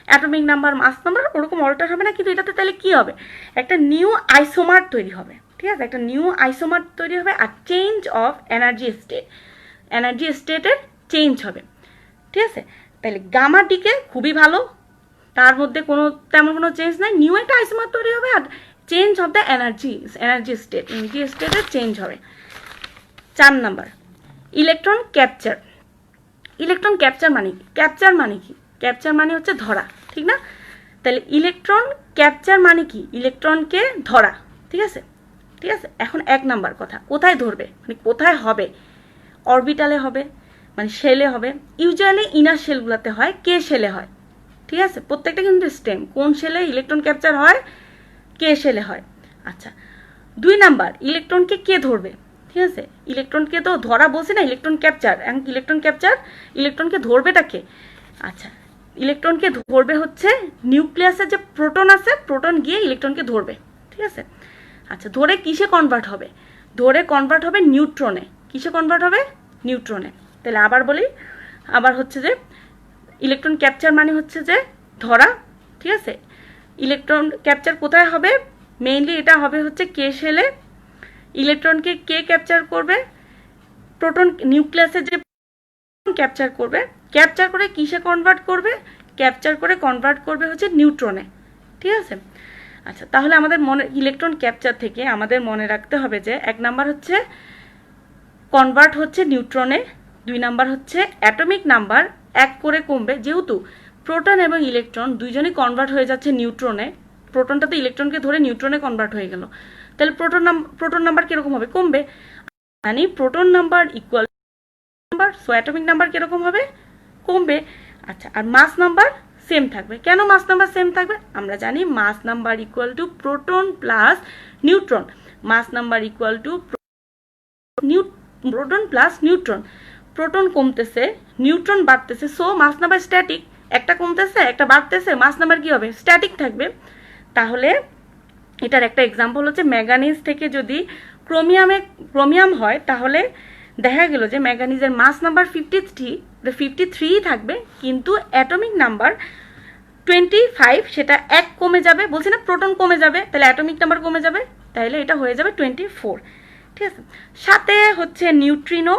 অ্যাটমিক নাম্বার মাস নাম্বার ওরকম অল্টার হবে না, কিন্তু এটাতে তাহলে কি হবে, একটা নিউ আইসোমার তৈরি হবে, ঠিক আছে, একটা নিউ আইসোমার তৈরি হবে, আর change of energy state, energy স্টেটের চেঞ্জ হবে, ঠিক আছে। তাহলে গামা ডিকে খুবই ভালো, তার মধ্যে কোনো তেমন কোনো চেঞ্জ নাই, নিউ একটা আইসোমার তৈরি হবে, আর change of the energy, energy স্টেটের চেঞ্জ হবে। 4 number electron capture. Electron capture মানে কি, ক্যাপচার মানে কি, ক্যাপচার মানে হচ্ছে ধরা, ঠিক না। তাহলে ইলেকট্রন ক্যাপচার মানে কি, ইলেকট্রনকে ধরা, ঠিক আছে, ঠিক আছে। এখন 1 নাম্বার কথা, কোথায় ধরবে, মানে কোথায় হবে, অরবিটালে হবে, মানে শেলে হবে, ইউজুয়ালি ইনার শেলগুলোতে হয়, কে শেলে হয়, ঠিক আছে, প্রত্যেকটা কিন্তু স্টেম, কোন শেলে ইলেকট্রন ক্যাপচার হয়, কে শেলে হয়। আচ্ছা, 2 নাম্বার ইলেকট্রনকে কে ধরবে, ঠিক আছে, ইলেকট্রনকে তো ধরা বলছে না, ইলেকট্রন ক্যাপচার, এখন ইলেকট্রন ক্যাপচার, ইলেকট্রনকে ধরবেটা কে। আচ্ছা, ইলেকট্রনকে ধরবে হচ্ছে নিউক্লিয়াসের যে প্রোটন আছে, প্রোটন গিয়ে ইলেকট্রনকে ধরবে, ঠিক আছে। আচ্ছা, ধরে কিসে কনভার্ট হবে, ধরে কনভার্ট হবে নিউট্রনে, কিসে কনভার্ট হবে, নিউট্রনে। তাহলে আবার বলি, আবার হচ্ছে যে ইলেকট্রন ক্যাপচার মানে হচ্ছে যে ধরা, ঠিক আছে, ইলেকট্রন ক্যাপচার কোথায় হবে, মেইনলি এটা হবে হচ্ছে কে শেলে, ইলেকট্রনকে কে ক্যাপচার করবে, প্রোটন নিউক্লিয়াসে যে ক্যাপচার করবে, ক্যাপচার করে কিসে কনভার্ট করবে, ক্যাপচার করে কনভার্ট করবে হচ্ছে নিউট্রনে, ঠিক আছে। আচ্ছা, তাহলে আমাদের মনে ইলেকট্রন ক্যাপচার থেকে আমাদের মনে রাখতে হবে যে 1 নাম্বার হচ্ছে কনভার্ট হচ্ছে নিউট্রনে, 2 নাম্বার হচ্ছে অ্যাটমিক নাম্বার 1 করে কমবে, যেহেতু প্রোটন এবং ইলেকট্রন দুইজনই কনভার্ট হয়ে যাচ্ছে নিউট্রনে, প্রোটনটা তো ইলেকট্রনকে ধরে নিউট্রনে কনভার্ট হয়ে গেল, তাহলে প্রোটন নাম্বার কিরকম হবে, কমবে, মানে proton number equal number, so atomic number কিরকম হবে, কমবে। আচ্ছা, আর মাস নাম্বার সেম থাকবে। কেন মাস নাম্বার সেম থাকবে, আমরা জানি mass number equal to proton plus neutron, mass number equal to proton plus neutron, proton কমতেছে, নিউট্রন বাড়তেছে, সো মাস নাম্বার স্ট্যাটিক, একটা কমতেছে একটা বাড়তেছে, মাস নাম্বার কি হবে, স্ট্যাটিক থাকবে। তাহলে এটার একটা এক্সাম্পল হচ্ছে ম্যাঙ্গানিজ থেকে যদি ক্রোমিয়াম হয়, তাহলে দেখা গেল যে ম্যাঙ্গানিজের মাস নাম্বার 53 থাকবে, কিন্তু অ্যাটমিক নাম্বার 25, সেটা 1 কমে যাবে, বলছি না প্রোটন কমে যাবে, তাহলে অ্যাটমিক নাম্বার কমে যাবে, তাহলে এটা হয়ে যাবে 24, ঠিক আছে। সাথে হচ্ছে নিউট্রিনো,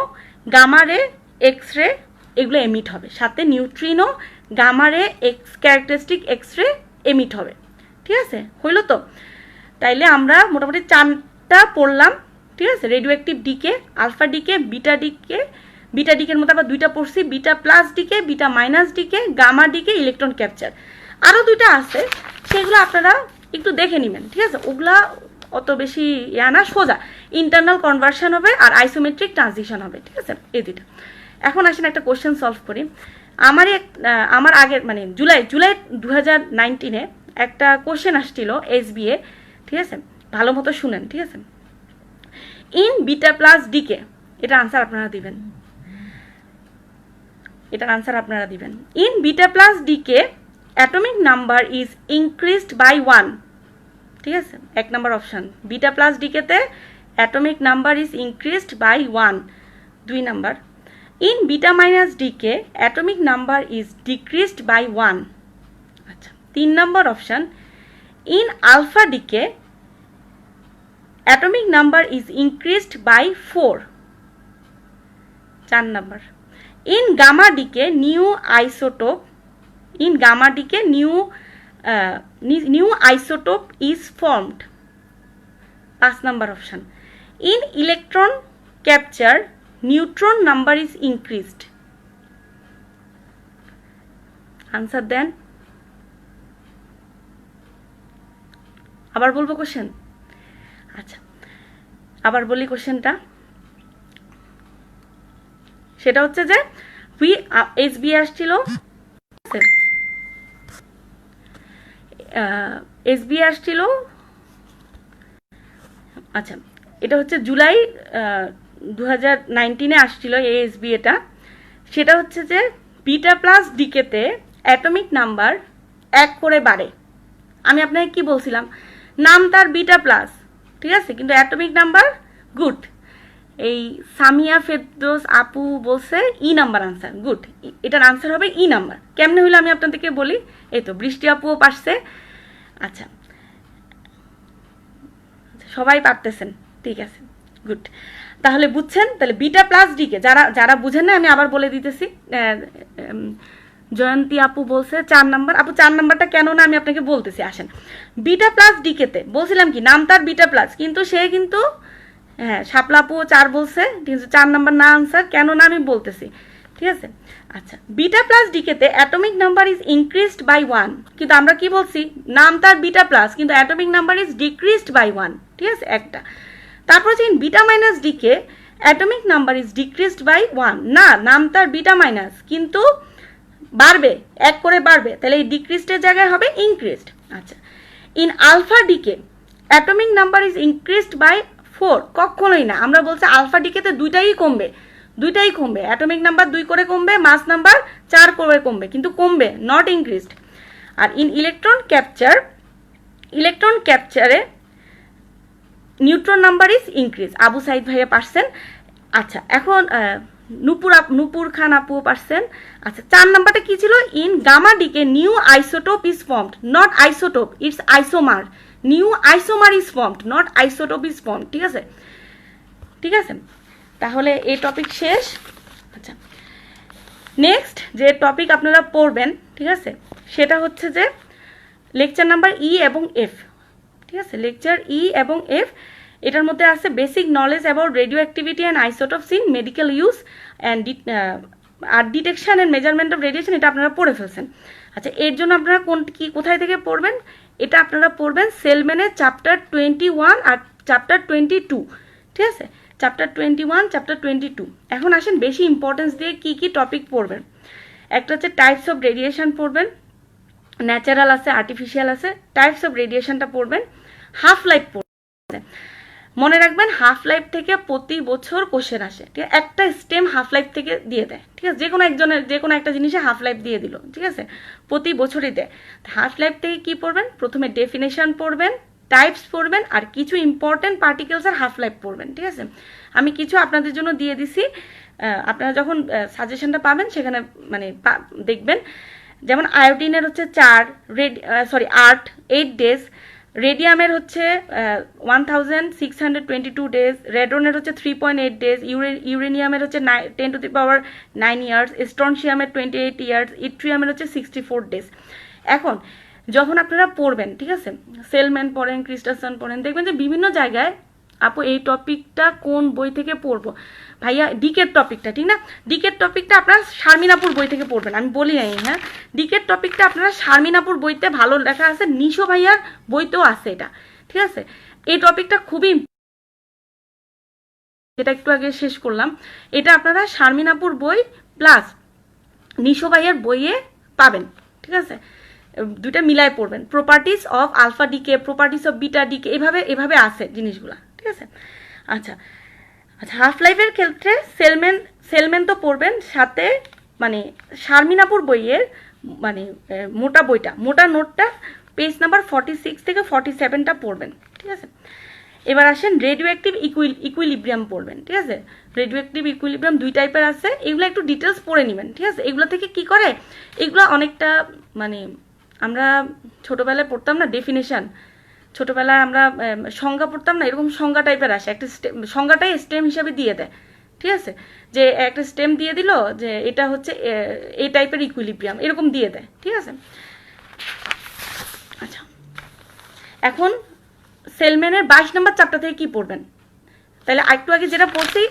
গামা রে, এক্স রে, এগুলো এমিট হবে, সাথে নিউট্রিনো, গামা রে, ক্যারেক্টারিস্টিক এক্স রে এমিট হবে, ঠিক আছে, হইল তো। তাইলে আমরা মোটামুটি 4টা পড়লাম, ঠিক আছে, radioactive decay, alpha decay, beta ডিকের মধ্যে আবার 2টা পড়ছি, beta plus decay, beta minus decay, gamma decay, electron capture, আরও 2টা আছে, সেগুলো আপনারা একটু দেখে নেবেন, ঠিক আছে, ওগুলা অত বেশি না, সোজা ইন্টারনাল কনভার্সন হবে আর আইসোমেট্রিক ট্রানজিশন হবে, ঠিক আছে, এই 2টা। এখন আসেন একটা কোশ্চেন সলভ করি। আমার আগের মানে জুলাই 2019-এ একটা কোশ্চেন আসছিল SBA, ঠিক আছে, ভালো মতো শুনেন, ঠিক আছে। ইন বিটা প্লাস ডিকে, এটার আনসার আপনারা দিবেন, এটার আনসার আপনারা দিবেন। In beta plus decay atomic number is increased by 1, ঠিক আছে, 1 নাম্বার অপশন, বিটা প্লাস ডিকেতে atomic number is increased by 1, 2 number. In beta minus decay atomic number is decreased by 1, আচ্ছা, 3 number option, In alpha decay, atomic number is increased by 4. 4 number. In gamma decay, new isotope is formed. 5 number option. In electron capture, neutron number is increased. Answer then. আবার বলবো question? আচ্ছা, আবার বলি কোশ্চেনটা। সেটা হচ্ছে যে এসবি আসছিল, আচ্ছা এটা হচ্ছে জুলাই 2019 আসছিল এএসবি। সেটা হচ্ছে যে বিটা প্লাস ডিকেতে অ্যাটমিক নাম্বার 1 করে বাড়ে। আমি আপনাকে কি বলছিলাম, নাম তার বিটা প্লাস, ঠিক আছে, কিন্তু অ্যাটমিক নাম্বার গুড। এই সামিয়া ফেরদৌস আপু বলছে ই নাম্বার আনসার, গুড। এটার আনসার হবে ই নাম্বার। কেমনে হইলো আমি আপনাদেরকে বলি, এই তো বৃষ্টি আপুও পারছে। আচ্ছা, সবাই পারতেছেন, ঠিক আছে, গুড। তাহলে বুঝছেন, তাহলে বিটা প্লাস ডিকে যারা বুঝেন না আমি আবার বলে দিতেছি। জয়ন্তী আপু বলছে 4 নাম্বার। আপু 4 নাম্বারটা কেন না আমি আপনাকে বলতেছি, আসেন। বিটা প্লাস ডিকেতে বলছিলাম কি নাম তার বিটা প্লাস, কিন্তু সে কিন্তু হ্যাঁ শাপলা আপু 4 বলছে, ঠিক আছে, 4 নাম্বার না আনসার, কেন না আমি বলতেছি, ঠিক আছে। আচ্ছা, বিটা প্লাস ডিকেতে atomic number is increased by 1, কিন্তু আমরা কি বলছি, নাম তার বিটা প্লাস কিন্তু atomic number is decreased by 1, ঠিক আছে, একটা। তারপর হচ্ছে beta minus decay atomic number is decreased by 1, না নাম তার বিটা মাইনাস কিন্তু বাড়বে, 1 করে বাড়বে, তাহলে এই ডিক্রিজডের জায়গায় হবে ইনক্রিজড। আচ্ছা, in alpha decay atomic number is increased by 4, কখনোই না। আমরা বলছি আলফা ডিকেতে দুইটাই কমবে, অ্যাটমিক নাম্বার 2 করে কমবে, মাস নাম্বার 4 করে কমবে, কিন্তু কমবে, নট ইনক্রিজড। আর ইন ইলেকট্রন ক্যাপচারে neutron number is increase. Abu Saeed ভাইয়া পারছেন। আচ্ছা, এখন নূপুর খান আপু পারছেন। আচ্ছা, 4 নাম্বারটা কি ছিল, in gamma decay new isotope is formed, not isotope, it's isomer. New isomer is formed, not isotope is formed, ঠিক আছে, ঠিক আছে। তাহলে এই টপিক শেষ। আচ্ছা, নেক্সট যে টপিক আপনারা পড়বেন, ঠিক আছে, সেটা হচ্ছে যে লেকচার নাম্বার ই এবং এফ, ঠিক আছে, লেকচার ই এবং এফ। এটার মধ্যে আছে basic knowledge about radioactivity and isotopes in medical use and আর detection and measurement of radiation, এটা আপনারা পড়ে ফেলছেন। আচ্ছা, এর জন্য আপনারা কোথায় থেকে পড়বেন, এটা আপনারা পড়বেন সেলম্যানের চ্যাপ্টার 21 আর চ্যাপ্টার 22, ঠিক আছে, চ্যাপ্টার 21 চ্যাপ্টার 22। এখন আসেন বেশি ইম্পর্টেন্স দিয়ে কি টপিক পড়বেন। একটা হচ্ছে টাইপস অফ রেডিয়েশন পড়বেন, ন্যাচারাল আছে, আর্টিফিশিয়াল আছে। টাইপস অফ রেডিয়েশনটা পড়বেন, হাফ লাইফ পড়বেন। মনে রাখবেন হাফ লাইফ থেকে প্রতি বছর কোশ্চেন আসে, ঠিক আছে, একটা স্টেম হাফ লাইফ থেকে দিয়ে দেয়, ঠিক আছে, যে কোনো একটা জিনিসে হাফ লাইফ দিয়ে দিল, ঠিক আছে, প্রতি বছরই দেয়। হাফ লাইফ থেকে কি পড়বেন, প্রথমে ডেফিনেশন পড়বেন, টাইপস পড়বেন, আর কিছু ইম্পর্টেন্ট পার্টিকেলসের হাফ লাইফ পড়বেন, ঠিক আছে। আমি কিছু আপনাদের জন্য দিয়ে দিছি, আপনারা যখন সাজেশনটা পাবেন সেখানে মানে দেখবেন। যেমন আয়োডিনের হচ্ছে 8 ডেজ, রেডিয়ামের হচ্ছে 1622 ডেজ, রেডনের হচ্ছে 3.8 ডেজ, ইউরেনিয়ামের হচ্ছে 10⁹ ইয়ার্স, স্ট্রনশিয়ামের 28 ইয়ার্স, ইট্রিয়ামের হচ্ছে 64 ডেজ। এখন যখন আপনারা পড়বেন, ঠিক আছে, সেলম্যান পড়েন, ক্রিস্টালসন পড়েন, দেখবেন যে বিভিন্ন জায়গায় আপু এই টপিকটা কোন বই থেকে পড়বো ভাইয়া, ডিকের টপিকটা, ঠিক না, ডিকের টপিকটা আপনারা শারমিনাপুর বই থেকে পড়বেন, আমি বলি নাই, হ্যাঁ, ডিকের টপিকটা আপনারা শারমিনাপুর বইতে ভালো লেখা আছে, নিশো ভাইয়ার বইতেও আছে এটা, ঠিক আছে। এই টপিকটা খুবই, যেটা একটু আগে শেষ করলাম, এটা আপনারা শারমিনাপুর বই প্লাস নিশো ভাইয়ার বইয়ে পাবেন, ঠিক আছে, দুইটা মিলায় পড়বেন। Properties of alpha decay, properties of beta decay, এভাবে আছে জিনিসগুলা, ঠিক আছে। আচ্ছা, হাফ লাইফের ক্ষেত্রে সেলম্যান তো পড়বেন, সাথে মানে শারমিনাপুর বইয়ের মানে মোটা নোটটা পেজ নাম্বার 46 থেকে 47টা পড়বেন, ঠিক আছে। এবার আসেন রেডিও অ্যাক্টিভ ইকুইলিব্রিয়াম পড়বেন, ঠিক আছে। রেডিও অ্যাক্টিভ ইকুইলিব্রিয়াম 2 টাইপের আছে, এগুলো একটু ডিটেলস পড়ে নেবেন, ঠিক আছে। এগুলো থেকে কি করে, এগুলো অনেকটা মানে আমরা ছোটোবেলায় পড়তাম না ডেফিনেশান, ছোটোবেলায় আমরা সংজ্ঞা পড়তাম না, এরকম সংজ্ঞা টাইপের আসে, একটা সংজ্ঞাটাই স্টেম হিসাবে দিয়ে দেয়, ঠিক আছে, যে একটা স্টেম দিয়ে দিল যে এটা হচ্ছে এই টাইপের ইকুইলিব্রিয়াম, এরকম দিয়ে দেয়, ঠিক আছে। আচ্ছা, এখন সেলম্যানের 22 নম্বর চ্যাপ্টার থেকে কি পড়বেন, তাহলে একটু আগে যেটা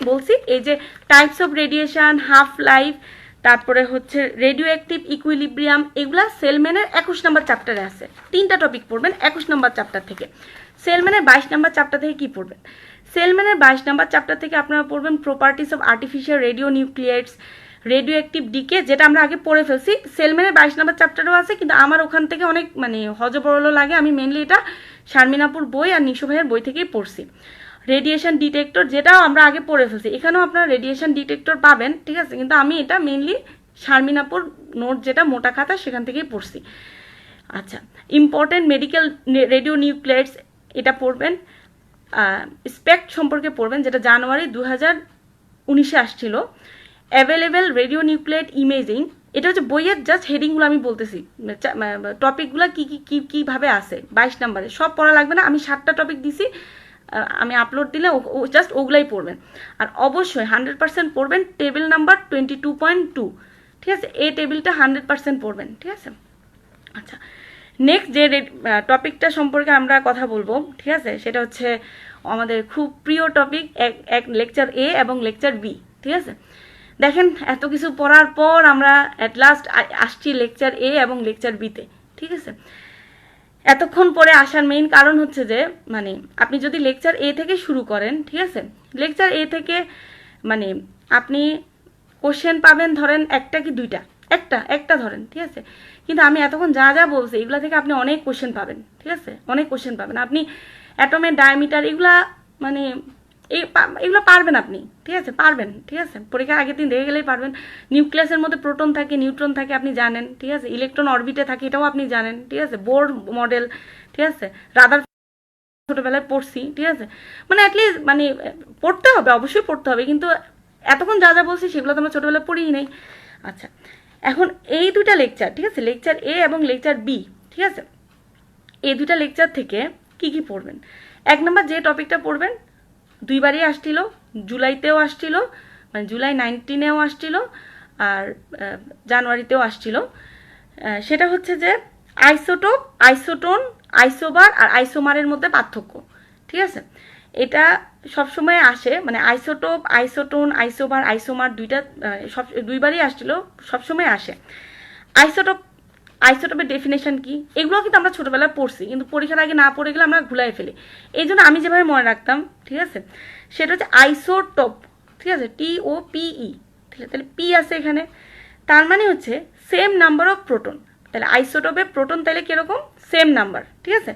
বলছি এই যে types of radiation, half life, তারপরে হচ্ছে রেডিও অ্যাক্টিভ ইকুইলিব্রিয়াম, এগুলা সেলম্যানের 21 নম্বর চ্যাপ্টারে আছে। 3টা টপিক পড়বেন 21 নম্বর চ্যাপ্টার থেকে। সেলম্যানের 22 নম্বর চ্যাপ্টার থেকে কি পড়বেন, সেলম্যানের 22 নম্বর চ্যাপ্টার থেকে আপনারা পড়বেন properties of artificial radionuclides, radioactive decay, যেটা আমরা আগে পড়ে ফেলছি। সেলম্যানের 22 নম্বর চ্যাপ্টারও আছে, কিন্তু আমার ওখান থেকে অনেক মানে হজবরল লাগে, আমি মেনলি এটা শারমিনাপুর বই আর নিশু ভাইয়ের বই থেকেই পড়ছি। রেডিয়েশন ডিটেক্টর, যেটাও আমরা আগে পড়ে ফেলছি, এখানেও আপনারা রেডিয়েশন ডিটেক্টর পাবেন, ঠিক আছে, কিন্তু আমি এটা মেনলি শারমিনাপুর নোট যেটা মোটা খাতা সেখান থেকেই পড়ছি। আচ্ছা, ইম্পর্টেন্ট মেডিকেল রেডিও নিউক্লিয়েটস, এটা পড়বেন। স্পেক্ট সম্পর্কে পড়বেন, যেটা জানুয়ারি 2019 আসছিল। অ্যাভেলেবেল রেডিও নিউক্লিয়েট ইমেজিং, এটা হচ্ছে বইয়ের জাস্ট হেডিংগুলো আমি বলতেছি, টপিকগুলো কীভাবে আসে 22 নম্বরে, সব পড়া লাগবে না, আমি 7টা টপিক দিছি, আমি আপলোড দিলে জাস্ট ওগুলাই পড়বেন। আর অবশ্যই 100% পড়বেন টেবিল নাম্বার 22.2, ঠিক আছে, এই টেবিলটা 100% পড়বেন, ঠিক আছে। আচ্ছা, নেক্সট যে টপিকটা সম্পর্কে আমরা কথা বলবো, ঠিক আছে, সেটা হচ্ছে আমাদের খুব প্রিয় টপিক, এক লেকচার এ এবং লেকচার বি, ঠিক আছে। দেখেন এত কিছু পড়ার পর আমরা অ্যাট লাস্ট আসছি লেকচার এ এবং লেকচার বিতে, ঠিক আছে। এতক্ষণ পরে আসার মেইন কারণ হচ্ছে যে মানে আপনি যদি লেকচার এ থেকে শুরু করেন, ঠিক আছে, লেকচার এ থেকে মানে আপনি কোশ্চেন পাবেন ধরেন একটা কি দুইটা, একটা ধরেন, ঠিক আছে, কিন্তু আমি এতক্ষণ যা যা বলছি এগুলা থেকে আপনি অনেক কোশ্চেন পাবেন, ঠিক আছে, অনেক কোশ্চেন পাবেন। আপনি অ্যাটমের ডায়ামিটার এগুলা মানে এগুলো পারবেন আপনি, ঠিক আছে, পারবেন, ঠিক আছে, পরীক্ষার আগের দিন দেখে গেলেই পারবেন। নিউক্লিয়াসের মধ্যে প্রোটন থাকে, নিউট্রন থাকে, আপনি জানেন, ঠিক আছে, ইলেকট্রন অরবিটে থাকে, এটাও আপনি জানেন, ঠিক আছে, বোর মডেল, ঠিক আছে, রাদার ছোটোবেলায় পড়ছি, ঠিক আছে, মানে অ্যাটলিস্ট মানে পড়তে হবে, অবশ্যই পড়তে হবে, কিন্তু এতক্ষণ যা যা বলছি সেগুলো তো আমরা ছোটোবেলায় পড়িই নাই। আচ্ছা, এখন এই দুইটা লেকচার, ঠিক আছে, লেকচার এ এবং লেকচার বি, ঠিক আছে, এই দুইটা লেকচার থেকে কি কি পড়বেন। 1 নম্বর যে টপিকটা পড়বেন, দুইবারই আসছিল, জুলাইতেও আসছিল, মানে জুলাই 19-এও আসছিল আর জানুয়ারিতেও আসছিল, সেটা হচ্ছে যে আইসোটোপ, আইসোটোন, আইসোবার আর আইসোমারের মধ্যে পার্থক্য, ঠিক আছে। এটা সবসময় আসে, মানে আইসোটোপ, আইসোটোন, আইসোবার, আইসোমার দুইবারই আসছিল, সবসময় আসে। আইসোটোপের ডেফিনেশন কি, এগুলো কিন্তু আমরা ছোটোবেলায় পড়ছি, কিন্তু পরীক্ষার আগে না পড়ে গেলে আমরা ভুলাই ফেলি। এই জন্য আমি যেভাবে মনে রাখতাম, ঠিক আছে, সেটা হচ্ছে আইসোটোপ, ঠিক আছে, TOPE, ঠিক আছে, তাহলে পি আছে এখানে, তার মানে হচ্ছে সেম নাম্বার অফ প্রোটন, তাহলে আইসোটোপে প্রোটন তাহলে কীরকম, সেম নাম্বার, ঠিক আছে,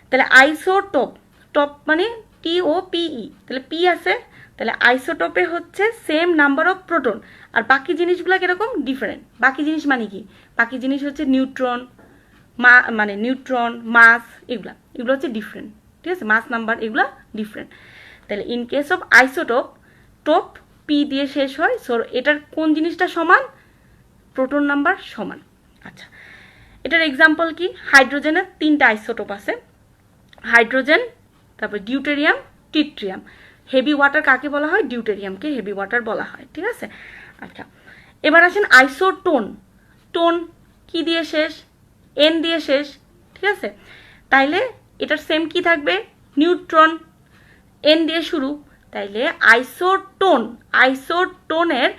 তাহলে আইসোটোপ, টপ মানে TOPE, তাহলে পি আছে, তাহলে আইসোটোপে হচ্ছে সেম নাম্বার অফ প্রোটন, আর বাকি জিনিসগুলো কীরকম ডিফারেন্ট। বাকি জিনিস মানে কি, বাকি জিনিস হচ্ছে নিউট্রন, মানে নিউট্রন, মাস, এগুলো হচ্ছে ডিফারেন্ট, ঠিক আছে, মাস নাম্বার এগুলো ডিফারেন্ট। তাহলে ইন কেস অফ আইসোটোপ, টোপ পি দিয়ে শেষ হয়, সো এটার কোন জিনিসটা সমান, প্রোটন নাম্বার সমান। আচ্ছা, এটার এক্সাম্পল কি, হাইড্রোজেনের 3টা আইসোটোপ আছে, হাইড্রোজেন, তারপর ডিউটেরিয়াম, ট্রিটিয়াম। হেভি ওয়াটার কাকে বলা হয়, ডিউটেরিয়ামকে হেভি ওয়াটার বলা হয়, ঠিক আছে। আচ্ছা, এবার আসেন আইসোটোন, টোন কি দিয়ে শেষ, এন দিয়ে শেষ, ঠিক আছে, তাইলে এটার সেম কি থাকবে, নিউট্রন, এন দিয়ে শুরু, তাইলে আইসোটোনের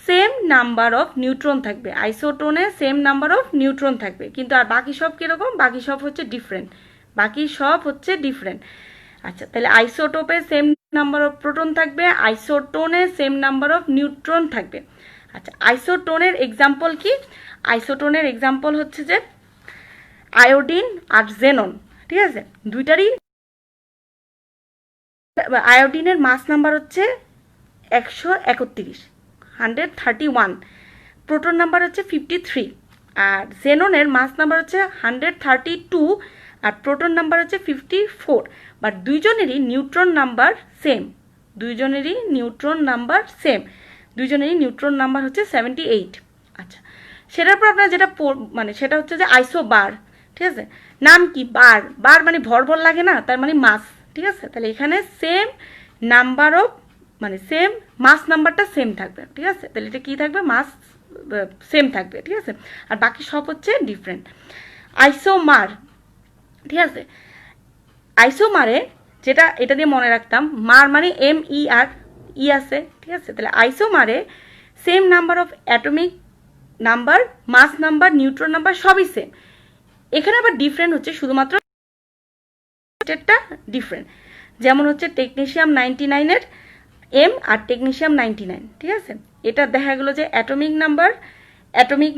সেম নাম্বার অফ নিউট্রন থাকবে, আইসোটোনের সেম নাম্বার অফ নিউট্রন থাকবে, কিন্তু আর বাকি সব কীরকম, বাকি সব হচ্ছে ডিফারেন্ট, আচ্ছা, তাহলে আইসোটোপে সেম নাম্বার অফ প্রোটন থাকবে, আইসোটোনে সেম নাম্বার অফ নিউট্রন থাকবে। আচ্ছা, আইসোটোনের এক্সাম্পল কি, আইসোটোনের এক্সাম্পল হচ্ছে যে আয়োডিন আর জেনন, ঠিক আছে, দুইটারই আয়োডিনের মাস নাম্বার হচ্ছে 131, 131, প্রোটন নাম্বার হচ্ছে 53, আর জেননের মাস নাম্বার হচ্ছে 132 আর প্রোটন নাম্বার হচ্ছে 54, বাট দুইজনেরই নিউট্রন নাম্বার সেম, দুইজনেরই নিউট্রন নাম্বার হচ্ছে 78। আচ্ছা, সেটার পর আপনারা যেটা মানে সেটা হচ্ছে যে আইসো বার, ঠিক আছে। নাম কি? বার। বার মানে ভর ভর লাগে না, তার মানে মাস, ঠিক আছে। তাহলে এখানে সেম নাম্বার অফ মানে সেম মাস নাম্বারটা সেম থাকবে, ঠিক আছে। তাহলে এটা কি থাকবে? মাস সেম থাকবে, ঠিক আছে। আর বাকি সব হচ্ছে ডিফারেন্ট। আইসোমার, ঠিক আছে। আইসোমারে যেটা এটা দিয়ে মনে রাখতাম, মার মানে MER, ই আছে, ঠিক আছে। তাহলে আইসোমারে same number of atomic number, mass number, neutron number সবই সেম। এখানে আবার ডিফারেন্ট হচ্ছে শুধুমাত্র স্টেটটা ডিফারেন্ট। যেমন হচ্ছে টেকনিশিয়াম 99-এর M আর টেকনিশিয়াম 99, ঠিক আছে। এটা দেখা গেলো যে অ্যাটমিক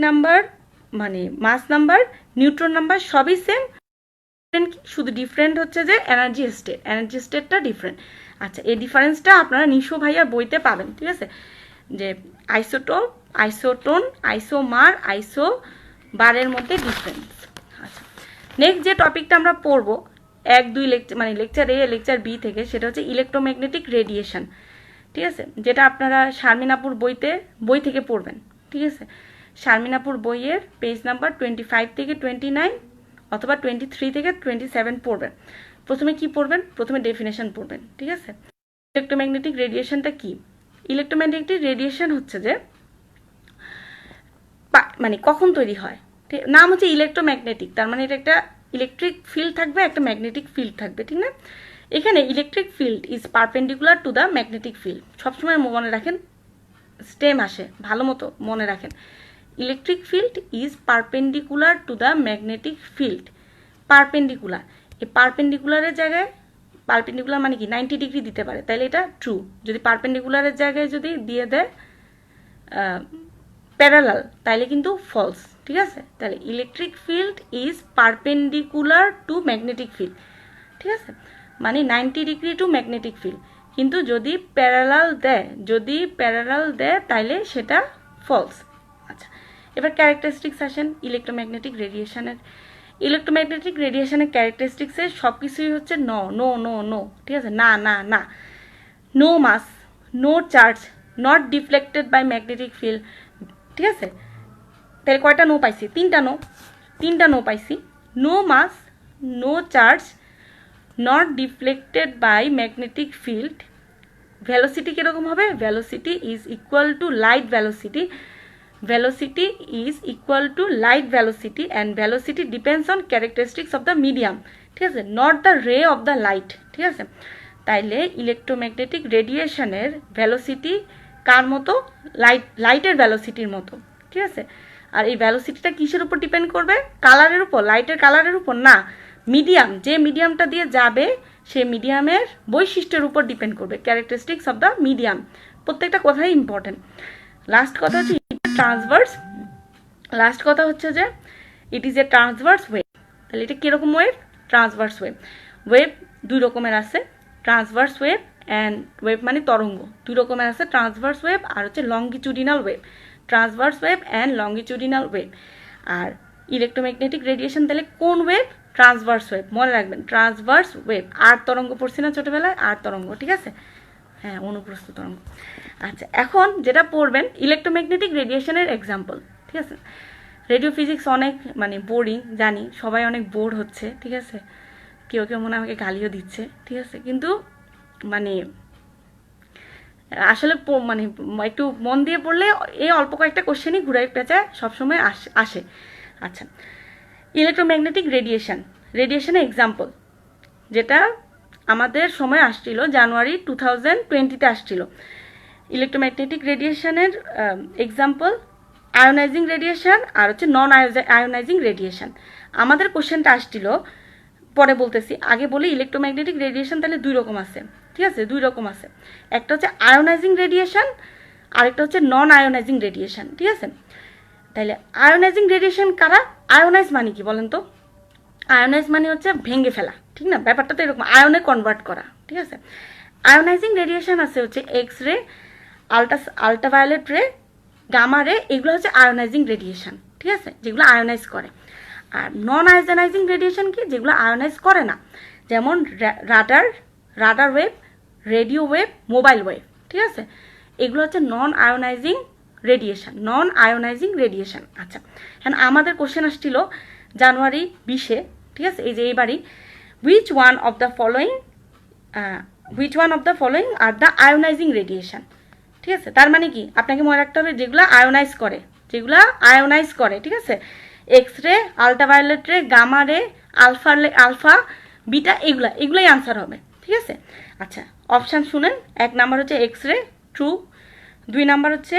নাম্বার মানে মাস নাম্বার, নিউট্রন নাম্বার সবই সেম, শুধু ডিফারেন্ট হচ্ছে যে এনার্জি স্টেটটা ডিফারেন্ট। আচ্ছা, এই ডিফারেন্সটা আপনারা নিশো ভাইয়ার বইতে পাবেন, ঠিক আছে। যে আইসোটোন, আইসোমার, আইসো বারের মধ্যে ডিফারেন্স। আচ্ছা, নেক্সট যে টপিকটা আমরা পড়বো 1-2 লেকচার মানে লেকচার A লেকচার B থেকে, সেটা হচ্ছে ইলেকট্রোম্যাগনেটিক রেডিয়েশন, ঠিক আছে। যেটা আপনারা শারমিনাপুর বই থেকে পড়বেন, ঠিক আছে। শারমিনাপুর বইয়ের পেজ নাম্বার 25 থেকে 29 অথবা 23 থেকে 27 পড়বেন। প্রথমে কি পড়বেন? প্রথমে ডেফিনেশন পড়বেন, ঠিক আছে। ইলেকট্রোম্যাগনেটিক রেডিয়েশনটা কি? ইলেকট্রোম্যাগনেটিক রেডিয়েশন হচ্ছে যে মানে কখন তৈরি হয়, নাম হচ্ছে ইলেকট্রোম্যাগনেটিক, তার মানে এটা একটা ইলেকট্রিক ফিল্ড থাকবে, একটা ম্যাগনেটিক ফিল্ড থাকবে, ঠিক না। এখানে electric field is perpendicular to the magnetic field. সবসময় মনে রাখেন, স্টেম আসে, ভালো মতো মনে রাখেন। Electric field is perpendicular to the magnetic field. Perpendicular, এই পারপেন্ডিকুলারের জায়গায়, পারপেন্ডিকুলার মানে কি 90 ডিগ্রি দিতে পারে, তাহলে এটা ট্রু। যদি পারপেন্ডিকুলারের জায়গায় যদি দিয়ে দেয় প্যারালাল, তাহলে কিন্তু ফলস, ঠিক আছে। তাহলে electric field is perpendicular to magnetic field, ঠিক আছে, মানে 90 ডিগ্রি টু ম্যাগনেটিক ফিল্ড। কিন্তু যদি প্যারালাল দেয় তাহলে সেটা ফলস। আচ্ছা, এবার ক্যারেক্টারিস্টিক্স আসেন ইলেকট্রোম্যাগনেটিক রেডিয়েশনের ক্যারেক্টারিস্টিক্সের সব কিছুই হচ্ছে নো নো নো নো, ঠিক আছে। না না না, no mass, no charge, not deflected by magnetic field, ঠিক আছে। তাহলে কয়টা নো পাইছি? তিনটা নো পাইছি। No mass, no charge, not deflected by magnetic field. Velocity কীরকম হবে? Velocity is equal to light velocity. Velocity is equal to light velocity and velocity depends on characteristics of the medium, ঠিক আছে, not the ray of the light, ঠিক আছে। তাইলে electromagnetic রেডিয়েশনের velocity কার মতো? লাইটের ভ্যালোসিটির মতো, ঠিক আছে। আর এই ভ্যালোসিটিটা কিসের উপর ডিপেন্ড করবে? কালারের উপর, লাইটের কালারের উপর না, মিডিয়াম, যে মিডিয়ামটা দিয়ে যাবে সেই মিডিয়ামের বৈশিষ্ট্যের উপর ডিপেন্ড করবে, ক্যারেক্টারিস্টিক্স অফ দ্য মিডিয়াম। প্রত্যেকটা কথাই ইম্পর্টেন্ট। লাস্ট কথা হচ্ছে যে it is a transverse wave. তাহলে এটা কিরকম ওয়েভ? Transverse wave. ওয়েভ দুই রকমের আছে, ট্রান্সভার্স ওয়েভ অ্যান্ড ওয়েভ মানে তরঙ্গ, দুই রকমের আছে, ট্রান্সভার্স ওয়েভ আর হচ্ছে longitudinal wave. Transverse wave and longitudinal wave. আর ইলেকট্রোম্যাগনেটিক রেডিয়েশন তাহলে কোন ওয়েভ? ট্রান্সভার্স ওয়েভ, মনে রাখবেন, ট্রান্সভার্স ওয়েভ। আর তরঙ্গ পড়ছি না ছোটবেলায়? আর তরঙ্গ, ঠিক আছে, হ্যাঁ, অনুপ্রস্থ তরঙ্গ। আচ্ছা, এখন যেটা পড়বেন ইলেকট্রোম্যাগনেটিক রেডিয়েশনের এক্সাম্পল, ঠিক আছে। রেডিও ফিজিক্স অনেক মানে বোরিং, জানি সবাই অনেক বোর হচ্ছে, ঠিক আছে। কেউ মনে আমাকে গালিও দিচ্ছে, ঠিক আছে। কিন্তু মানে আসলে মানে একটু মন দিয়ে পড়লে এই অল্প কয়েকটা কোশ্চেনই ঘুরাই পেঁচায় সবসময় আসে। আচ্ছা, ইলেকট্রোম্যাগনেটিক রেডিয়েশনের এক্সাম্পল যেটা আমাদের সময় আসছিল, জানুয়ারি 2020-তে আসছিল। ইলেকট্রোম্যাগনেটিক রেডিয়েশনের এক্সাম্পল আয়োনাইজিং রেডিয়েশন আর হচ্ছে নন আয়োনাইজিং রেডিয়েশন। আমাদের কোশ্চেনটা আসছিল, পরে বলতেছি, আগে বলি ইলেকট্রোম্যাগনেটিক রেডিয়েশন তাহলে দুই রকম আছে, ঠিক আছে, দুই রকম আছে। একটা হচ্ছে আয়োনাইজিং রেডিয়েশন, আরেকটা হচ্ছে নন আয়োনাইজিং রেডিয়েশন, ঠিক আছে। তাহলে আয়োনাইজিং রেডিয়েশন কারা? আয়োনাইজ মানে কি বলেন তো? আয়োনাইজ মানে হচ্ছে ভেঙে ফেলা, ঠিক না, ব্যাপারটা তো এরকম, আয়নে কনভার্ট করা, ঠিক আছে। আয়োনাইজিং রেডিয়েশন আছে হচ্ছে এক্স রে, আল্ট্রাভায়োলেট রে, গামা রে, এগুলো হচ্ছে আয়োনাইজিং রেডিয়েশন, ঠিক আছে, যেগুলো আয়োনাইজ করে। আর নন আয়োনাইজিং রেডিয়েশন কি? যেগুলো আয়োনাইজ করে না, যেমন radar wave, radio wave, mobile wave, ঠিক আছে। এগুলো হচ্ছে নন আয়োনাইজিং রেডিয়েশন, নন আয়োনাইজিং রেডিয়েশন। আচ্ছা, হ্যাঁ, আমাদের কোশ্চেন আসছিল জানুয়ারি 20-এ, ঠিক আছে, এই যে এইবারই, which one of the following are the ionizing radiation, ঠিক আছে। তার মানে কি আপনাকে মনে রাখতে হবে যেগুলো আয়োনাইজ করে, ঠিক আছে, এক্স রে, আলট্রাভায়োলেট রে, গামা রে, আলফা, বিটা, এগুলাই আনসার হবে, ঠিক আছে। আচ্ছা, অপশান শুনেন। 1 নাম্বার হচ্ছে এক্স রে, ট্রু। 2 নাম্বার হচ্ছে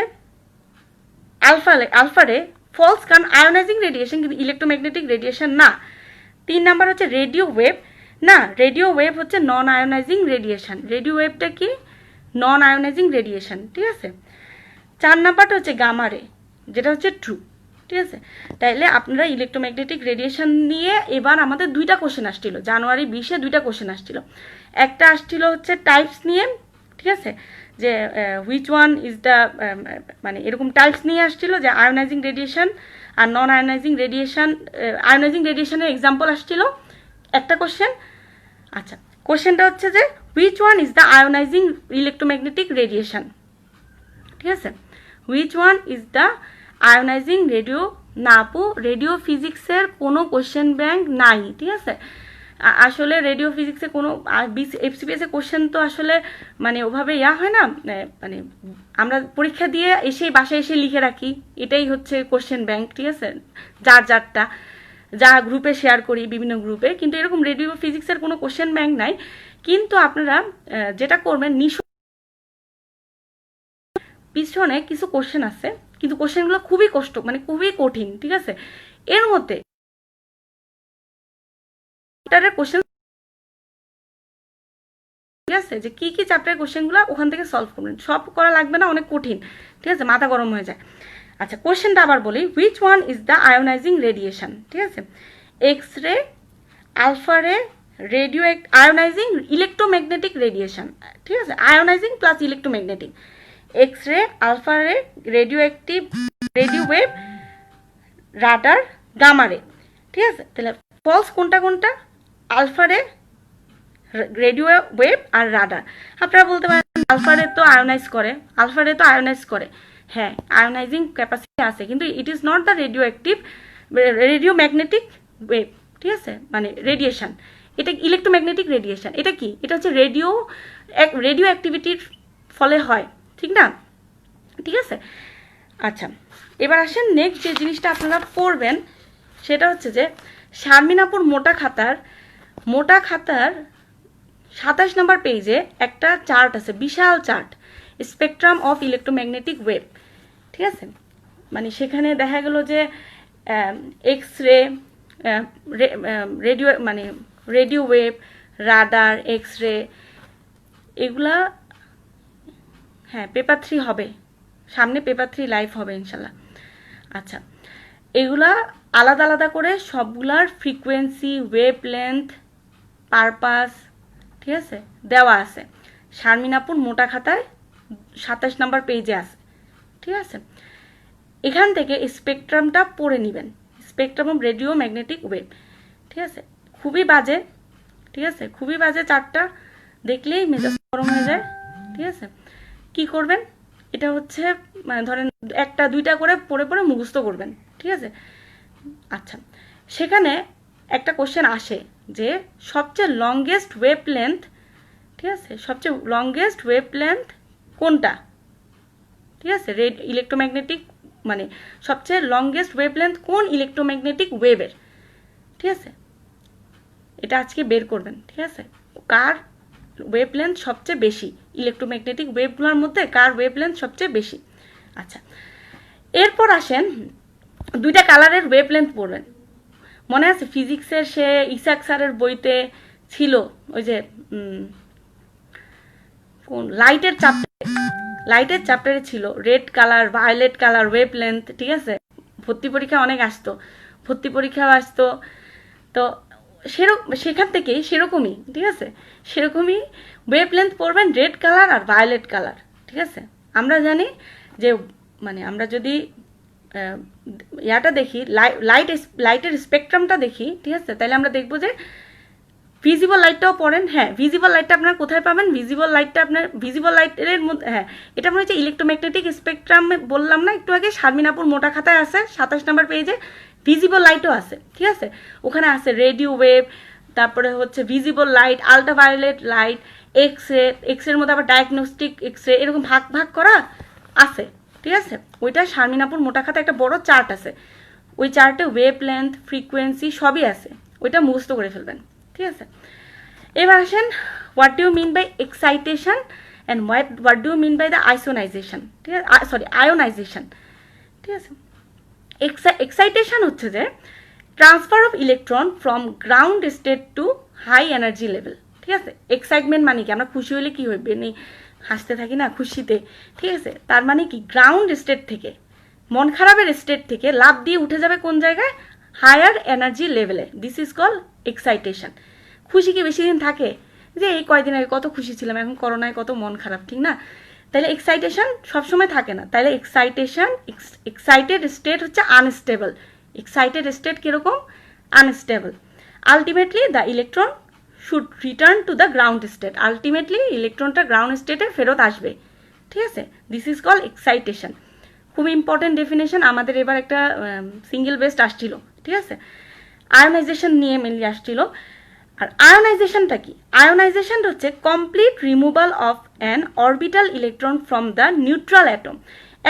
আলফা রে, ফলস, কারণ আয়োনাইজিং রেডিয়েশন কিন্তু ইলেকট্রোম্যাগনেটিক রেডিয়েশন না। 3 নাম্বার হচ্ছে রেডিও ওয়েভ, না, রেডিও ওয়েভ হচ্ছে নন আয়োনাইজিং রেডিয়েশন, রেডিও ওয়েভটা কি নন আয়োনাইজিং রেডিয়েশন, ঠিক আছে। 4 নাম্বারটা হচ্ছে গামা রে, যেটা হচ্ছে ট্রু, ঠিক আছে। তাইলে আপনারা ইলেকট্রোম্যাগনেটিক রেডিয়েশন নিয়ে এবার আমাদের 2টা কোশ্চেন আসছিল, জানুয়ারি 20-এ 2টা কোশ্চেন আসছিল। একটা আসছিল হচ্ছে টাইপস নিয়ে, ঠিক আছে, যে হুইচ ওয়ান ইজ দ্য, মানে এরকম টাইপস নিয়ে আসছিল যে আয়োনাইজিং রেডিয়েশন আর নন আয়োনাইজিং রেডিয়েশন, আয়োনাইজিং রেডিয়েশনের এক্সাম্পল আসছিল একটা কোশ্চেন। আচ্ছা, কোশ্চেনটা হচ্ছে যে which one is the ionising electromagnetic radiation, ঠিক আছে, which one is the ionising radio. না আপু, রেডিও ফিজিক্সের কোনো কোশ্চেন ব্যাংক নাই, ঠিক আছে। আসলে রেডিও ফিজিক্সে কোনো এফসিপিএস এর কোশ্চেন তো আসলে মানে ওভাবে হয় না, মানে আমরা পরীক্ষা দিয়ে এসেই বাসায় এসে লিখে রাখি, এটাই হচ্ছে কোশ্চেন ব্যাংক, ঠিক আছে, যারটা যা গ্রুপে শেয়ার করি বিভিন্ন গ্রুপে, কিন্তু এরকম রেডিও ফিজিক্সের কোনো কোশ্চেন ব্যাংক নাই। কিন্তু আপনারা যেটা করবেন, পিছনে কিছু কোশ্চেন আছে, কিন্তু কোশ্চেনগুলো খুবই খুবই কঠিন, ঠিক আছে। এর মধ্যে কোশ্চেন, ঠিক আছে, যে কি কি চ্যাপ্টারের কোশ্চেনগুলো ওখান থেকে সলভ করবেন, সব করা লাগবে না, অনেক কঠিন, ঠিক আছে, মাথা গরম হয়ে যায়। আচ্ছা, কোশ্চেনটা আবার বলি, which one is the ionising radiation, ঠিক আছে, x ray, alpha ray, radio, ionising electromagnetic radiation, ঠিক আছে, ionising plus electromagnetic, X ray, alpha ray, radioactive, radio wave, radar, gamma ray, ঠিক আছে। তাহলে ফলস কোনটা, আলফা রে, রেডিও ওয়েভ আর radar. আপনারা বলতে পারেন আলফা রে তো আয়োনাইজ করে, হ্যাঁ, আয়োনাইজিং ক্যাপাসিটি আছে, কিন্তু ইট is not the radio active, radio magnetic wave, ঠিক আছে, মানে রেডিয়েশন, এটা ইলেকট্রোম্যাগনেটিক রেডিয়েশন। এটা কি, এটা হচ্ছে রেডিও অ্যাক্টিভিটির ফলে হয়, ঠিক না, ঠিক আছে। আচ্ছা, এবার আসেন নেক্সট যে জিনিসটা আপনারা পড়বেন সেটা হচ্ছে যে শারমিন আপুর মোটা খাতার 27 নম্বর পেজে একটা চার্ট আছে, বিশাল chart, spectrum of electromagnetic wave, ঠিক আছে। মানে সেখানে দেখা গেল যে এক্স রে, রেডিও, মানে radio wave, radar, X ray, এগুলা, হ্যাঁ, পেপার 3 হবে সামনে, পেপার 3 লাইভ হবে ইনশাল্লাহ। আচ্ছা, এগুলা আলাদা আলাদা করে সবগুলার ফ্রিকোয়েন্সি, ওয়েভ লেন্থ, পারপাস, ঠিক আছে, দেওয়া আছে শারমিন আপুর মোটা খাতায় 27 নম্বর পেজে আছে, ঠিক আছে। এখান থেকে স্পেকট্রামটা পড়ে নেবেন, spectrum of radio magnetic wave, ঠিক আছে। খুবই বাজে, ঠিক আছে, খুবই বাজে, চারটা দেখলেই মেজাজ গরম হয়ে যায়, ঠিক আছে। কি করবেন, এটা হচ্ছে মানে ধরেন 1-2টা করে পড়ে মুখস্থ করবেন, ঠিক আছে। আচ্ছা, সেখানে একটা কোশ্চেন আসে যে সবচেয়ে লংগেস্ট ওয়েভ লেন্থ, ঠিক আছে, সবচেয়ে লংগেস্ট ওয়েভ লেন্থ কোনটা, ঠিক আছে, ইলেকট্রোম্যাগনেটিক, মানে সবচেয়ে লংগেস্ট ওয়েভ লেন্থ কোন ইলেকট্রোম্যাগনেটিক ওয়েভের, ঠিক আছে, এটা আজকে বের করবেন, ঠিক আছে, কার ওয়েভ লেন্থ সবচেয়ে বেশি, ইলেকট্রোম্যাগনেটিক ওয়েভগুলোর মধ্যে কার ওয়েভ লেন্থ সবচেয়ে বেশি। আচ্ছা, এরপর আসেন 2টা কালারের ওয়েভ লেন্থ পড়বেন। মনে আছে ফিজিক্সের সে ইসাক স্যারের বইতে ছিল ওই যে কোন লাইটের চ্যাপ্টারে ছিল red colour, violet colour, wavelength, ঠিক আছে, ভর্তি পরীক্ষা অনেক আসতো, ভর্তি পরীক্ষাও আসতো, তো সেখান থেকেই সেরকমই, ঠিক আছে, সেরকমই ওয়েভ লেন্থ পড়বেন রেড কালার আর ভায়োলেট কালার, ঠিক আছে। আমরা জানি যে মানে আমরা যদি ইয়াটা দেখি, লাইটের স্পেকট্রামটা দেখি, ঠিক আছে, তাহলে আমরা দেখবো যে ভিজিবল লাইটটাও পড়েন। হ্যাঁ, ভিজিবল লাইটটা আপনারা কোথায় পাবেন? ভিজিবল লাইটটা আপনার ভিজিবল লাইটের মধ্যে, হ্যাঁ এটা মনে হচ্ছে ইলেকট্রোম্যাগনেটিক স্পেকট্রামে বললাম না একটু আগে, শারমিনাপুর মোটা খাতায় আছে 27 নম্বর পেজে ভিজিবল লাইটও আছে, ঠিক আছে? ওখানে আছে রেডিও ওয়েভ, তারপরে হচ্ছে visible light, ultraviolet light, x রের মধ্যে আবার ডায়াগনস্টিক এক্স রে, এরকম ভাগ ভাগ করা আছে, ঠিক আছে? ওইটা শারমিনাপুর মোটা খাতা একটা বড় চার্ট আছে, ওই চার্টে ওয়েভ লেন্থ, ফ্রিকোয়েন্সি সবই আছে, ওইটা মুখস্থ করে ফেলবেন, ঠিক আছে? এবার আসেন, what do you mean by excitation and what do you mean by the ionisation, ঠিক আছে? সরি, আয়োনাইজেশন, ঠিক আছে? এক্সাইটেশন হচ্ছে যে transfer of electron from ground state to high energy level, ঠিক আছে? এক্সাইটমেন্ট মানে কি? আমরা খুশি হলে কি হইবে, নেই হাসতে থাকি না খুশিতে, ঠিক আছে? তার মানে কি, গ্রাউন্ড স্টেট থেকে, মন খারাপের স্টেট থেকে লাভ দিয়ে উঠে যাবে কোন জায়গায়? হায়ার এনার্জি লেভেলে। This is call excitation. খুশি কি বেশি দিন থাকে? যে এই কয়দিন আগে কত খুশি ছিলাম, এখন করোনায় কত মন খারাপ, ঠিক না? তাহলে এক্সাইটেশন সবসময় থাকে না। তাহলে এক্সাইটেড স্টেট হচ্ছে আনস্টেবল। এক্সাইটেড স্টেট কীরকম? Unstable. Ultimately the electron should return to the ground state. Ultimately ইলেকট্রনটা গ্রাউন্ড স্টেটে ফেরত আসবে, ঠিক আছে? This is call excitation. খুব ইম্পর্টেন্ট ডেফিনেশন। আমাদের এবার একটা সিঙ্গেল বেস্ট আসছিল, ঠিক আছে? আয়োনাইজেশন নিয়ে মেনলি আসছিল। আর আয়োনাইজেশনটা কি? আয়োনাইজেশন হচ্ছে complete removal of an orbital electron from the neutral atom.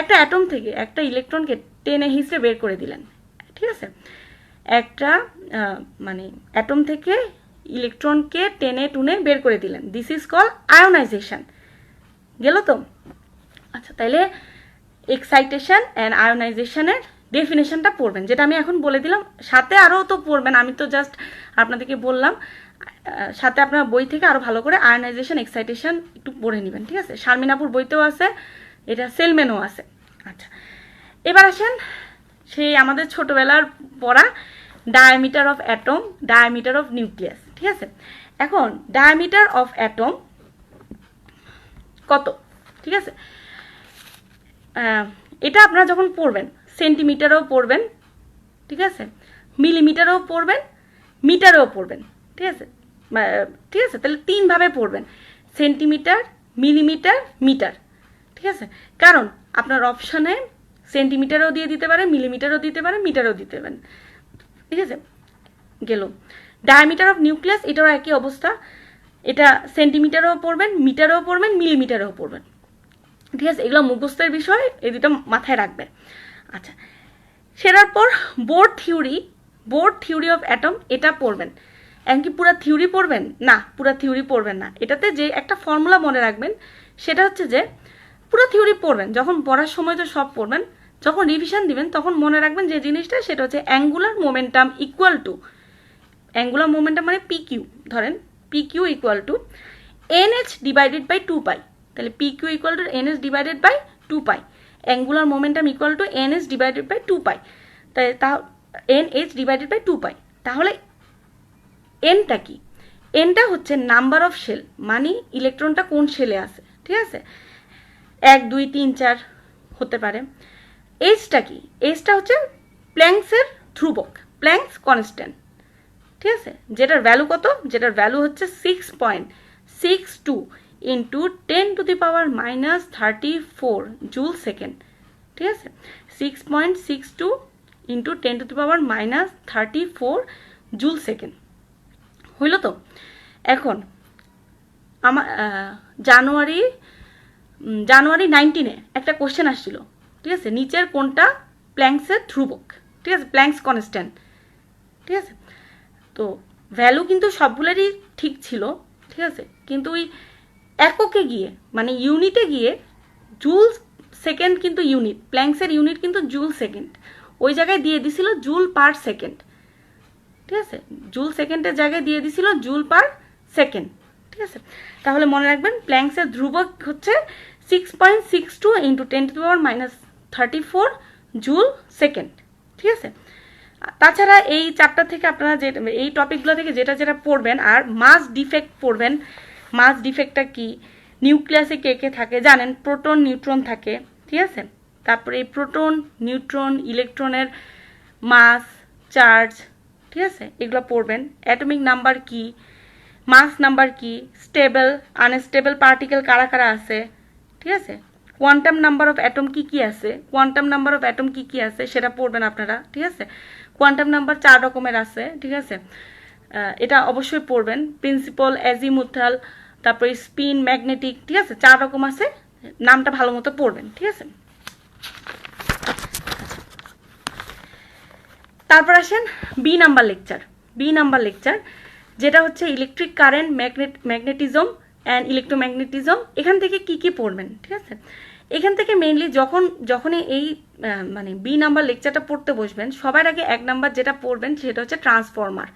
একটা অ্যাটম থেকে একটা ইলেকট্রনকে টেনে হিসড়ে বের করে দিলেন, ঠিক আছে? একটা মানে অ্যাটম থেকে ইলেকট্রনকে টেনে টুনে বের করে দিলেন, দিস ইজ কল আয়োনাইজেশন। গেল তো? আচ্ছা, তাইলে এক্সাইটেশন অ্যান্ড আয়োনাইজেশনের ডেফিনেশনটা পড়বেন, যেটা আমি এখন বলে দিলাম। সাথে আরও তো পড়বেন, আমি তো জাস্ট আপনাদেরকে বললাম, সাথে আপনার বই থেকে আরও ভালো করে আয়োনাইজেশন, এক্সাইটেশন একটু পড়ে নেবেন, ঠিক আছে? শারমিনাপুর বইতেও আছে, এটা সেলমেনও আছে। আচ্ছা, এবার আসেন সেই আমাদের ছোটোবেলার পড়া diameter of atom, diameter of nucleus, ঠিক আছে? এখন ডায়ামিটার অফ অ্যাটম কত, ঠিক আছে? এটা আপনারা যখন পড়বেন সেন্টিমিটারেও পড়বেন, ঠিক আছে? মিলিমিটারেও পড়বেন, মিটারেও পড়বেন, ঠিক আছে? ঠিক আছে, তাহলে 3 ভাবে পড়বেন, সেন্টিমিটার, মিলিমিটার, মিটার, ঠিক আছে? কারণ আপনার অপশানে সেন্টিমিটারও দিয়ে দিতে পারে, মিলিমিটারও দিতে পারে, মিটারও দিতে পারেন, ঠিক আছে? গেল। ডায়ামিটার অফ নিউক্লিয়াস, এটারও একই অবস্থা, এটা সেন্টিমিটারেও পড়বেন, মিটারেও পড়বেন, মিলিমিটারেও পড়বেন, ঠিক আছে? এগুলো মুখস্থের বিষয়, এই দুটো মাথায় রাখবে। আচ্ছা, সেটার পর বোর থিওরি অফ অ্যাটম, এটা পড়বেন। এমনকি পুরো থিওরি পড়বেন না, পুরো থিওরি পড়বেন না। এটাতে যে একটা ফর্মুলা মনে রাখবেন, সেটা হচ্ছে যে পুরো থিওরি পড়বেন, যখন পড়ার সময় তো সব পড়বেন, যখন রিভিশন দিবেন তখন মনে রাখবেন যে জিনিসটা, সেটা হচ্ছে angular momentum equal to, angular momentum মানে পিকিউ, ধরেন PQ equal to NH divided by 2 pi. তাহলে PQ equal to NH divided by 2 pi, angular momentum equal to NH divided by 2 pi, তাই NH ডিভাইডেড বাই 2 পাই। তাহলে এনটা কি? এনটা হচ্ছে number of shell, মানে ইলেকট্রনটা কোন শেলে আছে, ঠিক আছে? 1 2 3 4 হতে পারে। এইচটা কি? এইচটা হচ্ছে প্ল্যাঙ্কসের ধ্রুবক, প্ল্যাঙ্কস কনস্ট্যান্ট, ঠিক আছে? যেটার ভ্যালু কত? যেটার ভ্যালু হচ্ছে 6.62 ইন্টু 10⁻⁻34 জুল সেকেন্ড, ঠিক আছে? 6.62 ইন্টু 10⁻⁻34 জুল সেকেন্ড হইল তো? এখন আমার জানুয়ারি 19-এ একটা কোশ্চেন আসছিল, ঠিক আছে? নিচের কোনটা প্ল্যাঙ্কসের ধ্রুবক, ঠিক আছে? প্ল্যাঙ্কস কনস্ট্যান্ট, ঠিক আছে? তো ভ্যালু কিন্তু সবগুলোরই ঠিক ছিল, ঠিক আছে? কিন্তু ওই এককে গিয়ে মানে ইউনিটে গিয়ে জুল সেকেন্ড কিন্তু ইউনিট, প্ল্যাঙ্কসের ইউনিট কিন্তু জুল সেকেন্ড, ওই জায়গায় দিয়ে দিছিল জুল পার সেকেন্ড, ঠিক আছে? জুল সেকেন্ডের জায়গায় দিয়ে দিছিল জুল পার সেকেন্ড, ঠিক আছে? তাহলে মনে রাখবেন প্ল্যাঙ্কসের ধ্রুবক হচ্ছে 6.62 ইন্টু 10⁻⁻34 জুল সেকেন্ড, ঠিক আছে? তাছাড়া এই চ্যাপ্টার থেকে আপনারা যে এই টপিকগুলো থেকে যেটা যেটা পড়বেন, আর মাস ডিফেক্ট পড়বেন। মাস ডিফেক্টটা কি? নিউক্লিয়াসে কে কে থাকে জানেন? প্রোটন, নিউট্রন থাকে, ঠিক আছে? তারপরে এই প্রোটন, নিউট্রন, ইলেকট্রনের মাস, চার্জ, ঠিক আছে? এগুলো পড়বেন। অ্যাটমিক নাম্বার কি, মাস নাম্বার কি, স্টেবল আনস্টেবল পার্টিকেল কারা কারা আছে, ঠিক আছে, কোয়ান্টাম নাম্বার অফ অ্যাটম কি কি আছে, কোয়ান্টাম নাম্বার অফ অ্যাটম কি কি আছে সেটা পড়বেন আপনারা, ঠিক আছে। কোয়ান্টাম নাম্বার 4 রকমের আছে, ঠিক আছে, এটা অবশ্যই পড়বেন। প্রিন্সিপাল, অ্যাজিমুথাল, তারপরে স্পিন, ম্যাগনেটিক, ঠিক আছে, 4 রকম আছে, নামটা ভালো মতো পড়বেন, ঠিক আছে। তারপর আসেন বি নাম্বার লেকচার, যেটা হচ্ছে electric current, magnetism and electromagnetism. এখান থেকে কি কি পড়বেন, ঠিক আছে। এখান থেকে মেইনলি যখনই এই মানে বি নাম্বার লেকচারটা পড়তে বসবেন, সবার আগে 1 নাম্বার যেটা পড়বেন সেটা হচ্ছে ট্রান্সফরমার।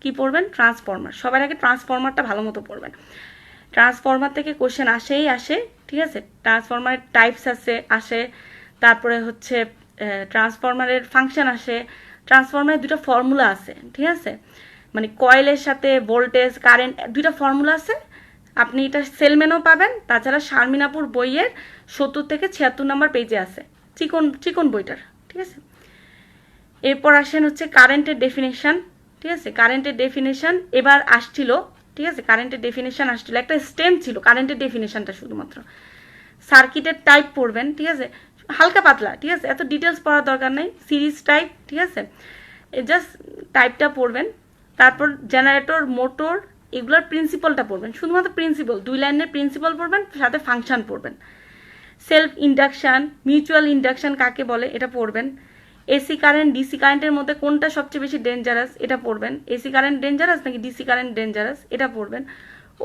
কি পড়বেন? ট্রান্সফরমার। সবার আগে ট্রান্সফরমারটা ভালো মতো পড়বেন। ট্রান্সফরমার থেকে কোশ্চেন আসে, ঠিক আছে। ট্রান্সফরমারের টাইপস আসে, তারপরে হচ্ছে ট্রান্সফরমারের ফাংশন আসে, ট্রান্সফরমারের 2টা ফর্মুলা আছে, ঠিক আছে, মানে কয়েলের সাথে ভোল্টেজ কারেন্ট 2টা ফর্মুলা আছে। আপনি এটা সেলমেনও পাবেন, তাছাড়া শারমিনাপুর বইয়ের 70 থেকে 76 নম্বর পেজে আছে, চিকন বইটার, ঠিক আছে। এরপর আসেন হচ্ছে কারেন্টের ডেফিনেশন, ঠিক আছে। কারেন্টের ডেফিনেশন এবার আসছিল, ঠিক আছে, কারেন্টের ডেফিনেশন আসছিল, একটা স্টেম ছিল কারেন্টের ডেফিনেশনটা শুধুমাত্র। সার্কিটের টাইপ পড়বেন, ঠিক আছে, হালকা পাতলা, ঠিক আছে, এত ডিটেলস পড়ার দরকার নেই। সিরিজ টাইপ, ঠিক আছে, জাস্ট টাইপটা পড়বেন। তারপর জেনারেটর, মোটর, এগুলোর প্রিন্সিপালটা পড়বেন, শুধুমাত্র প্রিন্সিপাল, 2 লাইনের প্রিন্সিপাল পড়বেন, সাথে ফাংশন পড়বেন। সেলফ ইন্ডাকশান, মিউচুয়াল ইন্ডাকশান কাকে বলে এটা পড়বেন। এসি কারেন্ট, ডিসি কারেন্টের মধ্যে কোনটা সবচেয়ে বেশি ডেঞ্জারাস এটা পড়বেন। এসি কারেন্ট ডেঞ্জারাস নাকি ডিসি কারেন্ট ডেঞ্জারাস এটা পড়বেন।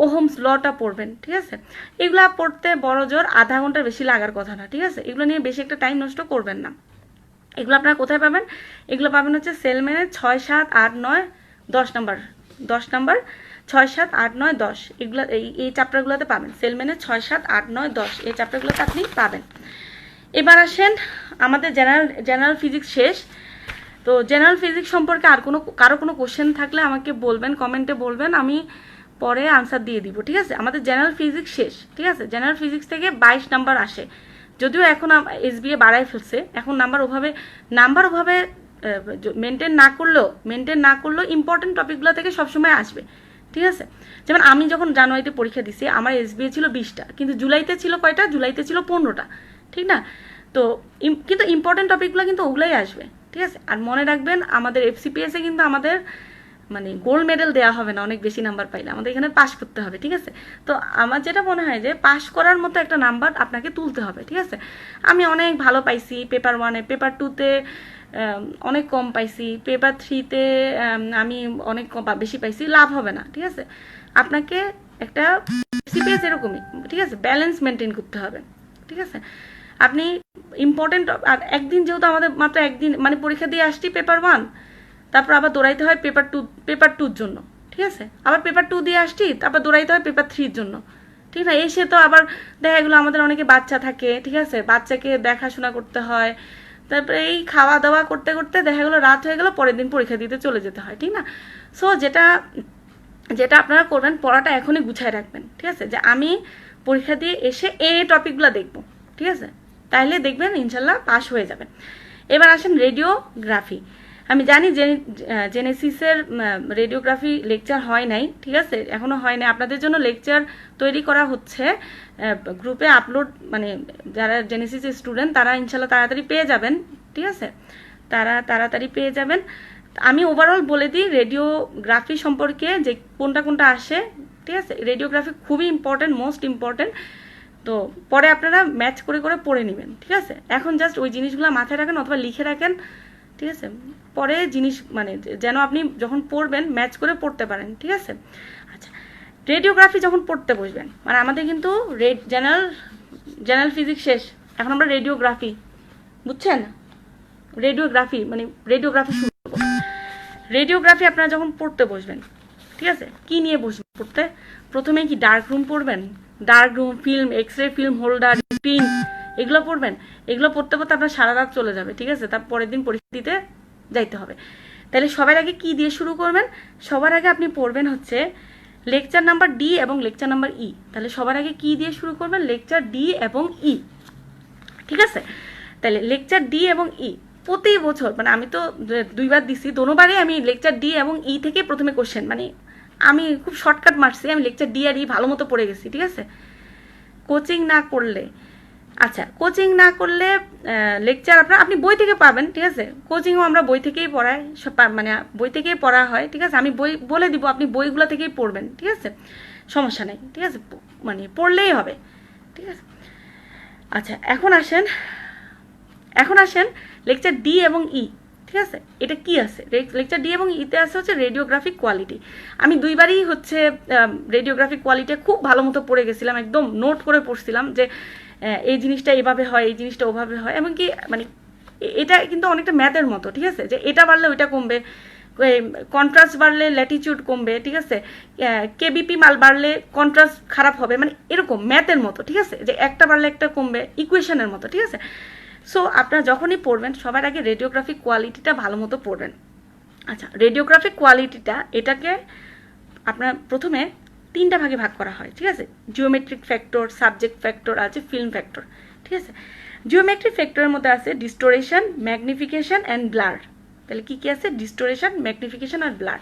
ওহমস লটা পড়বেন, ঠিক আছে। এগুলা পড়তে বড় জোর আধা ঘন্টার বেশি লাগার কথা না, ঠিক আছে। এগুলো নিয়ে বেশি একটা টাইম নষ্ট করবেন না। এগুলো আপনারা কোথায় পাবেন? এগুলো পাবেন হচ্ছে সেলমেনের 6, 7, 8, 9, 10 নাম্বার 6, 7, 8, 9, 10 এগুলো এই চ্যাপ্টারগুলোতে পাবেন। সেলমেনের 6, 7, 8, 9, 10 এই চ্যাপ্টারগুলোতে আপনি পাবেন। এবার আসেন আমাদের জেনারেল ফিজিক্স শেষ। তো জেনারেল ফিজিক্স সম্পর্কে আর কারো কোনো কোশ্চেন থাকলে আমাকে বলবেন, কমেন্টে বলবেন, আমি পরে আনসার দিয়ে দিব, ঠিক আছে। আমাদের জেনারেল ফিজিক্স শেষ, ঠিক আছে। জেনারেল ফিজিক্স থেকে 22 নাম্বার আসে, যদিও এখন এসবিএ বাড়াই ফেলছে, এখন নাম্বার ওভাবে মেনটেন না করলেও ইম্পর্টেন্ট টপিকগুলো থেকে সবসময় আসবে, ঠিক আছে। যেমন আমি যখন জানুয়ারিতে পরীক্ষা দিছি আমার এসবিএ ছিল 20টা, কিন্তু জুলাইতে ছিল কয়টা? জুলাইতে ছিল 15টা, ঠিক না। তো কিন্তু ইম্পর্টেন্ট টপিকগুলো কিন্তু ওগুলাই আসবে, ঠিক আছে। আর মনে রাখবেন আমাদের এফসিপিএসে কিন্তু আমাদের মানে গোল্ড মেডেল দেওয়া হবে না অনেক বেশি নাম্বার পাইলে, আমাদের এখানে পাস করতে হবে, ঠিক আছে। তো আমার যেটা মনে হয় যে পাস করার মতো একটা নাম্বার আপনাকে তুলতে হবে, ঠিক আছে। আমি অনেক ভালো পাইছি পেপার 1-এ, পেপার 2-তে অনেক কম পাইছি, পেপার 3-তে আমি অনেক বেশি পাইছি, লাভ হবে না, ঠিক আছে। আপনাকে একটা সিপিএস এরকমই, ঠিক আছে, ব্যালেন্স মেনটেন করতে হবে, ঠিক আছে। আপনি ইম্পর্টেন্ট আর একদিন যেহেতু আমাদের মাত্র একদিন মানে পরীক্ষা দিয়ে আসছি পেপার 1, তারপর আবার দৌড়াইতে হয় পেপার 2-র জন্য, ঠিক আছে। আবার পেপার 2 দিয়ে আসছি, তারপর দৌড়াইতে হয় পেপার 3-র জন্য, ঠিক না। এসে তো আবার দেখা গেলো আমাদের অনেকে বাচ্চা থাকে, ঠিক আছে, বাচ্চাকে দেখাশোনা করতে হয়, তারপরে এই খাওয়া দাওয়া করতে করতে দেখা গেলো রাত হয়ে গেলো, পরের দিন পরীক্ষা দিতে চলে যেতে হয়, ঠিক না। সো যেটা আপনারা করবেন, পড়াটা এখনই গুছায় রাখবেন, ঠিক আছে, যে আমি পরীক্ষা দিয়ে এসে এই টপিকগুলো দেখবো, ঠিক আছে, তাইলে দেখবেন ইনশাল্লাহ পাস হয়ে যাবে। এবার আসেন রেডিওগ্রাফি। আমি জানি যে জেনেসিসের রেডিওগ্রাফি লেকচার হয় নাই, ঠিক আছে, এখনো হয় নাই। আপনাদের জন্য লেকচার তৈরি করা হচ্ছে, গ্রুপে আপলোড, মানে যারা জেনেসিসের স্টুডেন্ট তারা ইনশাল্লাহ তাড়াতাড়ি পেয়ে যাবেন, ঠিক আছে, তারা তাড়াতাড়ি পেয়ে যাবেন। আমি ওভারঅল বলে দিই রেডিওগ্রাফি সম্পর্কে যে কোনটা আসে, ঠিক আছে। রেডিওগ্রাফি খুবই ইম্পর্টেন্ট, মোস্ট ইম্পর্টেন্ট। তো পরে আপনারা ম্যাচ করে পড়ে নেবেন, ঠিক আছে। এখন জাস্ট ওই জিনিসগুলো মাথায় রাখেন অথবা লিখে রাখেন, ঠিক আছে, পরে জিনিস মানে যেন আপনি যখন পড়বেন ম্যাচ করে পড়তে পারেন, ঠিক আছে। আচ্ছা, রেডিওগ্রাফি যখন পড়তে বসবেন, মানে আমাদের কিন্তু জেনারেল ফিজিক্স শেষ, এখন আমরা রেডিওগ্রাফি, বুঝছেন, রেডিওগ্রাফি শুরু করব। রেডিওগ্রাফি আপনারা যখন পড়তে বসবেন, ঠিক আছে, কি নিয়ে বসবেন পড়তে? প্রথমে কি ডার্ক রুম পড়বেন? Dark room, film, X-ray film holder, screen, এগুলো পড়বেন। এগুলো পড়তে আপনার সারা রাত চলে যাবে, ঠিক আছে, তার পরের দিন পরীক্ষা দিতে যাইতে হবে। তাহলে সবার আগে কি দিয়ে শুরু করবেন? সবার আগে আপনি পড়বেন হচ্ছে লেকচার নাম্বার ডি এবং লেকচার নাম্বার ই। তাহলে সবার আগে কি দিয়ে শুরু করবেন? লেকচার ডি এবং ই, ঠিক আছে। তাহলে লেকচার ডি এবং ই প্রতি বছর, মানে আমি তো 2বার দিছি, দোনোবারে আমি লেকচার ডি এবং ই থেকে প্রথমে কোশ্চেন, মানে আমি খুব শর্টকাট মারছি, আমি লেকচার ডি আর ই ভালো মতো পড়ে গেছি, ঠিক আছে। কোচিং না করলে, আচ্ছা কোচিং না করলে লেকচার আপনি বই থেকে পাবেন, ঠিক আছে। কোচিংও আমরা বই থেকেই পড়াই, মানে বই থেকেই পড়া হয়, ঠিক আছে। আমি বই বলে দিব, আপনি বইগুলো থেকেই পড়বেন, ঠিক আছে, সমস্যা নেই, ঠিক আছে, মানে পড়লেই হবে, ঠিক আছে। আচ্ছা এখন আসেন লেকচার ডি এবং ই, ঠিক আছে। এটা কি আছে লেকচার ডি এবং ইতে আছে হচ্ছে রেডিওগ্রাফিক কোয়ালিটি। আমি দুইবারই হচ্ছে রেডিওগ্রাফিক কোয়ালিটি খুব ভালো মতো পড়ে গেছিলাম, একদম নোট করে পড়ছিলাম যে এই জিনিসটা এভাবে হয়, এই জিনিসটা ওভাবে হয়, এমনকি মানে এটা কিন্তু অনেকটা ম্যাথের মতো, ঠিক আছে, যে এটা বাড়লে ওইটা কমবে, কন্ট্রাস্ট বাড়লে ল্যাটিটিউড কমবে, ঠিক আছে, কেবিপি মাল বাড়লে কন্ট্রাস্ট খারাপ হবে, মানে এরকম ম্যাথের মতো, ঠিক আছে, যে একটা বাড়লে একটা কমবে, ইকুয়েশনের মতো, ঠিক আছে। সো আপনারা যখনই পড়বেন সবার আগে রেডিওগ্রাফিক কোয়ালিটিটা ভালো মতো পড়বেন। আচ্ছা, রেডিওগ্রাফিক কোয়ালিটিটা এটাকে আপনার প্রথমে 3টা ভাগে ভাগ করা হয়, ঠিক আছে। জিওমেট্রিক ফ্যাক্টর, সাবজেক্ট ফ্যাক্টর আছে, ফিল্ম ফ্যাক্টর, ঠিক আছে। জিওমেট্রিক ফ্যাক্টরের মধ্যে আছে ডিস্টোরেশন, ম্যাগনিফিকেশন অ্যান্ড ব্লার। তাহলে কি কি আছে? ডিস্টোরেশন, ম্যাগনিফিকেশন আর ব্লার।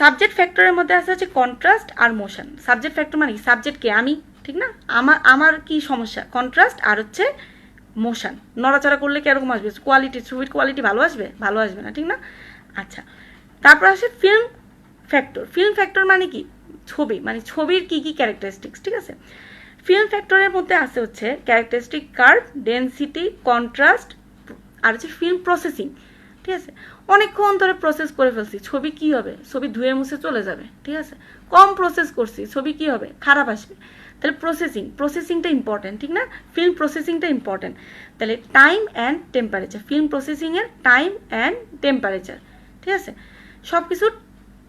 সাবজেক্ট ফ্যাক্টরের মধ্যে আছে হচ্ছে কন্ট্রাস্ট আর মোশন। সাবজেক্ট ফ্যাক্টর মানে সাবজেক্ট কে? আমি, ঠিক না? আমার কি সমস্যা? কন্ট্রাস্ট আর হচ্ছে মোশন। নড়াচড়া করলে কিরকম আসবে? কোয়ালিটি, ছবির কোয়ালিটি ভালো আসবে? ভালো আসবে না, ঠিক না? আচ্ছা, তারপর আসে ফিল্ম ফ্যাক্টর। ফিল্ম ফ্যাক্টর মানে কি? ছবি, মানে ছবির কি কি ক্যারেক্টারিস্টিক্স, ঠিক আছে। ফিল্ম ফ্যাক্টরের মধ্যে আছে হচ্ছে ক্যারেক্টারিস্টিক কার্ভ, ডেনসিটি, কন্ট্রাস্ট আর হচ্ছে ফিল্ম প্রসেসিং, ঠিক আছে। অনেকক্ষণ ধরে প্রসেস করে ফেলছি, ছবি কি হবে? ছবি ধুয়ে মুছে চলে যাবে, ঠিক আছে। কম প্রসেস করছি, ছবি কি হবে? খারাপ আসবে। তাহলে প্রসেসিংটা ইম্পর্টেন্ট, ঠিক না? ফিল্ম প্রসেসিংটা ইম্পর্টেন্ট। তাহলে টাইম অ্যান্ড টেম্পারেচার, ফিল্ম প্রসেসিংয়ের টাইম অ্যান্ড টেম্পারেচার, ঠিক আছে। সব কিছুর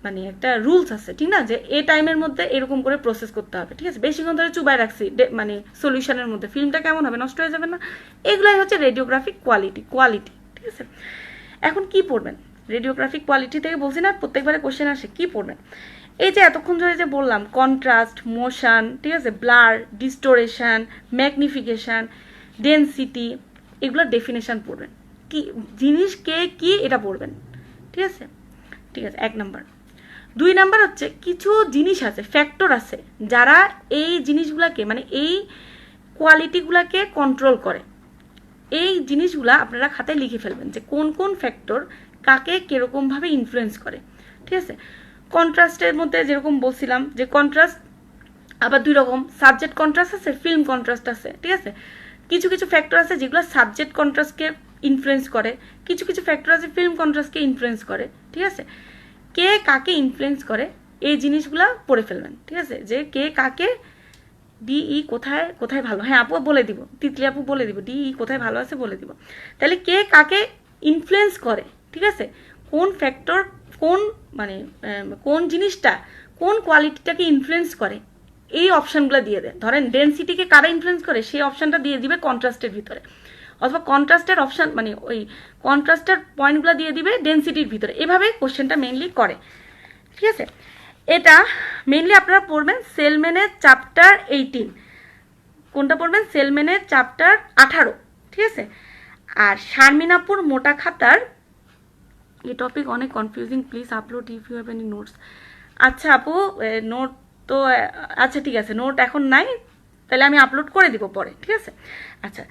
মানে একটা রুলস আছে, ঠিক না, যে এই টাইমের মধ্যে এরকম করে প্রসেস করতে হবে, ঠিক আছে। বেশিক্ষণ ধরে চুবাই রাখছি মানে সলিউশনের মধ্যে, ফিল্মটা কেমন হবে? নষ্ট হয়ে যাবে না? এগুলাই হচ্ছে রেডিওগ্রাফিক কোয়ালিটি, ঠিক আছে। এখন কি পড়বেন? রেডিওগ্রাফিক কোয়ালিটি থেকে বলছি না প্রত্যেকবারে কোশ্চেন আসে, কি পড়বেন? এই যে এতক্ষণ ধরে যে বললাম কন্ট্রাস্ট, মোশন, ঠিক আছে, ব্লার, ডিস্টোরেশন, ম্যাগনিফিকেশন, ডেনসিটি, এগুলোর ডেফিনেশন পড়বেন। কি জিনিস কে কি এটা পড়বেন, ঠিক আছে, ঠিক আছে, 1 নাম্বার। 2 নাম্বার হচ্ছে কিছু জিনিস আছে, ফ্যাক্টর আছে, যারা এই জিনিসগুলাকে মানে এই কোয়ালিটিগুলাকে কন্ট্রোল করে। এই জিনিসগুলা আপনারা খাতায় লিখে ফেলবেন যে কোন কোন ফ্যাক্টর কাকে কিরকমভাবে ইনফ্লুয়েন্স করে, ঠিক আছে। কন্ট্রাস্টের মধ্যে যেরকম বলছিলাম যে কন্ট্রাস্ট আবার 2 রকম, সাবজেক্ট কন্ট্রাস্ট আছে, ফিল্ম কন্ট্রাস্ট আছে, ঠিক আছে। কিছু কিছু ফ্যাক্টর আছে যেগুলো সাবজেক্ট কন্ট্রাস্টকে ইনফ্লুয়েন্স করে, কিছু কিছু ফ্যাক্টর আছে ফিল্ম কন্ট্রাস্টকে ইনফ্লুয়েন্স করে, ঠিক আছে। কে কাকে ইনফ্লুয়েন্স করে এই জিনিসগুলা পড়ে ফেলবেন, ঠিক আছে, যে কে কাকে, ডিই কোথায় কোথায় ভালো, হ্যাঁ আপু বলে দিব, তিতলি আপু বলে দিব, ডিই কোথায় ভালো আছে বলে দিব। তাহলে কে কাকে ইনফ্লুয়েন্স করে, ঠিক আছে, কোন ফ্যাক্টর কোন মানে কোন জিনিসটা কোন কোয়ালিটিটাকে ইনফ্লুয়েন্স করে, এই অপশানগুলো দিয়ে দেয়। ধরেন ডেনসিটিকে কারা ইনফ্লুয়েন্স করে সেই অপশানটা দিয়ে দিবে কন্ট্রাস্টের ভিতরে, অথবা কন্ট্রাস্টের অপশান মানে ওই কন্ট্রাস্টের পয়েন্টগুলো দিয়ে দিবে ডেনসিটির ভিতরে। এভাবে কোশ্চেনটা মেইনলি করে, ঠিক আছে। এটা মেইনলি আপনারা পড়বেন সেলম্যানের চ্যাপ্টার 18। কোনটা পড়বেন? সেলম্যানের চ্যাপ্টার 18, ঠিক আছে। আর শারমিনাপুর মোটা খাতার, এই টপিক অনেক confusing, please upload if you have any notes. আচ্ছা আপু, নোট তো আচ্ছা ঠিক আছে, নোট এখন নাই, তাহলে আমি আপলোড করে দিব পরে, ঠিক আছে। আচ্ছা,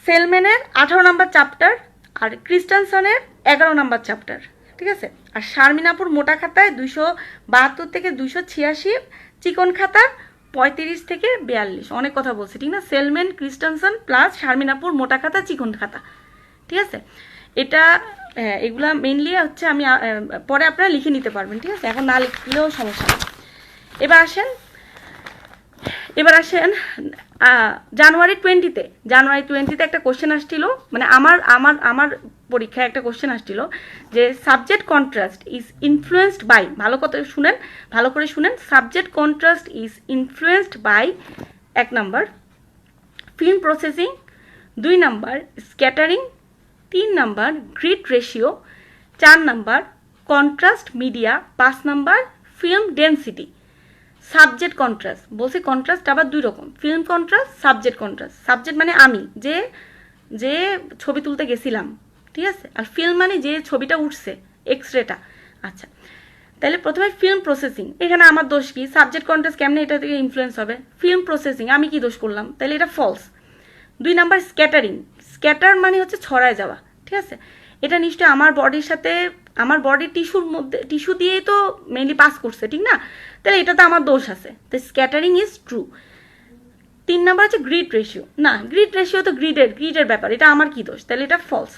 সেলম্যানের 18 নম্বর চ্যাপ্টার আর ক্রিস্টেনসনের 11 নম্বর চ্যাপ্টার, ঠিক আছে। আর শারমিনাপুর মোটা খাতায় 272 থেকে 286, চিকন খাতার 35 থেকে 42। অনেক কথা বলছি, ঠিক না। সেলম্যান, ক্রিস্টেনসন প্লাস শারমিনাপুর মোটা খাতা, চিকন খাতা, ঠিক আছে। এটা এগুলা মেইনলি হচ্ছে আমি পরে আপনারা লিখে নিতে পারবেন, ঠিক আছে, এখন না লিখলেও সমস্যা নেই। এবার আসেন জানুয়ারি 20-তে একটা কোশ্চেন আসছিল, মানে আমার পরীক্ষায় একটা কোশ্চেন আসছিল যে subject contrast is influenced by, ভালো করে শুনেন, subject contrast is influenced by 1 number film processing, 2 number scattering, 3 number grid ratio, 4 number contrast media, 5 number film density. Subject contrast বলছি, কন্ট্রাস্ট আবার 2 রকম, film contrast, subject contrast. Subject মানে আমি যে ছবি তুলতে গেছিলাম, ঠিক আছে, আর ফিল্ম মানে যে ছবিটা উঠছে, এক্সরেটা। আচ্ছা, তাহলে প্রথমে ফিল্ম প্রসেসিং, এখানে আমার দোষ কি? সাবজেক্ট কন্টেন্ট কেমনে এটা থেকে ইনফ্লুয়েন্স হবে? ফিল্ম প্রসেসিং, আমি কি দোষ করলাম? তাহলে এটা ফলস। 2 নাম্বার স্ক্যাটারিং, স্ক্যাটার মানে হচ্ছে ছড়ায় যাওয়া, ঠিক আছে? এটা নিশ্চয়ই আমার বডির সাথে, আমার বডির টিস্যুর মধ্যে, টিস্যু দিয়েই তো মেনলি পাস করছে, ঠিক না? তাহলে এটা তো আমার দোষ আছে, তো স্ক্যাটারিং ইজ ট্রু। 3 নাম্বার হচ্ছে গ্রিড রেশিও, না গ্রিড রেশিও তো গ্রিডের ব্যাপার, এটা আমার কি দোষ? তাহলে এটা ফলস।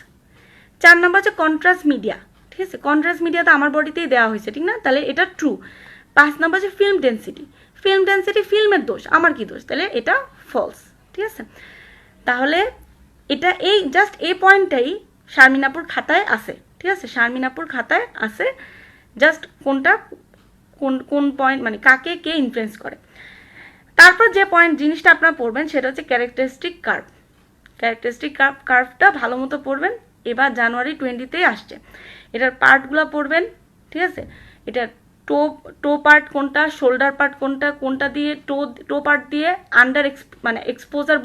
4 নাম্বার হচ্ছে কন্ট্রাস্ট মিডিয়া, ঠিক আছে? কন্ট্রাস্ট মিডিয়া তো আমার বডিতেই দেওয়া হয়েছে, ঠিক না? তাহলে এটা ট্রু। 5 নাম্বার হচ্ছে ফিল্ম ডেন্সিটি, ফিল্ম ডেন্সিটি ফিল্মের দোষ, আমার কি দোষ? তাহলে এটা ফলস, ঠিক আছে? তাহলে এটা এই জাস্ট এই পয়েন্টটাই শারমিনাপুর খাতায় আছে, ঠিক আছে? শারমিনাপুর খাতায় আছে, জাস্ট কোনটা কোন পয়েন্ট মানে কাকে কে ইনফ্লুয়েন্স করে। তারপর যে পয়েন্ট জিনিসটা আপনারা পড়বেন সেটা হচ্ছে ক্যারেক্টারিস্টিক কার্ভ। ক্যারেক্টারিস্টিক কার্ভটা ভালো মতো পড়বেন, এবার জানুয়ারি 20-তেই আসছে। এটার পার্টগুলো পড়বেন, ঠিক আছে? এটা টো পার্ট কোনটা, শোল্ডার পার্ট কোনটা, কোনটা দিয়ে টো পার্ট দিয়ে আন্ডার মানে এক্সপোজার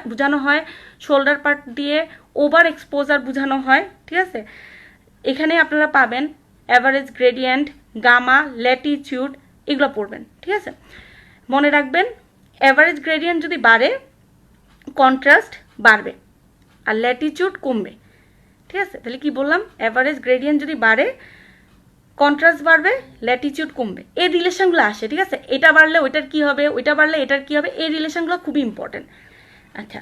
বোঝানো হয়, শোল্ডার পার্ট দিয়ে ওভার এক্সপোজার বোঝানো হয়, ঠিক আছে? এখানে আপনারা পাবেন অ্যাভারেজ গ্রেডিয়েন্ট, গামা, ল্যাটিটিউড, এগুলো পড়বেন, ঠিক আছে? মনে রাখবেন অ্যাভারেজ গ্রেডিয়েন্ট যদি বাড়ে কন্ট্রাস্ট বাড়বে আর ল্যাটিটিউড কমবে, ঠিক আছে? তাহলে কি বললাম? অ্যাভারেজ গ্রেডিয়েন্ট যদি বাড়ে কন্ট্রাস্ট বাড়বে, ল্যাটিটিউড কমবে, এই রিলেশনগুলো আসে, ঠিক আছে? এটা বাড়লে ওইটার কি হবে, ওইটা বাড়লে এটার কি হবে, এই রিলেশনগুলো খুবই ইম্পর্টেন্ট। আচ্ছা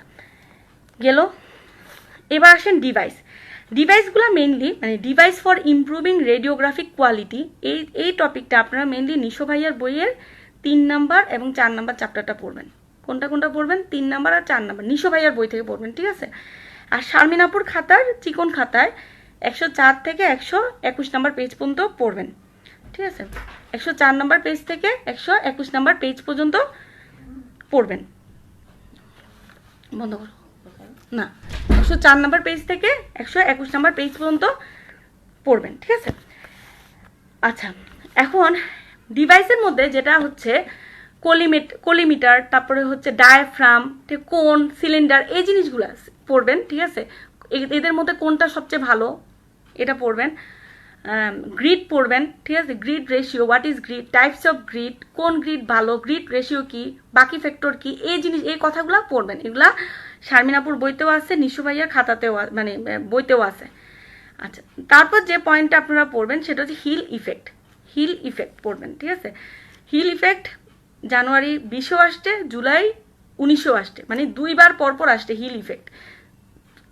গেল, এবার আসেন ডিভাইসগুলো মেনলি মানে device for improving radiographic quality, এই টপিকটা আপনারা মেনলি নিশো ভাইয়ার বইয়ের 3 নাম্বার এবং 4 নাম্বার চ্যাপ্টারটা পড়বেন। কোনটা পড়বেন? 3 নাম্বার আর 4 নাম্বার নিশো ভাইয়ার বই থেকে পড়বেন, ঠিক আছে? আর শারমিনাপুর খাতার চিকন খাতায় 104 থেকে 121 নাম্বার পেজ পর্যন্ত পড়বেন, ঠিক আছে? 104 নাম্বার পেজ থেকে 121 নাম্বার পেজ পর্যন্ত পড়বেন। বন্ধ করো না, 104 নাম্বার পেজ থেকে 121 নাম্বার পেজ পর্যন্ত পড়বেন, ঠিক আছে? আচ্ছা এখন ডিভাইসের মধ্যে যেটা হচ্ছে কোলিমিটার, তারপরে হচ্ছে ডায়াফ্রাম, কোন, সিলিন্ডার, এই জিনিসগুলো পড়বেন, ঠিক আছে? এদের মধ্যে কোনটা সবচেয়ে ভালো এটা পড়বেন। গ্রিড পড়বেন, ঠিক আছে? Grid ratio, what is grid, types of grid, কোন গ্রিড ভালো, গ্রিড রেশিও কি, বাকি ফ্যাক্টর কি, এই কথাগুলো পড়বেন। এগুলা শারমিনাপুর বইতেও আছে, নিশু ভাইয়ার খাতাতেও মানে বইতেও আছে। আচ্ছা তারপর যে পয়েন্টটা আপনারা পড়বেন সেটা হচ্ছে হিল ইফেক্ট পড়বেন, ঠিক আছে? হিল ইফেক্ট জানুয়ারি 20-ও আসছে, জুলাই 19-ও আসছে, মানে 2 বার পরপর আসছে হিল ইফেক্ট।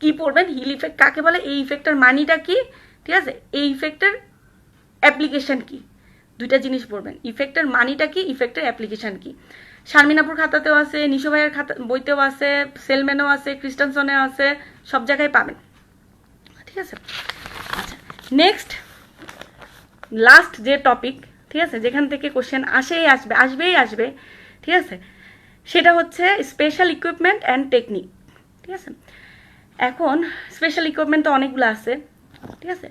কি পড়বেন? হিল ইফেক্ট কাকে বলে, এই ইফেক্টের মানিটা কি, ঠিক আছে? এই ইফেক্টের অ্যাপ্লিকেশন কি, দুইটা জিনিস পড়বেন। ইফেক্টের মানিটা কি, ইফেক্টের অ্যাপ্লিকেশন কি। শারমিনাপুর খাতাতেও আছে, নিশো ভাইয়ের খাতা বইতেও আছে, সেলম্যানও আছে, ক্রিস্টানসনেও আছে, সব জায়গায় পাবেন, ঠিক আছে? আচ্ছা নেক্সট লাস্ট যে টপিক, ঠিক আছে, যেখান থেকে কোশ্চেন আসবেই, ঠিক আছে, সেটা হচ্ছে স্পেশাল ইকুইপমেন্ট অ্যান্ড টেকনিক, ঠিক আছে? এখন স্পেশাল ইকুইপমেন্ট তো অনেকগুলো আছে, ঠিক আছে?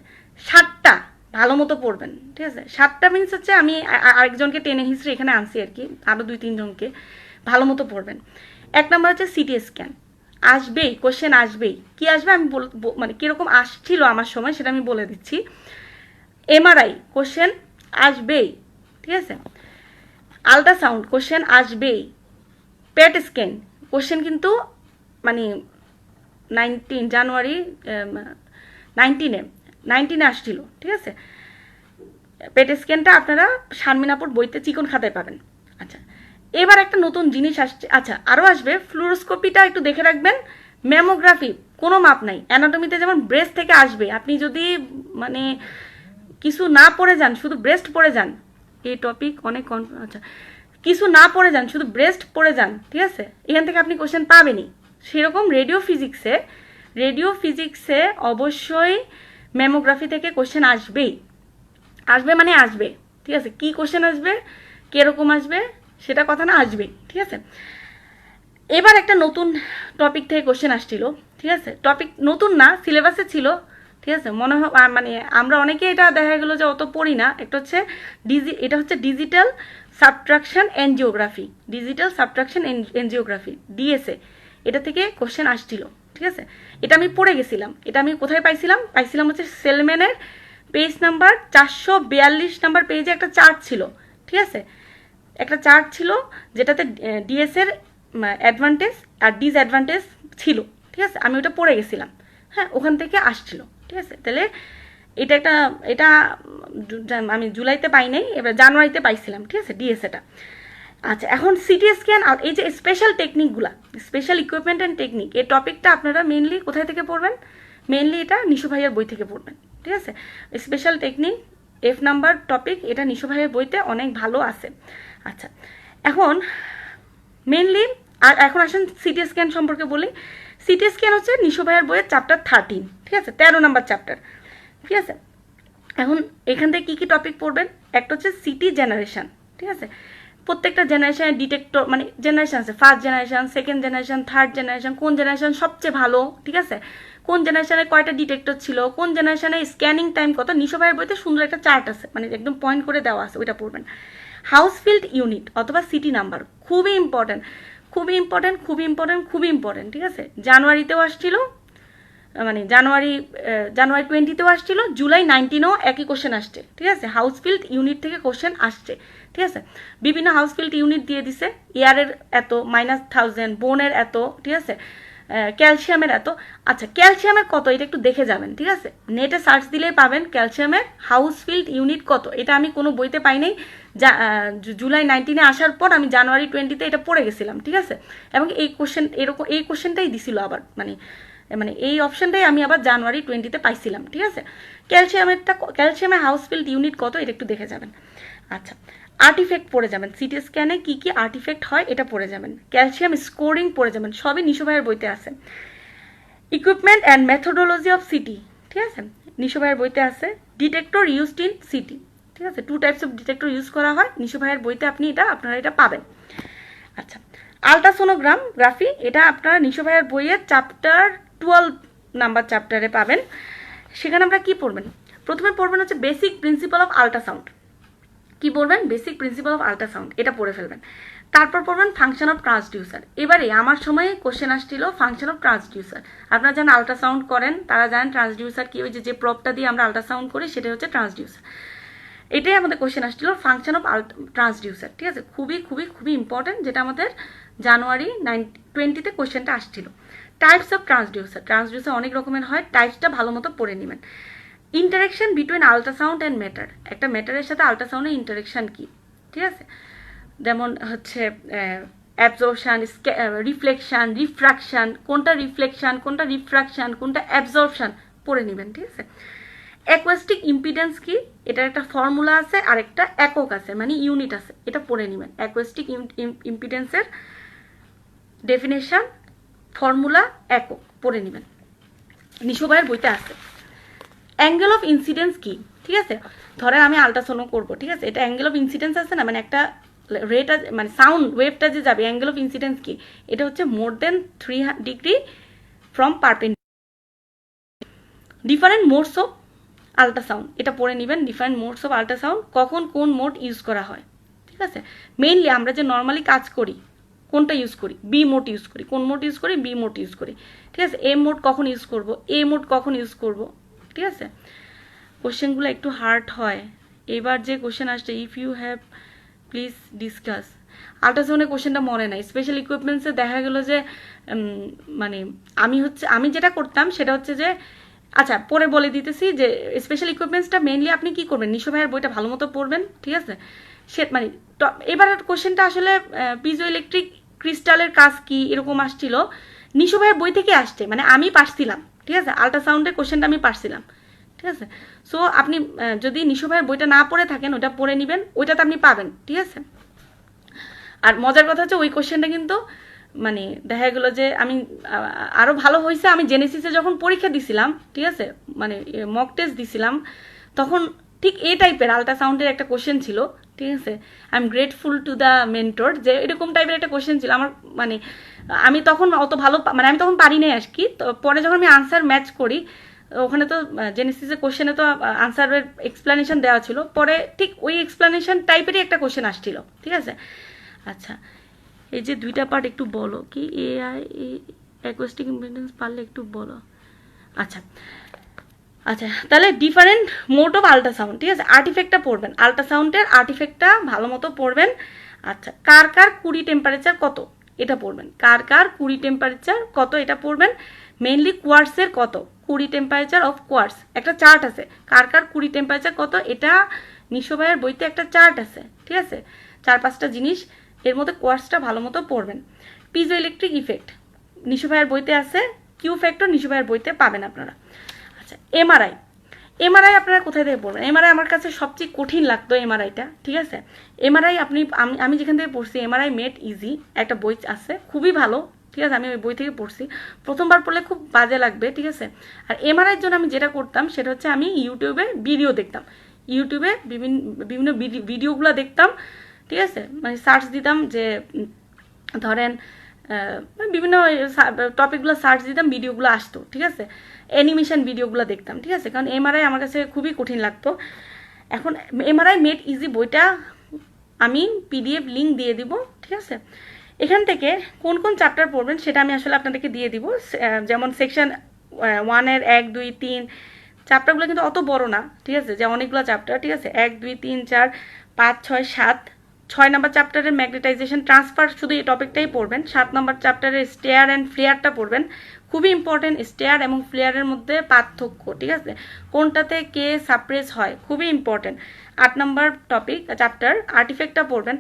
7টা ভালো মতো পড়বেন, ঠিক আছে? 7টা মিনস হচ্ছে আমি আরেকজনকে টেনে হিস্ট্রি এখানে আনছি আর কি, আরও 2-3 জনকে ভালো মতো পড়বেন। 1 নম্বর হচ্ছে সিটি স্ক্যান, আসবেই কোশ্চেন আসবেই। কি আসবে আমি মানে কীরকম আসছিল আমার সময় সেটা আমি বলে দিচ্ছি। এমআরআই কোশ্চেন আসবেই, ঠিক আছে? আল্ট্রাসাউন্ড কোশ্চেন আসবেই। পেট স্ক্যান কোশ্চেন কিন্তু মানে জানুয়ারি 19-এ আসছিল, ঠিক আছে? পেট স্ক্যানটা আপনারা শারমিনাপুর বইতে চিকন খাতায় পাবেন। আচ্ছা এবার একটা নতুন জিনিস আসছে, আচ্ছা আরও আসবে, ফ্লুরোস্কোপিটা একটু দেখে রাখবেন। ম্যামোগ্রাফি কোনো মাপ নাই, অ্যানাটমিতে যেমন ব্রেস্ট থেকে আসবে, আপনি যদি মানে কিছু না পড়ে যান, শুধু ব্রেস্ট পড়ে যান, এই টপিক অনেক আচ্ছা কিছু না পড়ে যান, শুধু ব্রেস্ট পড়ে যান, ঠিক আছে, এখান থেকে আপনি কোশ্চেন পাবেনই। সেরকম রেডিও ফিজিক্সে অবশ্যই ম্যামোগ্রাফি থেকে কোশ্চেন আসবে মানে আসবে, ঠিক আছে? কি কোশ্চেন আসবে, কিরকম আসবে সেটা কথা না, আসবে, ঠিক আছে? এবার একটা নতুন টপিক থেকে কোশ্চেন আসছিল, ঠিক আছে? টপিক নতুন না, সিলেবাসে ছিল, ঠিক আছে? মনে হয় মানে আমরা অনেকে এটা দেখা গেলো যে অত পড়ি না। এটা হচ্ছে ডিজিটাল সাবট্রাকশন এনজিওগ্রাফি, ডিএসএ, এটা থেকে কোশ্চেন আসছিল, ঠিক আছে? এটা আমি পড়ে গেছিলাম। এটা আমি কোথায় পাইছিলাম হচ্ছে সেলম্যানের পেজ নাম্বার 442 নাম্বার পেজে একটা চার্ট ছিল, ঠিক আছে, একটা চার্ট ছিল যেটাতে ডিএস এর অ্যাডভান্টেজ আর ডিসঅ্যাডভান্টেজ ছিল, ঠিক আছে, আমি ওটা পড়ে গেছিলাম, হ্যাঁ, ওখান থেকে আসছিল, ঠিক আছে। তাহলে এটা আমি জুলাইতে পাই নাই, এবার জানুয়ারিতে পাইছিলাম, ঠিক আছে, ডিএস এটা। আচ্ছা, এখন সিটি স্ক্যান আর এই যে স্পেশাল টেকনিকগুলা, স্পেশাল ইকুইপমেন্ট অ্যান্ড টেকনিক, এই টপিকটা আপনারা মেনলি কোথায় থেকে পড়বেন? মেনলি এটা নিশু ভাইয়ের বই থেকে পড়বেন, ঠিক আছে। Special technique F number topic, এটা নিশু ভাইয়ের বইতে অনেক ভালো আছে। আচ্ছা, এখন মেনলি আর এখন আসেন সিটি স্ক্যান সম্পর্কে বলি। সিটি স্ক্যান হচ্ছে নিশু ভাইয়ের বইয়ের চ্যাপ্টার 13, ঠিক আছে, 13 নাম্বার চ্যাপ্টার, ঠিক আছে। এখন এখান থেকে কী কী টপিক পড়বেন? একটা হচ্ছে সিটি জেনারেশন, ঠিক আছে, প্রত্যেকটা জেনারেশনের ডিটেক্টর, মানে জেনারেশন আছে, first generation, second generation, third generation, কোন জেনারেশন সবচেয়ে ভালো, ঠিক আছে, কোন জেনারেশনে কয়টা ডিটেক্টর ছিল, কোন জেনারেশনে স্ক্যানিং টাইম কত, নিশো ভাইয়ের বইতে সুন্দর একটা চার্ট আছে, মানে একদম পয়েন্ট করে দেওয়া আছে, ওইটা পড়বেন। হাউস ফিল্ড ইউনিট অথবা সিটি নাম্বার খুবই ইম্পর্টেন্ট, খুবই ইম্পর্টেন্ট, খুবই ইম্পর্টেন্ট, খুবই ইম্পর্টেন্ট, ঠিক আছে। জানুয়ারিতেও আসছিল, মানে জানুয়ারি 20তেও আসছিল, জুলাই 19-এও একই কোশ্চেন আসছে, ঠিক আছে। হাউস ফিল্ড ইউনিট থেকে কোশ্চেন আসছে, ঠিক আছে। বিভিন্ন হাউস ফিল্ড ইউনিট দিয়ে দিছে, এয়ারের এত, -1000, বোনের এত, ঠিক আছে, ক্যালসিয়ামের এত। আচ্ছা, ক্যালসিয়ামের কত এটা একটু দেখে যাবেন, ঠিক আছে, নেটে সার্চ দিলেই পাবেন ক্যালসিয়ামের হাউস ফিল্ড ইউনিট কত। এটা আমি কোনো বইতে পাই নাই, জুলাই 19-এ আসার পর আমি জানুয়ারি 20-তে এটা পড়ে গেছিলাম, ঠিক আছে। এবং এই কোশ্চেন এরকম এই কোশ্চেনটাই দিছিল আবার, মানে এই অপশনটাই আমি আবার জানুয়ারি 20-তে পাইছিলাম, ঠিক আছে। ক্যালসিয়ামের হাউস ফিল্ড ইউনিট কত এটা একটু দেখে যাবেন। আচ্ছা, আর্টিফেক্ট পড়ে যাবেন, সিটি স্ক্যানে কী কী আর্টিফেক্ট হয় এটা পড়ে যাবেন, ক্যালসিয়াম স্কোরিং পড়ে যাবেন, সবই নিশু ভাইয়ের বইতে আছে। Equipment and methodology of city, ঠিক আছে, নিশু ভাইয়ের বইতে আছে। ডিটেক্টর ইউজড ইন সিটি, ঠিক আছে, 2 টাইপস অফ ডিটেক্টর ইউজ করা হয়, নিশু ভাইয়ের বইতে আপনারা এটা পাবেন। আচ্ছা, আলট্রাসোনোগ্রাফি, এটা আপনারা নিশু ভাইয়ের বইয়ের চ্যাপ্টার 12 নাম্বার চ্যাপ্টারে পাবেন। সেখানে আমরা কি পড়বেন? প্রথমে পড়বেন হচ্ছে বেসিক প্রিন্সিপাল অফ আল্ট্রাসাউন্ড। কি পড়বেন? বেসিক প্রিন্সিপাল অফ আল্ট্রাসাউন্ড, এটা পড়ে ফেলবেন। তারপর পড়বেন ফাংশন অফ ট্রান্সডিউসার। এবারে আমার সময়ে কোশ্চেন আসছিল ফাংশন অফ ট্রান্সডিউসার। আপনারা যারা আল্ট্রাসাউন্ড করেন তারা জানেন ট্রান্সডিউসার কি, ওই যে প্রবটা দিয়ে আমরা আল্ট্রাসাউন্ড করি সেটা হচ্ছে ট্রান্সডিউসার। এটাই আমাদের কোশ্চেন আসছিল, ফাংশন অফ ট্রান্সডিউসার, ঠিক আছে, খুবই খুবই খুবই ইম্পর্টেন্ট, যেটা আমাদের জানুয়ারি 20-তে কোশ্চেনটা আসছিল। টাইপস অফ ট্রান্সডিউসার অনেক রকমের হয়, টাইপসটা ভালো মতো পড়ে নেবেন। Interaction between ultrasound and matter, একটা ম্যাটারের সাথে আল্ট্রাসাউন্ডের ইন্টারেকশন কি, ঠিক আছে, যেমন হচ্ছে অ্যাবজর্পশন, রিফ্লেকশন, রিফ্রাকশন, কোনটা রিফ্লেকশন, কোনটা রিফ্রাকশন, কোনটা অ্যাবজর্পশন পড়ে নেবেন, ঠিক আছে। অ্যাকোয়াস্টিক ইম্পিডেন্স কি, এটার একটা ফর্মুলা আছে আর একটা একক আছে, মানে ইউনিট আছে, এটা পড়ে নেবেন। অ্যাকোয়াস্টিক ইম্পিডেন্সের ডেফিনেশন, ফর্মুলা, একক পড়ে নেবেন, নিশু ভাইয়ের বইতে আছে। অ্যাঙ্গেল অফ ইনসিডেন্স কি, ঠিক আছে, ধরেন আমি আল্ট্রাসাউন্ড করবো, ঠিক আছে, এটা অ্যাঙ্গেল অফ ইনসিডেন্স আছে না, মানে একটা রেটা, মানে সাউন্ড ওয়েভটা যে যাবে, অ্যাঙ্গেল অফ ইনসিডেন্স কি, এটা হচ্ছে মোর দেন 3 degree from perpendicular. Different modes of ultrasound, এটা পড়ে নেবেন, ডিফারেন্ট মোডস অফ আল্ট্রাসাউন্ড, কখন কোন মোড ইউজ করা হয়, ঠিক আছে। মেইনলি আমরা যে নর্মালি কাজ করি কোনটা ইউজ করি? বি মোড ইউজ করি। কোন মোড ইউজ করি? বি মোড ইউজ করি, ঠিক আছে। এ মোড কখন ইউজ করব, এ মোড কখন ইউজ করব, ঠিক আছে। কোশ্চেনগুলো একটু হার্ড হয়। এবার যে কোশ্চেন আসছে, if you have please discuss, আল্ট্রাসাউন্ডের কোশ্চেনটা মনে নাই। স্পেশাল ইকুইপমেন্টসে দেখা গেলো যে মানে আমি যেটা করতাম সেটা হচ্ছে যে, আচ্ছা পরে বলে দিতেছি যে স্পেশাল ইকুইপমেন্টসটা মেইনলি আপনি কি করবেন, নিশো ভাইয়ের বইটা ভালো মতো পড়বেন, ঠিক আছে। সে মানে এবার কোশ্চেনটা আসলে পিজো ইলেকট্রিক ক্রিস্টালের কাজ কি এরকম আসছিল, নিশো ভাইয়ের বই থেকে আসছে, মানে আমি পারছিলাম, ঠিক আছে, আল্ট্রাসাউন্ডের কোশ্চেনটা আমি পারছিলাম, ঠিক আছে। সো আপনি যদি নিশো ভাইয়ের বইটা না পড়ে থাকেন ওটা পড়ে নেবেন, ওইটাতে আপনি পাবেন, ঠিক আছে। আর মজার কথা হচ্ছে ওই কোশ্চেনটা কিন্তু মানে দেখা গেলো যে আমি আরও ভালো হয়েছে, আমি জেনেসিসে যখন পরীক্ষা দিছিলাম, ঠিক আছে, মানে মক টেস্ট দিছিলাম, তখন ঠিক এই টাইপের আল্ট্রাসাউন্ডের একটা কোশ্চেন ছিল, ঠিক আছে। I am grateful to the mentor, যে এরকম টাইপের একটা কোশ্চেন ছিল আমার, মানে আমি তখন অত ভালো, মানে আমি তখন পারি নাই আর কি। তো পরে যখন আমি আনসার ম্যাচ করি, ওখানে তো জেনেসিসের কোশ্চেনে তো আনসারের এক্সপ্লেনেশন দেওয়া ছিল, পরে ঠিক ওই এক্সপ্লেনেশন টাইপেরই একটা কোশ্চেন আসছিল, ঠিক আছে। আচ্ছা, এই যে দুইটা পার্ট একটু বলো, কি এআই অ্যাকোস্টিক ইম্পিডেন্স পারলে একটু বলো। আচ্ছা, আচ্ছা, তাহলে ডিফারেন্ট মোড অফ আল্ট্রাসাউন্ড, ঠিক আছে, আর্টিফেক্টটা পড়বেন, আল্ট্রাসাউন্ডের আর্টিফেক্টটা ভালো মতো পড়বেন। আচ্ছা, কার কার কুড়ি টেম্পারেচার কত এটা পড়বেন, কার কার কুড়ি টেম্পারেচার কত এটা পড়বেন। মেইনলি কোয়ার্সের কত, কুড়ি টেম্পারেচার অফ কোয়ার্স একটা চার্ট আছে, কার কার কুড়ি টেম্পারেচার কত, এটা নিশো ভাইয়ের বইতে একটা চার্ট আছে, ঠিক আছে, 4-5টা জিনিস, এর মধ্যে কোয়ার্সটা ভালো মতো পড়বেন। পিজো ইলেকট্রিক ইফেক্ট নিশো ভাইয়ের বইতে আছে, কিউ ফ্যাক্টর নিশো ভাইয়ের বইতে পাবেন আপনারা। আচ্ছা, এমআরআই, এমআরআই আপনারা কোথায় থেকে পড়বেন, এমআরআই আমার কাছে সবচেয়ে কঠিন লাগতো এমআরআইটা, ঠিক আছে। এমআরআই আমি যেখান থেকে পড়ছি এমআরআই মেড ইজি একটা বই আছে, খুবই ভালো, ঠিক আছে, আমি ওই বই থেকে পড়ছি, প্রথমবার পড়লে খুব বাজে লাগবে, ঠিক আছে। আর এমআরআইয়ের জন্য আমি যেটা করতাম সেটা হচ্ছে আমি ইউটিউবে ভিডিও দেখতাম, ইউটিউবে বিভিন্ন ভিডিওগুলো দেখতাম, ঠিক আছে, মানে সার্চ দিতাম যে ধরেন বিভিন্ন টপিকগুলো সার্চ দিতাম, ভিডিওগুলো আসতো, ঠিক আছে, অ্যানিমেশন ভিডিওগুলো দেখতাম, ঠিক আছে, কারণ এমআরআই আমার কাছে খুবই কঠিন লাগতো। এখন এমআরআই মেড ইজি বইটা আমি পিডিএফ লিঙ্ক দিয়ে দিব, ঠিক আছে। এখান থেকে কোন কোন চ্যাপ্টার পড়বেন সেটা আমি আসলে আপনাদেরকে দিয়ে দিব, যেমন সেকশন 1-এর 1, 2, 3 চ্যাপ্টারগুলো কিন্তু অত বড় না, ঠিক আছে, যে অনেকগুলো চ্যাপ্টার, ঠিক আছে, 1, 2, 3, 4, 5, 6, 7, 6 নম্বর চ্যাপ্টারের ম্যাগনেটাইজেশন ট্রান্সফার শুধু এই টপিকটাই পড়বেন, 7 নম্বর চ্যাপ্টারের স্টেয়ার অ্যান্ড ফ্লেয়ারটা পড়বেন, খুবই ইম্পর্টেন্ট, স্টেয়ার এবং ফ্লেয়ারের মধ্যে পার্থক্য, ঠিক আছে, কোনটাতে কে সাপ্রেস হয় খুবই ইম্পর্টেন্ট। 8 নম্বর টপিক চ্যাপ্টার আর্টিফেক্টটা পড়বেন।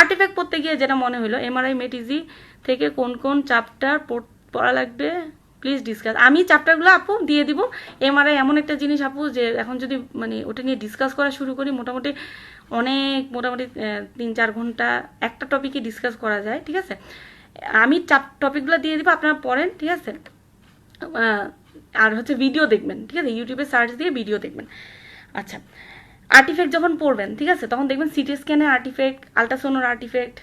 আর্টিফেক্ট পড়তে গিয়ে যেটা মনে হলো এমআরআই মেড ইজি থেকে কোন কোন চ্যাপ্টার পড়া লাগবে প্লিজ ডিসকাস, আমি চ্যাপ্টারগুলো আপু দিয়ে দিব। এমআরআই এমন একটা জিনিস আপু যে এখন যদি মানে ওটা নিয়ে ডিসকাস করা শুরু করি মোটামুটি 3-4 ঘন্টা একটা টপিকে ডিসকাস করা যায়, ঠিক আছে। আমি টপিকগুলো দিয়ে দিব, আপনারা পড়েন, ঠিক আছে, আর হচ্ছে ভিডিও দেখবেন, ঠিক আছে, ইউটিউবে সার্চ দিয়ে ভিডিও দেখবেন। আচ্ছা, আর্টিফেক্ট যখন পড়বেন, ঠিক আছে, তখন দেখবেন সিটি স্ক্যানের আর্টিফেক্ট, আল্ট্রাসাউন্ডের আর্টিফেক্ট,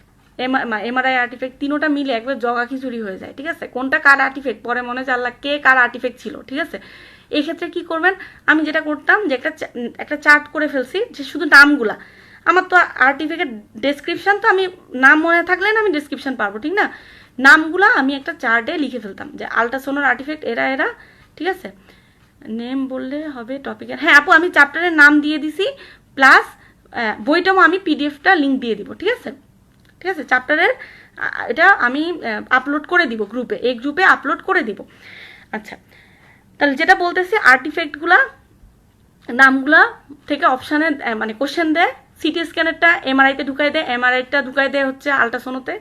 এমআরআই আর্টিফেক্ট, তিনোটা মিলে একবার জগা খিচুড়ি হয়ে যায়, ঠিক আছে, কোনটা কার আর্টিফেক্ট পরে মনে হয় আল্লাহ কে কার আর্টিফেক্ট ছিল, ঠিক আছে। এই ক্ষেত্রে কি করবেন, আমি যেটা করতাম যে একটা চার্ট করে ফেলছি যে শুধু নামগুলা, আমার তো আর্টিফেক্টের ডেসক্রিপশন তো আমি নাম মনে থাকলে না আমি ডেসক্রিপশন পারবো, ঠিক না, নামগুলা আমি একটা চার্টে লিখে ফেলতাম যে আল্ট্রাসাউন্ডের আর্টিফেক্ট এরা এরা, ঠিক আছে, নেম বললে হবে টপিকের, হ্যাঁ আপু আমি চ্যাপ্টারের নাম দিয়ে দিছি, প্লাস বইটাও আমি পিডিএফটা লিঙ্ক দিয়ে দিব, ঠিক আছে, ঠিক আছে, চ্যাপ্টারের এটা আমি আপলোড করে দিব গ্রুপে, এই গ্রুপে আপলোড করে দিব। আচ্ছা, তাহলে যেটা বলতেছি আর্টিফেক্টগুলা নামগুলা থেকে অপশানে মানে কোশ্চেন দেয়, সিটি স্ক্যানারটা এমআরআইতে ঢুকাই দেয়, এমআরআইটা ঢুকাই দেয় হচ্ছে আল্ট্রাসোনোতে,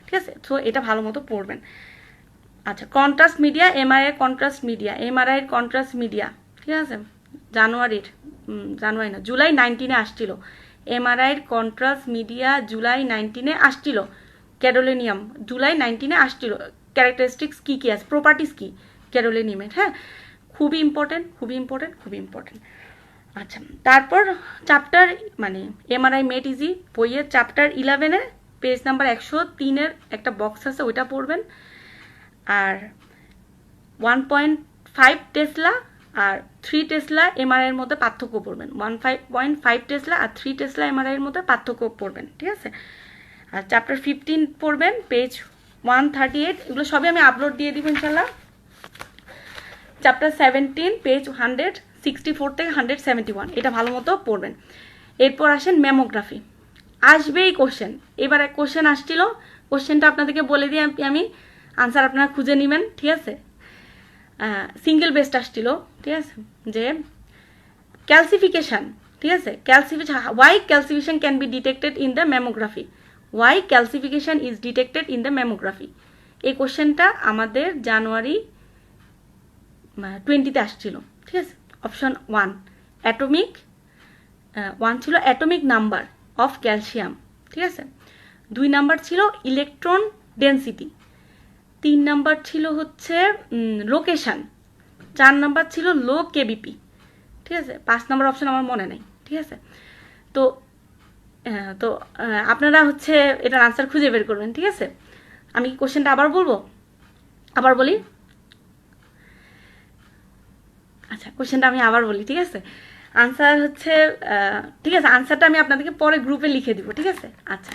ঠিক আছে, তো এটা ভালো মতো পড়বেন। আচ্ছা, contrast media, MRI contrast media, MRI contrast media, ঠিক আছে, জানুয়ারি না জুলাই 19-এ আসছিল, এমআরআইয়ের কন্ট্রাস্ট মিডিয়া জুলাই 19-এ আসছিল, ক্যাডোলেনিয়াম জুলাই 19-এ আসছিল, ক্যারেক্টারিস্টিক্স কী কী আছে, প্রপার্টিস কী ক্যাডোলেনিয়ামের, হ্যাঁ, খুবই ইম্পর্টেন্ট, খুবই ইম্পর্টেন্ট, খুবই ইম্পর্টেন্ট। আচ্ছা, তারপর চ্যাপ্টার মানে এমআরআই মেড ইজি বইয়ের চ্যাপ্টার 11-এ পেজ নাম্বার 103-এর একটা বক্স আছে, ওইটা পড়বেন। আর 1.5 টেসলা আর 3 টেসলা এমআরআইয়ের মধ্যে পার্থক্য পড়বেন, 1.5 টেসলা আর 3 টেসলা এমআরআইয়ের মধ্যে পার্থক্য পড়বেন, ঠিক আছে। আর চ্যাপ্টার 15 পড়বেন পেজ 138, এগুলো সবই আমি আপলোড দিয়ে দিব ইনশাল্লাহ। চ্যাপ্টার 17 পেজ 164 থেকে 171, এটা ভালো মতো পড়বেন। এরপর আসেন ম্যামোগ্রাফি, আসবেই কোশ্চেন, এবার এক কোশ্চেন আসছিল, কোশ্চেনটা আপনাদেরকে বলে দিই আমি, আনসার আপনারা খুঁজে নেবেন, ঠিক আছে। সিঙ্গেল বেস্ট আসছিল, ঠিক আছে, যে ক্যালসিফিকেশন, ঠিক আছে, why calcification can be detected in the mammography, why calcification is detected in the mammography, এই কোশ্চেনটা আমাদের জানুয়ারি 20-তে আসছিল, ঠিক আছে। অপশন 1 অ্যাটমিক 1 ছিল অ্যাটমিক নাম্বার অফ ক্যালসিয়াম, ঠিক আছে, 2 নাম্বার ছিল ইলেকট্রন ডেন্সিটি, 3 নাম্বার ছিল হচ্ছে লোকেশান, 4 নাম্বার ছিল লো কেবিপি, ঠিক আছে, 5 নাম্বার অপশন আমার মনে নেই, ঠিক আছে। তো তো আপনারা হচ্ছে এটার আনসার খুঁজে বের করবেন, ঠিক আছে। আমি কোশ্চেনটা আবার বলবো, আবার বলি, আচ্ছা কোশ্চেনটা আমি আবার বলি, ঠিক আছে, আনসার হচ্ছে ঠিক আছে, আনসারটা আমি আপনাদেরকে পরে গ্রুপে লিখে দিব, ঠিক আছে। আচ্ছা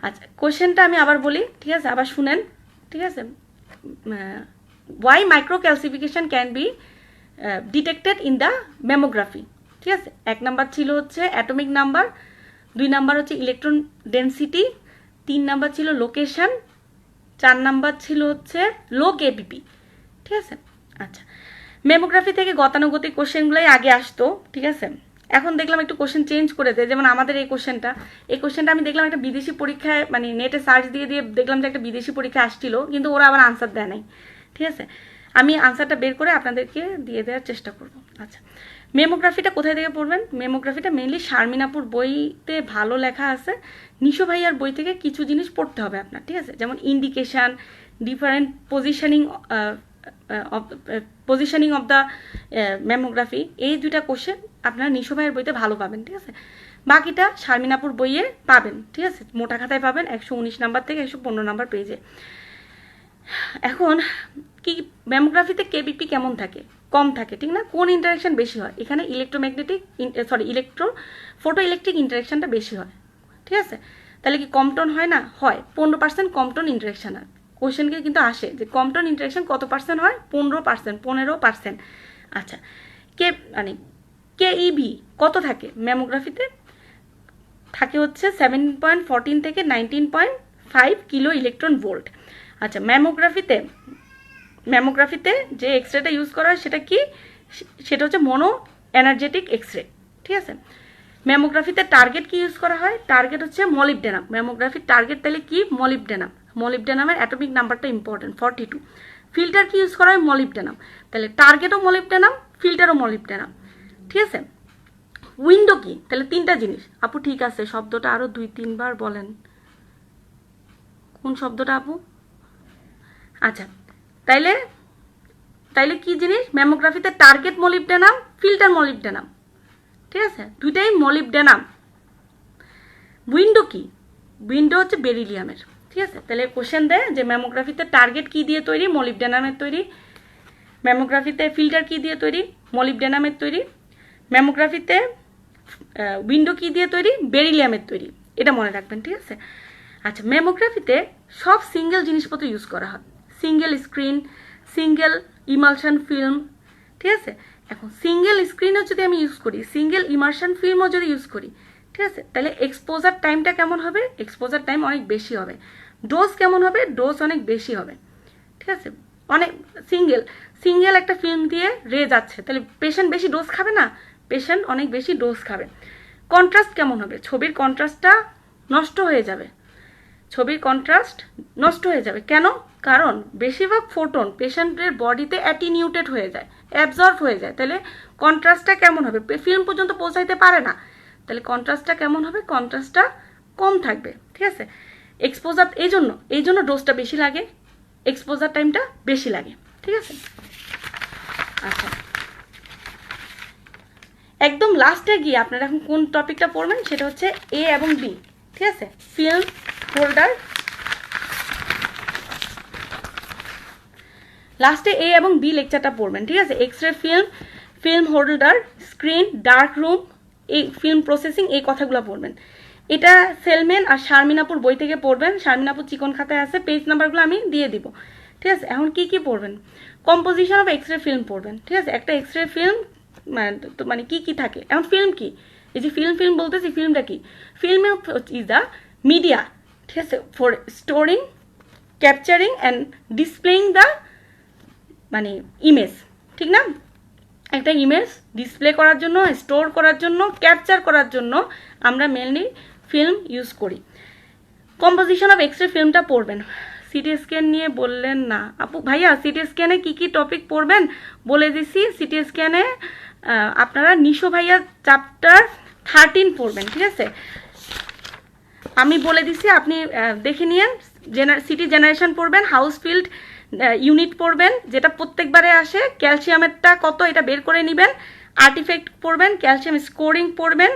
আচ্ছা, কোশ্চেনটা আমি আবার বলি, ঠিক আছে, আবার শুনেন, ঠিক আছে। Why micro calcification can be detected in the mammography, ঠিক আছে। 1 নাম্বার ছিল হচ্ছে অ্যাটমিক নাম্বার, 2 নাম্বার হচ্ছে ইলেকট্রন ডেন্সিটি, 3 নাম্বার ছিল লোকেশন, 4 নাম্বার ছিল হচ্ছে লো কেপিপি, ঠিক আছে। আচ্ছা, মেমোগ্রাফি থেকে গতানুগতিক কোশ্চেনগুলোই আগে আসতো, ঠিক আছে। এখন দেখলাম একটু কোশ্চেন চেঞ্জ করে দেয়, যেমন আমাদের এই কোশ্চেনটা আমি দেখলাম একটা বিদেশি পরীক্ষায়, মানে নেটে সার্চ দিয়ে দেখলাম যে একটা বিদেশি পরীক্ষা আসছিল, কিন্তু ওরা আবার আনসার দেয় নাই, ঠিক আছে। আমি আনসারটা বের করে আপনাদেরকে দিয়ে দেওয়ার চেষ্টা করব। আচ্ছা, মেমোগ্রাফিটা কোথায় থেকে পড়বেন? মেমোগ্রাফিটা মেনলি শারমিনাপুর বইতে ভালো লেখা আছে, নিশো ভাইয়ার বই থেকে কিছু জিনিস পড়তে হবে আপনার, ঠিক আছে। যেমন indication, different positioning of the mammography, এই 2টা কোশ্চেন আপনারা নিশো ভাইয়ের বইতে ভালো পাবেন, ঠিক আছে। বাকিটা শারমিনাপুর বইয়ে পাবেন, ঠিক আছে। মোটা খাতায় পাবেন 119 নাম্বার থেকে 115 নাম্বার পেজে। এখন কি ম্যামোগ্রাফিতে কেবিপি কেমন থাকে? কম থাকে, ঠিক না? কোন ইন্টারাকশন বেশি হয়? এখানে ফটো ইলেকট্রিক ইন্টারাকশনটা বেশি হয়, ঠিক আছে। তাহলে কি কমটন হয় না? হয়। 15% কমটন ইন্টারাকশন হয়। কোশ্চেনকে কিন্তু আসে যে কমটন ইন্টারাকশন কত পার্সেন্ট হয়? 15%। আচ্ছা, কেইবি কত থাকে ম্যামোগ্রাফিতে? থাকে হচ্ছে 7.14 থেকে 19.5 কিলো ইলেকট্রন ভোল্ট। আচ্ছা, ম্যামোগ্রাফিতে যে এক্সরেটা ইউজ করা হয় সেটা কি? সেটা হচ্ছে মনো এনার্জেটিক এক্সরে, ঠিক আছে। ম্যামোগ্রাফিতে টার্গেট কি ইউজ করা হয়? টার্গেট হচ্ছে মলিবডেনাম। ম্যামোগ্রাফির টার্গেট তাহলে কি? মলিবডেনামের অ্যাটমিক নাম্বারটা ইম্পর্টেন্ট, 42। ফিল্টার কি ইউজ করা হয়? মলিবডেনাম। তাহলে টার্গেটও মলিবডেনাম, ফিল্টারও মলিবডেনাম, ঠিক আছে। উইন্ডো কি? তাহলে 3টা জিনিস। আপু ঠিক আছে, শব্দটা আরো 2-3 বার বলেন। কোন শব্দটা আপু? আচ্ছা, তাইলে কি জিনিস? ম্যামোগ্রাফিতে টার্গেট মলিবডেনাম, ফিল্টার মলিবডেনাম, ঠিক আছে, 2টাই মলিবডেনাম। উইন্ডো কি? উইন্ডো হচ্ছে বেরিলিয়ামের, ঠিক আছে। তাহলে কোশ্চেন দেয় যে ম্যামোগ্রাফিতে টার্গেট কি দিয়ে তৈরি? মলিবডেনামের তৈরি। ম্যামোগ্রাফিতে ফিল্টার কি দিয়ে তৈরি? মলিবডেনামের তৈরি। ম্যামোগ্রাফিতে উইন্ডো কি দিয়ে তৈরি? বেরিলিয়ামের তৈরি। এটা মনে রাখবেন, ঠিক আছে। আচ্ছা, ম্যামোগ্রাফিতে সব সিঙ্গেল জিনিসপত্র ইউজ করা হয়, single screen, single emulsion film, ঠিক আছে। এখন সিঙ্গেল স্ক্রিনও যদি আমি ইউজ করি, সিঙ্গেল ইমালশন ফিল্মও যদি ইউজ করি, ঠিক আছে, তাহলে এক্সপোজার টাইমটা কেমন হবে? এক্সপোজার টাইম অনেক বেশি হবে। ডোজ কেমন হবে? ডোজ অনেক বেশি হবে, ঠিক আছে। অনেক সিঙ্গেল একটা ফিল্ম দিয়ে রে যাচ্ছে, তাহলে পেশেন্ট বেশি ডোজ খাবে না? পেশেন্ট অনেক বেশি ডোজ খাবে। কন্ট্রাস্ট কেমন হবে? ছবির কন্ট্রাস্টটা নষ্ট হয়ে যাবে। কেন? কারণ বেশিরভাগ ফোটন পেশেন্টের বডিতে অ্যাটিনিউটেড হয়ে যায়, অ্যাবজর্ব হয়ে যায়। তাহলে কন্ট্রাস্টটা কেমন হবে? ফিল্ম পর্যন্ত পৌঁছাইতে পারে না, তাহলে কন্ট্রাস্টটা কেমন হবে? কন্ট্রাস্টটা কম থাকবে, ঠিক আছে। এক্সপোজার এই জন্য ডোজটা বেশি লাগে, এক্সপোজার টাইমটা বেশি লাগে, ঠিক আছে। আচ্ছা, একদম লাস্টে গিয়ে আপনারা এখন কোন টপিকটা পড়বেন সেটা হচ্ছে এ এবং বি, ঠিক আছে। ফিল্ম হোল্ডার, লাস্টে এ এবং বি লেকচারটা পড়বেন, ঠিক আছে। X-ray film holder, screen, dark room, এই ফিল্ম প্রসেসিং, এই কথাগুলো পড়বেন। এটা সেলমেন আর শারমিনাপুর বই থেকে পড়বেন। শারমিনাপুর চিকন খাতায় আছে, পেজ নাম্বারগুলো আমি দিয়ে দিব, ঠিক আছে। এখন কি পড়বেন? কম্পোজিশন অফ এক্সরে ফিল্ম পড়বেন, ঠিক আছে। একটা এক্সরে ফিল্ম মানে কি থাকে? এখন ফিল্ম কি? এই যে ফিল্ম বলতেছি, ফিল্মটা কি? ফিল্ম ইজ দ্য মিডিয়া, ঠিক আছে, for storing, capturing and displaying the image, ঠিক না? একটা ইমেজ ডিসপ্লে করার জন্য, স্টোর করার জন্য, ক্যাপচার করার জন্য আমরা মেনলি ফিল্ম ইউজ করি। কম্পোজিশন অফ এক্সরে ফিল্মটা পড়বেন। সিটি স্ক্যান নিয়ে বললেন না আপু। ভাইয়া সিটি স্ক্যানে কি টপিক পড়বেন বলে দিছি। সিটি স্ক্যানে আপনারা নিশো ভাইয়া চ্যাপ্টার 13 পড়বেন, ঠিক আছে। আমি বলে দিছি, আপনি দেখে নিয়েন। সিটি জেনারেশন পড়বেন, হাউস ফিল্ড ইউনিট পড়বেন, যেটা প্রত্যেকবারে আসে। ক্যালসিয়ামেরটা কত এটা বের করে নেবেন। আর্টিফ্যাক্ট পড়বেন, ক্যালসিয়াম স্কোরিং পড়বেন,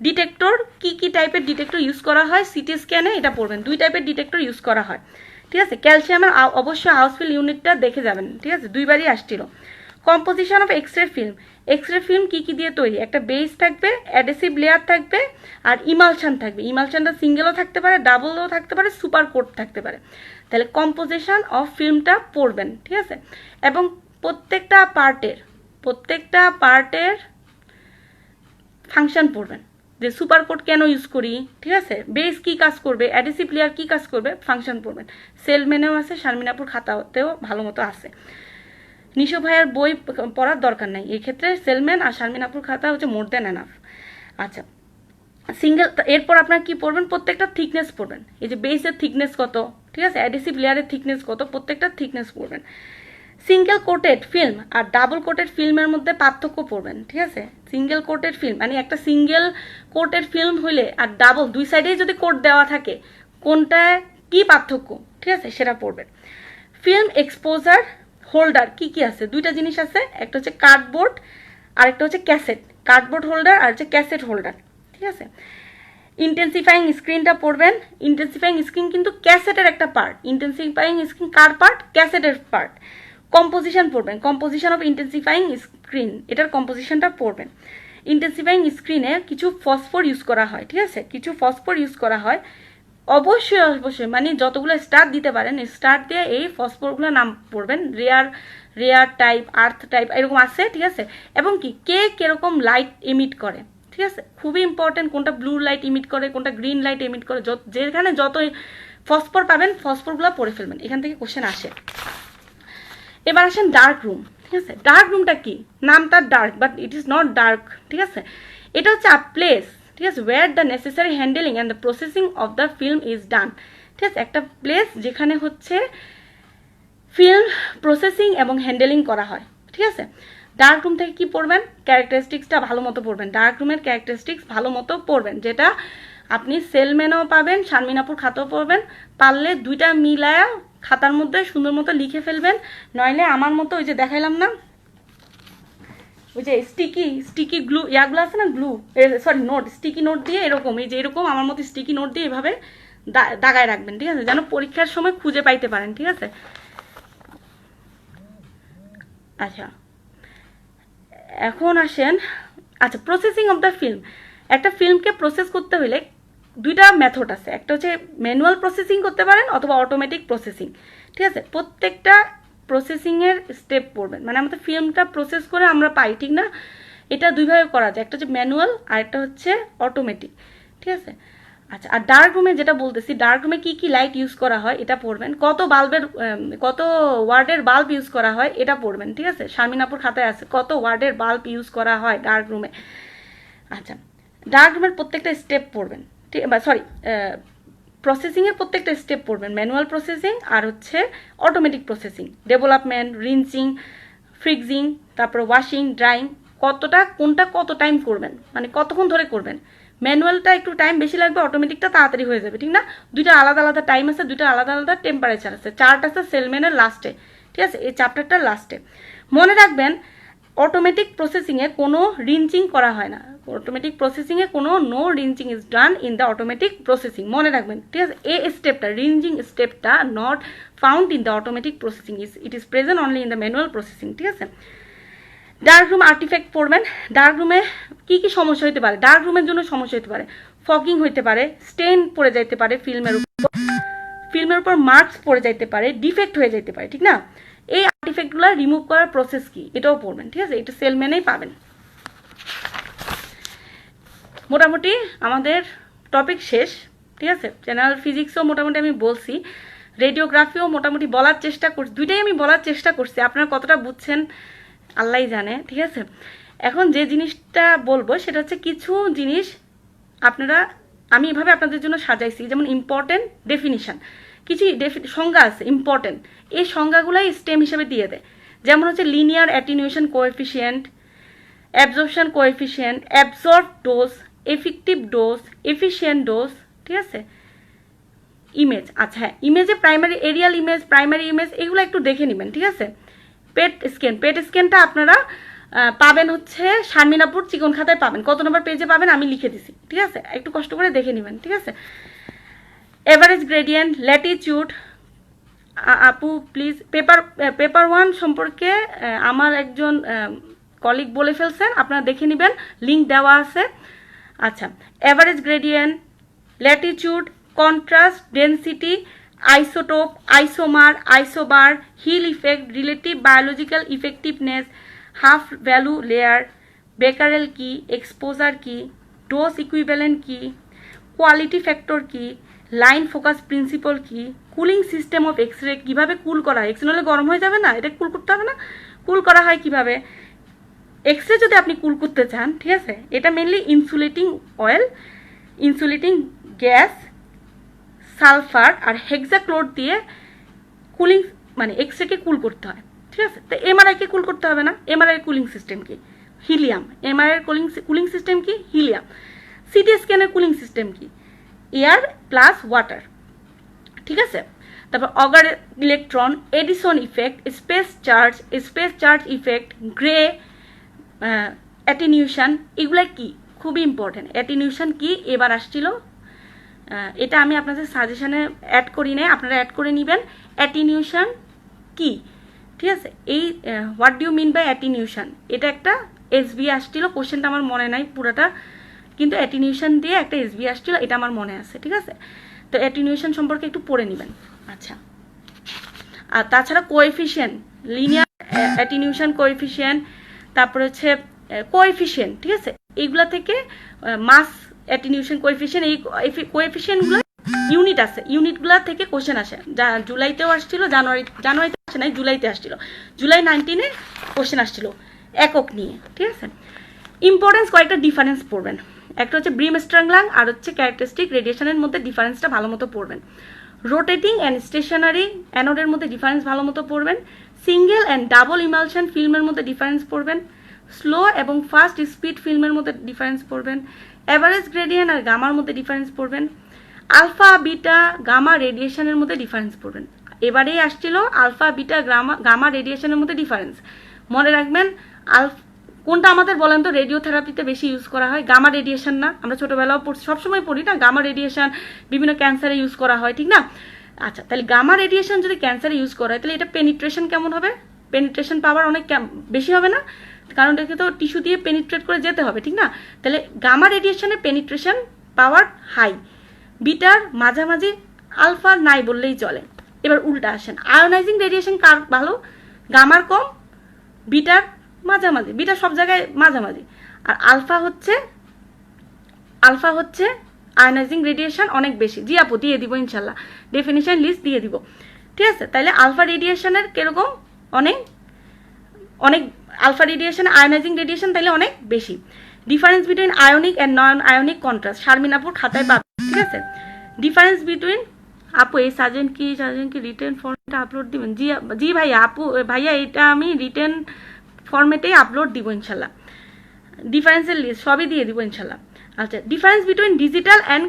ডিটেক্টর কি টাইপের ডিটেক্টর ইউজ করা হয় সিটি স্ক্যানে এটা পড়বেন। 2 টাইপের ডিটেক্টর ইউজ করা হয়, ঠিক আছে। ক্যালসিয়ামের অবশ্যই হাউসফিল ইউনিটটা দেখে যাবেন, ঠিক আছে, 2বারই আসছিল। কম্পোজিশন অফ এক্সরে ফিল্ম কি দিয়ে তৈরি? একটা বেস থাকবে, অ্যাডেসিভ লেয়ার থাকবে, আর ইমালশন থাকবে। ইমালশনটা সিঙ্গেলও থাকতে পারে, ডাবলও থাকতে পারে, সুপার কোট থাকতে পারে। তাহলে কম্পোজিশন অফ ফিল্মটা পড়বেন, ঠিক আছে। এবং প্রত্যেকটা পার্টের প্রত্যেকটা পার্টের ফাংশন পড়বেন, যে সুপার কোড কেন ইউজ করি, ঠিক আছে, বেস কি কাজ করবে, অ্যাডিসিভ লেয়ার কি কাজ করবে, ফাংশন পড়বেন। সেলমেনেও আছে, শারমিনাপুর খাতাতেও ভালো মতো আছে। নিশো ভাইয়ের বই পড়ার দরকার নাই এই ক্ষেত্রে, সেলম্যান আর শারমিনাপুর খাতা হচ্ছে মোর দেন এনাফ। আচ্ছা, সিঙ্গেল, এরপর আপনার কি পড়বেন, প্রত্যেকটা থিকনেস পড়বেন, এই যে বেসের থিকনেস কত, ঠিক আছে, অ্যাডিসিভ লেয়ারের থিকনেস কত, প্রত্যেকটা থিকনেস পড়বেন। সিঙ্গেল কোটেড ফিল্ম আর ডাবল কোটেড ফিল্মের মধ্যে পার্থক্য পড়বেন, ঠিক আছে। সিঙ্গেল কোটেড ফিল্ম মানে একটা সিঙ্গেল কোটেড ফিল্ম হইলে আর ডাবল দুই সাইডেই যদি কোট দেওয়া থাকে কোনটায় কি পার্থক্য, ঠিক আছে, সেটা পড়বেন। ফিল্ম এক্সপোজার হোল্ডার কি কি আছে, দুইটা জিনিস আছে, একটা হচ্ছে কার্ডবোর্ড আর একটা হচ্ছে ক্যাসেট, কার্ডবোর্ড হোল্ডার আর হচ্ছে ক্যাসেট হোল্ডার, ঠিক আছে। ইন্টেন্সিফাইং স্ক্রিনটা পড়বেন। ইন্টেন্সিফাইং স্ক্রিন কিন্তু ক্যাসেটের একটা পার্ট, ইন্টেন্সিফাইং স্ক্রিন কার পার্ট, ক্যাসেটের পার্ট। কম্পোজিশন পড়বেন, কম্পোজিশন অফ ইন্টেন্সিফাইং স্ক্রিন, এটার কম্পোজিশনটা পড়বেন। ইন্টেন্সিফাইং স্ক্রিনে কিছু ফসফর ইউজ করা হয়, ঠিক আছে, কিছু ফসফর ইউজ করা হয়, অবশ্যই অবশ্যই মানে যতগুলো স্টার দিতে পারেন স্টার দিয়ে এই ফসফরগুলোর নাম পড়বেন, রেয়ার টাইপ, আর্থ টাইপ এরকম আছে, ঠিক আছে। এবং কি কে কিরকম লাইট ইমিট করে, ঠিক আছে, খুবই ইম্পর্টেন্ট, কোনটা ব্লু লাইট ইমিট করে, কোনটা গ্রিন লাইট ইমিট করে, যেখানে যত ফসফর পাবেন ফসফরগুলো পড়ে ফেলবেন, এখান থেকে কোশ্চেন আসে। এবার আসেন ডার্ক রুম, ঠিক আছে। ডার্ক রুমটা কি, নামটা dark but it is not dark, ঠিক আছে। এটা হচ্ছে আ প্লেস, ঠিক আছে, where the necessary handling and the processing of the film is done, ঠিক আছে, একটা প্লেস যেখানে হচ্ছে ফিল্ম প্রসেসিং এবং হ্যান্ডেলিং করা হয়, ঠিক আছে। ডার্ক রুম থেকে কি পড়বেন, ক্যারেক্টারিস্টিক্সটা ভালো মতো পড়বেন, ডার্ক রুমের ক্যারেক্টারিস্টিক্স ভালো মতো পড়বেন, যেটা আপনি সেলম্যানও পাবেন, শারমিনাপুর খাতাও পড়বেন, পারলে দুইটা মিলায়া খাতার মধ্যে সুন্দর মতো লিখে ফেলবেন, নইলে আমার মতো ওই যে দেখাইলাম না, ওই যে স্টিকি গ্লু ইয়াগুলো আছে না, glue sorry note, sticky note দিয়ে এরকম, এই যে এরকম আমার মতো স্টিকি নোট দিয়ে এভাবে দাগায় রাখবেন, ঠিক আছে, যেন পরীক্ষার সময় খুঁজে পাইতে পারেন, ঠিক আছে। আচ্ছা, এখন আসেন, আচ্ছা প্রসেসিং অফ দ্য ফিল্ম, একটা ফিল্মকে প্রসেস করতে হলে দুইটা মেথড আছে, একটা হচ্ছে ম্যানুয়াল প্রসেসিং করতে পারেন অথবা অটোমেটিক প্রসেসিং, ঠিক আছে। প্রত্যেকটা প্রসেসিংয়ের স্টেপ পড়বেন, মানে আমাদের ফিল্মটা প্রসেস করে আমরা পাই, ঠিক না, এটা দুইভাবে করা যায়, একটা হচ্ছে ম্যানুয়াল আর একটা হচ্ছে অটোমেটিক, ঠিক আছে। আচ্ছা, আর ডার্ক রুমে যেটা বলতেছি, ডার্ক রুমে কি কি লাইট ইউজ করা হয় এটা পড়বেন, কত ওয়ার্ডের বাল্ব ইউজ করা হয় এটা পড়বেন, ঠিক আছে, শারমিনাপুর খাতায় আছে কত ওয়ার্ডের বাল্ব ইউজ করা হয় ডার্ক রুমে। আচ্ছা, ডার্ক রুমের প্রত্যেকটা স্টেপ পড়বেন, ঠিক সরি প্রসেসিংয়ের প্রত্যেকটা স্টেপ পড়বেন, ম্যানুয়াল প্রসেসিং আর হচ্ছে অটোমেটিক প্রসেসিং, ডেভেলপমেন্ট, রিনসিং, ফ্রিজিং, তারপর ওয়াশিং, ড্রাইং, কোনটা কত টাইম করবেন, মানে কতক্ষণ ধরে করবেন। ম্যানুয়ালটা একটু টাইম বেশি লাগবে, অটোমেটিকটা তাড়াতাড়ি হয়ে যাবে, ঠিক না, দুইটা আলাদা আলাদা টাইম আছে, দুইটা আলাদা আলাদা টেম্পারেচার আছে, চার্ট আছে সেলম্যানের লাস্টে, ঠিক আছে, এই চ্যাপ্টারটার লাস্টে। মনে রাখবেন অটোমেটিক প্রসেসিংয়ে কোনো রিনচিং করা হয় না, অটোমেটিক প্রসেসিংয়ে কোনো no rinsing is done in the automatic processing, মনে রাখবেন, ঠিক আছে। এই স্টেপটা রিনচিং স্টেপটা not found in the automatic processing, it is present only in the manual processing, ঠিক আছে। ডার্ক রুম আর্টিফ্যাক্ট পড়বেন, ডার্ক রুমে কি কি সমস্যা হতে পারে, ডার্ক রুমের জন্য সমস্যা হতে পারে, ফগিং হইতে পারে, স্টেন পড়ে যাইতে পারে ফিল্মের উপর মার্কস পড়ে যাইতে পারে, ডিফেক্ট হয়ে যাইতে পারে, ঠিক না। এই আর্টিফ্যাক্টগুলো রিমুভ করার প্রসেস কি এটাও পড়বেন, ঠিক আছে, এটা সেলম্যানেই পাবেন। মোটামুটি আমাদের টপিক শেষ, ঠিক আছে। জেনারেল ফিজিক্সও মোটামুটি আমি বলছি, রেডিওগ্রাফিও মোটামুটি বলার চেষ্টা করছি, দুইটাই আমি বলার চেষ্টা করছি, আপনারা কতটা বুঝছেন আল্লাহ জানে, ঠিক আছে। এখন যে জিনিসটা বলবো সেটা হচ্ছে কিছু জিনিস আমি এভাবে আপনাদের জন্য সাজাইছি, যেমন ইম্পর্টেন্ট ডেফিনিশন, কিছু সংজ্ঞা আছে ইম্পর্টেন্ট, এই সংজ্ঞাগুলাই স্টেম হিসেবে দিয়ে দেয়, যেমন হচ্ছে linear attenuation coefficient, absorption coefficient, absorb dose, effective dose, efficient dose, ঠিক আছে। ইমেজ, আচ্ছা হ্যাঁ, ইমেজে primary aerial image, primary image এগুলো একটু দেখে নেবেন, ঠিক আছে। পেট স্ক্যানটা আপনারা পাবেন হচ্ছে শারমিনাপুর চিকন খাতায় পাবেন, কত নম্বর পেজে পাবেন আমি লিখে দিছি, ঠিক আছে, একটু কষ্ট করে দেখে নেবেন, ঠিক আছে। এভারেজ গ্রেডিয়েন্ট, ল্যাটিটিউড, আপু প্লিজ পেপার 1 সম্পর্কে আমার একজন কলিগ বলে ফেলছেন, আপনারা দেখে নেবেন, লিঙ্ক দেওয়া আছে। আচ্ছা, average gradient, latitude, contrast, density, isotope, isomer, isobar, heel effect, relative biological effectiveness, half value layer, becquerel কি, এক্সপোজার কি, ডোজ ইকুইভ্যালেন্ট কি, কোয়ালিটি ফ্যাক্টর কি, লাইন ফোকাস প্রিন্সিপল কি, cooling system of X-ray, কীভাবে কুল করা হয়, এক্স রে হলে গরম হয়ে যাবে না, এটা কুল করতে হবে না, কুল করা হয় কীভাবে, এক্স রে যদি আপনি কুল করতে চান, ঠিক আছে, এটা mainly insulating oil, insulating gas, sulphur আর হেক্সাক্লোর দিয়ে কুলিং মানে এক্স রেকে কুল করতে হয়, ঠিক আছে। তো এমআরআইকে কুল করতে হবে না, এমআরআই কুলিং সিস্টেম কি, হিলিয়াম, এমআরআই কুলিং সিস্টেম কি, হিলিয়াম। সিটি স্ক্যানের কুলিং সিস্টেম কি, এয়ার প্লাস ওয়াটার, ঠিক আছে। তারপর Auger electron, Edison effect, space charge effect, grey attenuation, এগুলা কি খুবই ইম্পর্টেন্ট। অ্যাটিনিউশন কি এবার আসছিল, এটা আমি আপনাদের সাজেশনে অ্যাড করি নাই, আপনারা অ্যাড করে নেবেন। অ্যাটিনিউশন কি, ঠিক আছে, এই what do you mean by attenuation, এটা একটা এসবি আসছিল, কোশ্চেনটা আমার মনে নাই পুরোটা, কিন্তু অ্যাটিনিউশন দিয়ে একটা এসবি আসছিল, এটা আমার মনে আছে, ঠিক আছে। তো অ্যাটিনিউশন সম্পর্কে একটু পড়ে নেবেন। আচ্ছা, আর তাছাড়া কোএফিশিয়েন্ট, লিনিয়ার অ্যাটিনিউশন কোএফিশিয়েন্ট, তারপরে হচ্ছে কোএফিশিয়েন্ট, ঠিক আছে, এইগুলা থেকে মাস অ্যাটিনিউশন কোএফিশিয়েন্ট, এই কোএফিশিয়েন্টগুলো ইউনিট আছে, ইউনিটগুলো থেকে কোশ্চেন আসে, যা জুলাইতেও আসছিল, জানুয়ারিতে আসে নাই, জুলাইতে আসছিল, জুলাই 19-এ কোশ্চেন আসছিল একক নিয়ে, ঠিক আছে। ইম্পর্টেন্স কয়েকটা ডিফারেন্স পড়বেন, একটা হচ্ছে ব্রিম স্ট্রাংলাং আর হচ্ছে ক্যারেক্টারিস্টিক রেডিয়েশনের মধ্যে ডিফারেন্সটা ভালো মতো পড়বেন। রোটেটিং অ্যান্ড স্টেশনারি অ্যানোডের মধ্যে ডিফারেন্স ভালো মতো পড়বেন। সিঙ্গেল অ্যান্ড ডাবল ইমালশন ফিল্মের মধ্যে ডিফারেন্স পড়বেন। স্লো এবং ফাস্ট স্পিড ফিল্মের মধ্যে ডিফারেন্স পড়বেন। অ্যাভারেজ গ্রেডিয়েন্ট আর গামার মধ্যে ডিফারেন্স পড়বেন। আলফা বিটা গামা রেডিয়েশনের মধ্যে ডিফারেন্স পড়বেন। এবারেই আসছিল আলফা বিটা গামা রেডিয়েশনের মধ্যে ডিফারেন্স, মনে রাখবেন। কোনটা আমাদের বলেন তো রেডিওথেরাপিতে বেশি ইউজ করা হয়? গামা রেডিয়েশন না? আমরা ছোটোবেলাও সবসময় পড়ি না, গামা রেডিয়েশন বিভিন্ন ক্যান্সারে ইউজ করা হয়, ঠিক না? আচ্ছা, তাহলে গামা রেডিয়েশন যদি ক্যান্সারে ইউজ করা হয়, তাহলে এটা পেনিট্রেশন কেমন হবে? পেনিট্রেশন পাওয়ার অনেক বেশি হবে না? কারণ এটাকে তো টিস্যু দিয়ে পেনিট্রেট করে যেতে হবে, ঠিক না? তাহলে গামা রেডিয়েশনের পেনিট্রেশন পাওয়ার হাই, বিটার মাঝামাঝি, আলফার নাই বললেই চলে। এবার উল্টা আসেন, আয়োনাইজিং রেডিয়েশন কার ভালো? গামার কম, বিটার মাঝামাঝি, বিটা সব জায়গায় মাঝামাঝি, আর আলফা হচ্ছে আয়োনাইজিং রেডিয়েশন অনেক বেশি। জি আপু, দিয়ে দিব ইনশাল্লাহ, ডেফিনিশন লিস্ট দিয়ে দিব, ঠিক আছে। তাহলে আলফা রেডিয়েশনের কিরকম? অনেক আলফা রেডিয়েশন, আয়োনাইজিং রেডিয়েশন তাহলে অনেক বেশি। Difference between ionic and non ionic contrast, শারমিনাপুর খাতায় পাবে, ঠিক আছে। ডিফারেন্স বিটুইন, আপু এই সাজেন কি রিটেন ফর্মেটে আপলোড দিবেন? জি ভাইয়া, ভাইয়া এটা আমি রিটেন ফর্মেটেই আপলোড দিব ইনশাল্লাহ, ডিফারেন্সের লিস্ট সবই দিয়ে দিব ইনশাল্লাহ। আচ্ছা, difference between digital and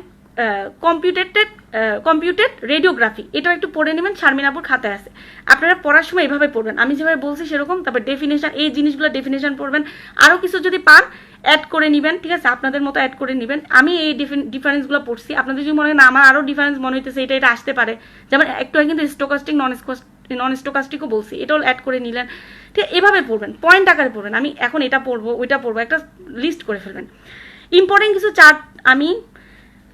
computed radiography, এটাও একটু পড়ে নেবেন, শারমিনাপুর খাতায় আছে। আপনারা পড়ার সময় এভাবে পড়বেন, আমি যেভাবে বলছি সেরকম। তারপর ডেফিনেশন, এই জিনিসগুলো ডেফিনেশন পড়বেন, আরও কিছু যদি পান অ্যাড করে নেবেন, ঠিক আছে, আপনাদের মতো অ্যাড করে নেবেন। আমি এই ডিফারেন্সগুলো পড়ছি, আপনাদের যদি মনে হয় না আমার আরও ডিফারেন্স মনে হইতেছে, এটা আসতে পারে, যেমন একটু কিন্তু স্টোকাস্টিক নন স্টোকাস্টিকও বলছি, এটাও অ্যাড করে নিলেন, ঠিক এভাবে পড়বেন, পয়েন্ট আকারে পড়বেন। আমি এখন এটা পড়বো, ওইটা পড়বো, একটা লিস্ট করে ফেলবেন। ইম্পর্টেন্ট কিছু চার্ট আমি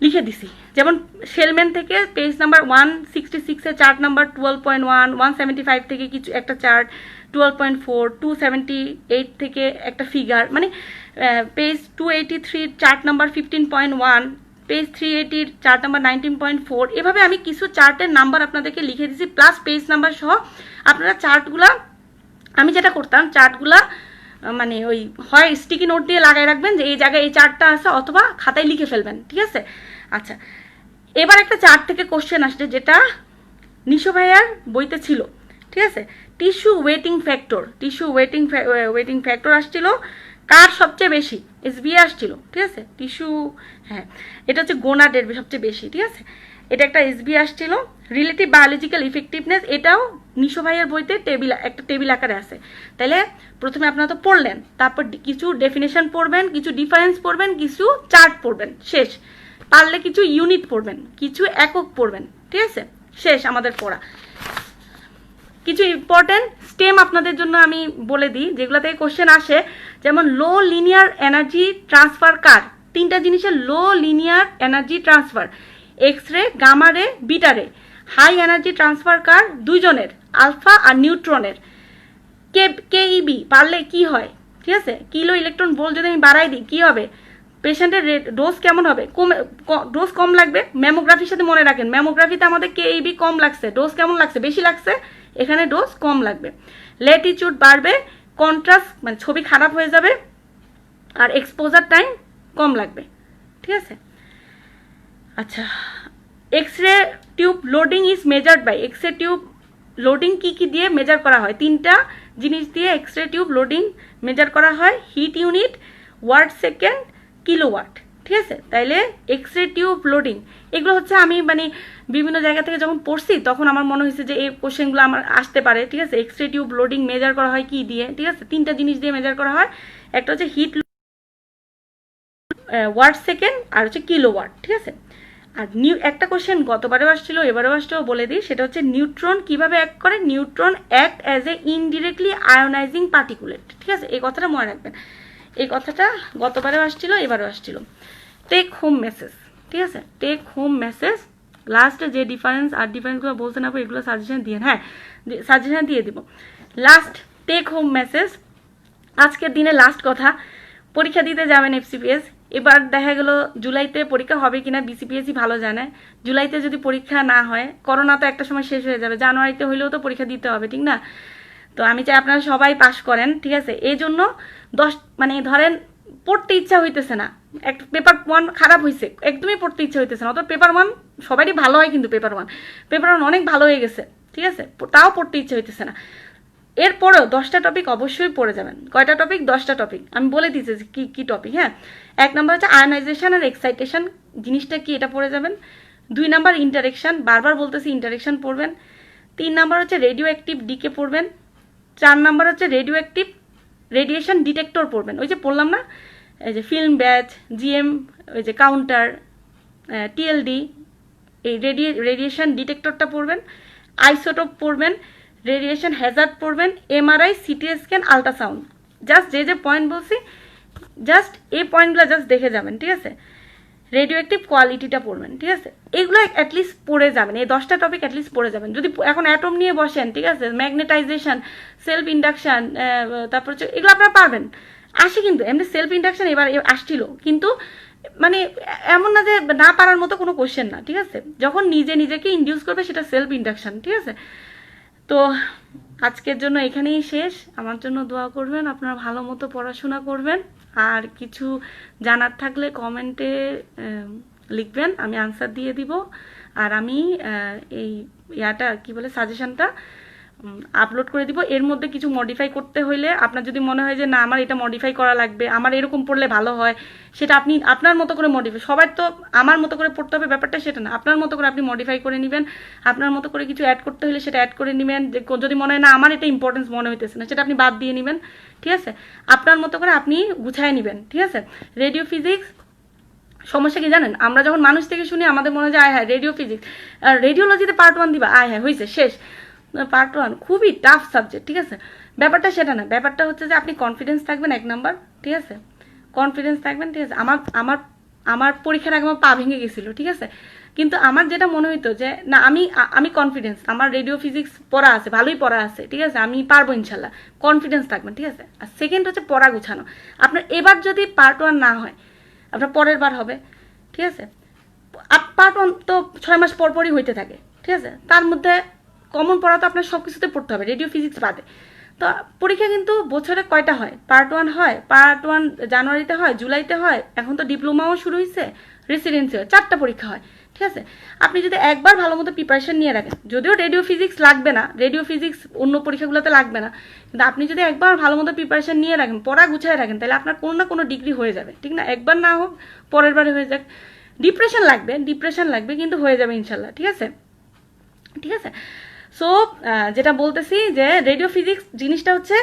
লিখে দিছি, যেমন শেলম্যান থেকে পেজ নাম্বার 166-এ চার্ট নাম্বার 12.1, 175 থেকে কিছু একটা চার্ট, 12.4, 278 থেকে একটা ফিগার, মানে page 283 chart number 15.1, page 380 chart number 19.4, এভাবে আমি কিছু চার্টের নাম্বার আপনাদেরকে লিখে দিছি, প্লাস পেজ নাম্বার সহ। আপনারা চার্টগুলা, আমি যেটা করতাম, চার্টগুলা মানে ওই হয় স্টিকি নোট দিয়ে লাগাই রাখবেন যে এই জায়গায় এই চার্টটা আছে, অথবা খাতায় লিখে ফেলবেন, ঠিক আছে। আচ্ছা, এবার একটা চার্ট থেকে কোশ্চেন আসছে, যেটা নিশো ভাইয়ার বইতে ছিল, ঠিক আছে। টিস্যু ওয়েটিং ফ্যাক্টর আসছিল কার সবচেয়ে বেশি? এসবি আসছিল, ঠিক আছে। টিস্যু, হ্যাঁ, এটা হচ্ছে গোনাডের সবচেয়ে বেশি, ঠিক আছে। এটা একটা এসবি আসছিল। রিলেটিভ বায়োলজিক্যাল ইফেক্টিভনেস, এটাও নিশো ভাইয়ের বইতে একটা টেবিল আকারে আছে। তাহলে প্রথমে আপনারা তো পড়লেন, তারপর কিছু ডেফিনেশন পড়বেন, কিছু ডিফারেন্স পড়বেন, কিছু চার্ট পড়বেন, শেষ। পারলে কিছু ইউনিট পড়বেন, কিছু একক পড়বেন, ঠিক আছে, শেষ আমাদের পড়া। কিছু ইম্পর্টেন্ট স্টেম আপনাদের জন্য আমি বলে দিই, যেগুলো থেকে কোশ্চেন আসে, যেমন লো লিনিয়ার এনার্জি ট্রান্সফার কার? তিনটা জিনিসের low linear energy transfer, X ray, gamma ray, beta ray. High energy transfer কার? দুইজনের, আলফা আর নিউট্রনের। কেইবি পারলে কি হয়, ঠিক আছে, কিলো ইলেকট্রন ভোল্ট যদি আমি বাড়াই দিই কি হবে, পেশেন্টের ডোজ কেমন হবে, ডোজ কম লাগবে। ম্যামোগ্রাফির সাথে মনে রাখেন, ম্যামোগ্রাফিতে আমাদের কেইবি কম লাগছে, ডোজ কেমন লাগছে, বেশি লাগছে, এখানে ডোজ কম লাগবে। ল্যাটিটিউড বাড়বে, কন্ট্রাস্ট মানে ছবি খারাপ হয়ে যাবে, আর এক্সপোজার টাইম কম লাগবে, ঠিক আছে। আচ্ছা, X-ray tube loading is measured by, X-ray tube loading কি কি দিয়ে মেজার করা হয়, তিনটা জিনিস দিয়ে X ray tube loading measure করা হয়, heat unit, watt second, kilowatt, ঠিক আছে। তাইলে এক্স রে টিউব লোডিং এগুলো হচ্ছে আমি মানে বিভিন্ন জায়গা থেকে যখন পড়ছি তখন আমার মনে হয়েছে যে এই কোশ্চেনগুলো আমার আসতে পারে, ঠিক আছে। X ray tube loading measure করা হয় কি দিয়ে, ঠিক আছে, তিনটা জিনিস দিয়ে মেজার করা হয়, একটা হচ্ছে হিট, ওয়াট সেকেন্ড, আর হচ্ছে কিলোওয়াট, ঠিক আছে। আর একটা কোশ্চেন গতবারেও আসছিল এবারেও আসছিল বলে দিই, সেটা হচ্ছে নিউট্রন কিভাবে অ্যাক্ট করে, neutron act as a indirectly ionising particulate, ঠিক আছে, এই কথাটা মনে রাখবেন, এই কথাটা গতবারেও আসছিল এবারেও আসছিল। টেক হোম মেসেজ, ঠিক আছে, টেক হোম মেসেজ, লাস্টে যে ডিফারেন্সগুলো বলতে না পারবো এগুলো সাজেশন দিয়ে, হ্যাঁ সাজেশন দিয়ে দিব। লাস্ট টেক হোম মেসেজ, আজকের দিনে লাস্ট কথা, পরীক্ষা দিতে যাবেন এফসিপিএস, এবার দেখা গেল জুলাইতে পরীক্ষা হবে কিনা বিসিপিএসই ভালো জানে। জুলাইতে যদি পরীক্ষা না হয়, করোনা তো একটা সময় শেষ হয়ে যাবে, জানুয়ারিতে হইলেও তো পরীক্ষা দিতে হবে, ঠিক না। তো আমি চাই আপনারা সবাই পাস করেন, ঠিক আছে। এই জন্য মানে ধরেন পড়তে ইচ্ছা হইতেছে না, একটা পেপার 1 খারাপ হয়েছে, একদমই পড়তে ইচ্ছা হইতেছে না, অত পেপার 1 সবারই ভালো হয়, কিন্তু পেপার 1 অনেক ভালো হয়ে গেছে, ঠিক আছে, তাও পড়তে ইচ্ছা হইতেছে না। এরপরেও 10টা টপিক অবশ্যই পড়ে যাবেন। কয়টা টপিক? 10টা টপিক আমি বলে দিচ্ছি কি কি টপিক। হ্যাঁ, 1 নম্বর হচ্ছে আয়নাইজেশন আর এক্সাইটেশন, জিনিসটা কি এটা পড়ে যাবেন। 2 নম্বর ইন্টারেকশন, বারবার বলতেছি ইন্টারেকশন পড়বেন। 3 নম্বর হচ্ছে রেডিও অ্যাক্টিভ ডিকে পড়বেন। 4 নম্বর হচ্ছে রেডিও অ্যাক্টিভ রেডিয়েশন ডিটেক্টর পড়বেন, ওই যে বললাম না, এই যে ফিল্ম ব্যাচ, জিএম, ওই যে কাউন্টার, টিএলডি, এই রেডিয়েশন ডিটেক্টরটা পড়বেন। আইসোটোপ পড়বেন, রেডিয়েশন হ্যাজার্ড পড়বেন, MRI, CT scan, ultrasound. Just যে পয়েন্ট বলছি, জাস্ট এই পয়েন্টগুলো জাস্ট দেখে যাবেন, ঠিক আছে। রেডিও অ্যাক্টিভ কোয়ালিটিটা পড়বেন, ঠিক আছে। এইগুলো অ্যাটলিস্ট পড়ে যাবেন, এই 10টা টপিক অ্যাটলিস্ট পড়ে যাবেন। যদি এখন অ্যাটম নিয়ে বসেন, ঠিক আছে, ম্যাগনেটাইজেশন, সেলফ ইন্ডাকশন, তারপর হচ্ছে এগুলো আপনারা পারবেন, আসে কিন্তু এমনি সেলফ ইন্ডাকশন এবার আসছিল, কিন্তু মানে এমন না যে না পারার মতো কোনো কোশ্চেন না, ঠিক আছে। যখন নিজেকে ইন্ডিউস করবে সেটা সেলফ ইন্ডাকশন, ঠিক আছে। তো আজকের জন্য এখানেই শেষ। আমার জন্য দোয়া করবেন, আপনারা ভালো মতো পড়াশোনা করবেন, আর কিছু জানার থাকলে কমেন্টে লিখবেন, আমি আনসার দিয়ে দিব। আর আমি এই কি বলে সাজেশনটা আপলোড করে দিব। এর মধ্যে কিছু মডিফাই করতে হইলে আপনার যদি মনে হয় যে না আমার এটা মডিফাই করা লাগবে, আমার এরকম পড়লে ভালো হয়, সেটা আপনি আপনার মতো করে মডিফাই, সবাই তো আমার মতো করে পড়তে হবে ব্যাপারটা সেটা না, আপনার মতো করে আপনি মডিফাই করে নেবেন। আপনার মতো করে কিছু অ্যাড করতে হলে সেটা অ্যাড করে নেবেন। যদি মনে হয় না আমার এটা ইম্পর্টেন্স মনে হইতেছে না, সেটা আপনি বাদ দিয়ে নেবেন, ঠিক আছে। আপনার মতো করে আপনি গুছায় নেবেন, ঠিক আছে। রেডিও ফিজিক্স সমস্যা কি জানেন, আমরা যখন মানুষ থেকে শুনি আমাদের মনে হয় যে আয় হ্যাঁ রেডিও ফিজিক্স, রেডিওলজিতে পার্ট 1 দিবা, আয় হ্যাঁ হয়েছে শেষ, পার্ট 1 খুবই টাফ সাবজেক্ট, ঠিক আছে। ব্যাপারটা সেটা না, ব্যাপারটা হচ্ছে যে আপনি কনফিডেন্স থাকবেন, 1 নাম্বার, ঠিক আছে, কনফিডেন্স থাকবেন, ঠিক আছে। আমার পরীক্ষার আগে আমার পা ভেঙে গেছিল, ঠিক আছে, কিন্তু আমার যেটা মনে হইতো যে না আমি কনফিডেন্স, আমার রেডিও ফিজিক্স পড়া আছে, ভালোই পড়া আছে, ঠিক আছে, আমি পারবো ইনশাল্লাহ, কনফিডেন্স থাকবেন, ঠিক আছে। আর সেকেন্ড হচ্ছে পড়া গুছানো। আপনার এবার যদি পার্ট 1 না হয়, আপনার পরের বার হবে, ঠিক আছে। পার্ট 1 তো 6 মাস পরপরই হইতে থাকে, ঠিক আছে, তার মধ্যে কমন পড়া তো আপনার সব কিছুতে পড়তে হবে, রেডিও ফিজিক্স বাদে। তো পরীক্ষা কিন্তু বছরে কয়টা হয়, পার্ট 1 হয়, পার্ট 1 জানুয়ারিতে হয়, জুলাইতে হয়, এখন তো ডিপ্লোমাও শুরু হয়েছে, রেসিডেন্সি হয়, 4টা পরীক্ষা হয়, ঠিক আছে। আপনি যদি একবার ভালো মতো প্রিপারেশন নিয়ে রাখেন, যদিও রেডিও ফিজিক্স লাগবে না, রেডিও ফিজিক্স অন্য পরীক্ষাগুলোতে লাগবে না, কিন্তু আপনি যদি একবার ভালো মতো প্রিপারেশন নিয়ে রাখেন, পড়া গুছিয়ে রাখেন, তাহলে আপনার কোনো না কোনো ডিগ্রি হয়ে যাবে, ঠিক না। একবার না হোক পরের বারে হয়ে যাক, ডিপ্রেশন লাগবে কিন্তু হয়ে যাবে ইনশাল্লাহ, ঠিক আছে, ঠিক আছে। সো যেটা বলতেছি যে রেডিও ফিজিক্স জিনিসটা হচ্ছে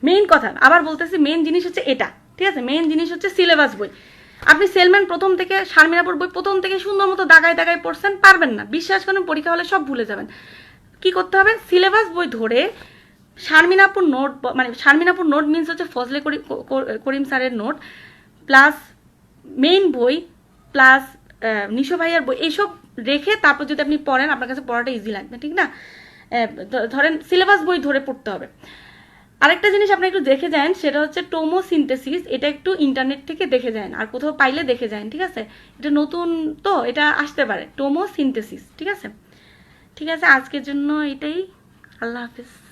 মেইন কথা, আবার বলতেছি মেইন জিনিস হচ্ছে এটা, ঠিক আছে। মেইন জিনিস হচ্ছে সিলেবাস বই। আপনি সেলম্যান প্রথম থেকে, শারমিনাপুর বই প্রথম থেকে সুন্দর মতো দাগায় পড়ছেন, পারবেন না, বিশ্বাস করেন পরীক্ষা হলে সব ভুলে যাবেন। কি করতে হবে, সিলেবাস বই ধরে শারমিনাপুর নোট, মানে শারমিনাপুর নোট মিনস হচ্ছে ফজলে করিম স্যারের নোট প্লাস মেইন বই প্লাস নিশো ভাইয়ার বই, এইসব রেখে তারপর যদি আপনি পড়েন আপনার কাছে পড়াটা ইজি লাগবে, ঠিক না। ধরেন সিলেবাস বই ধরে পড়তে হবে। আরেকটা জিনিস আপনি একটু দেখে যান, সেটা হচ্ছে টোমোসিনথেসিস। এটা একটু ইন্টারনেট থেকে দেখে যান, আর কোথাও পাইলে দেখে যান, ঠিক আছে? এটা নতুন তো, এটা আসতে পারে টোমোসিনথেসিস, ঠিক আছে? ঠিক আছে, আজকের জন্য এটাই। আল্লাহ হাফিজ।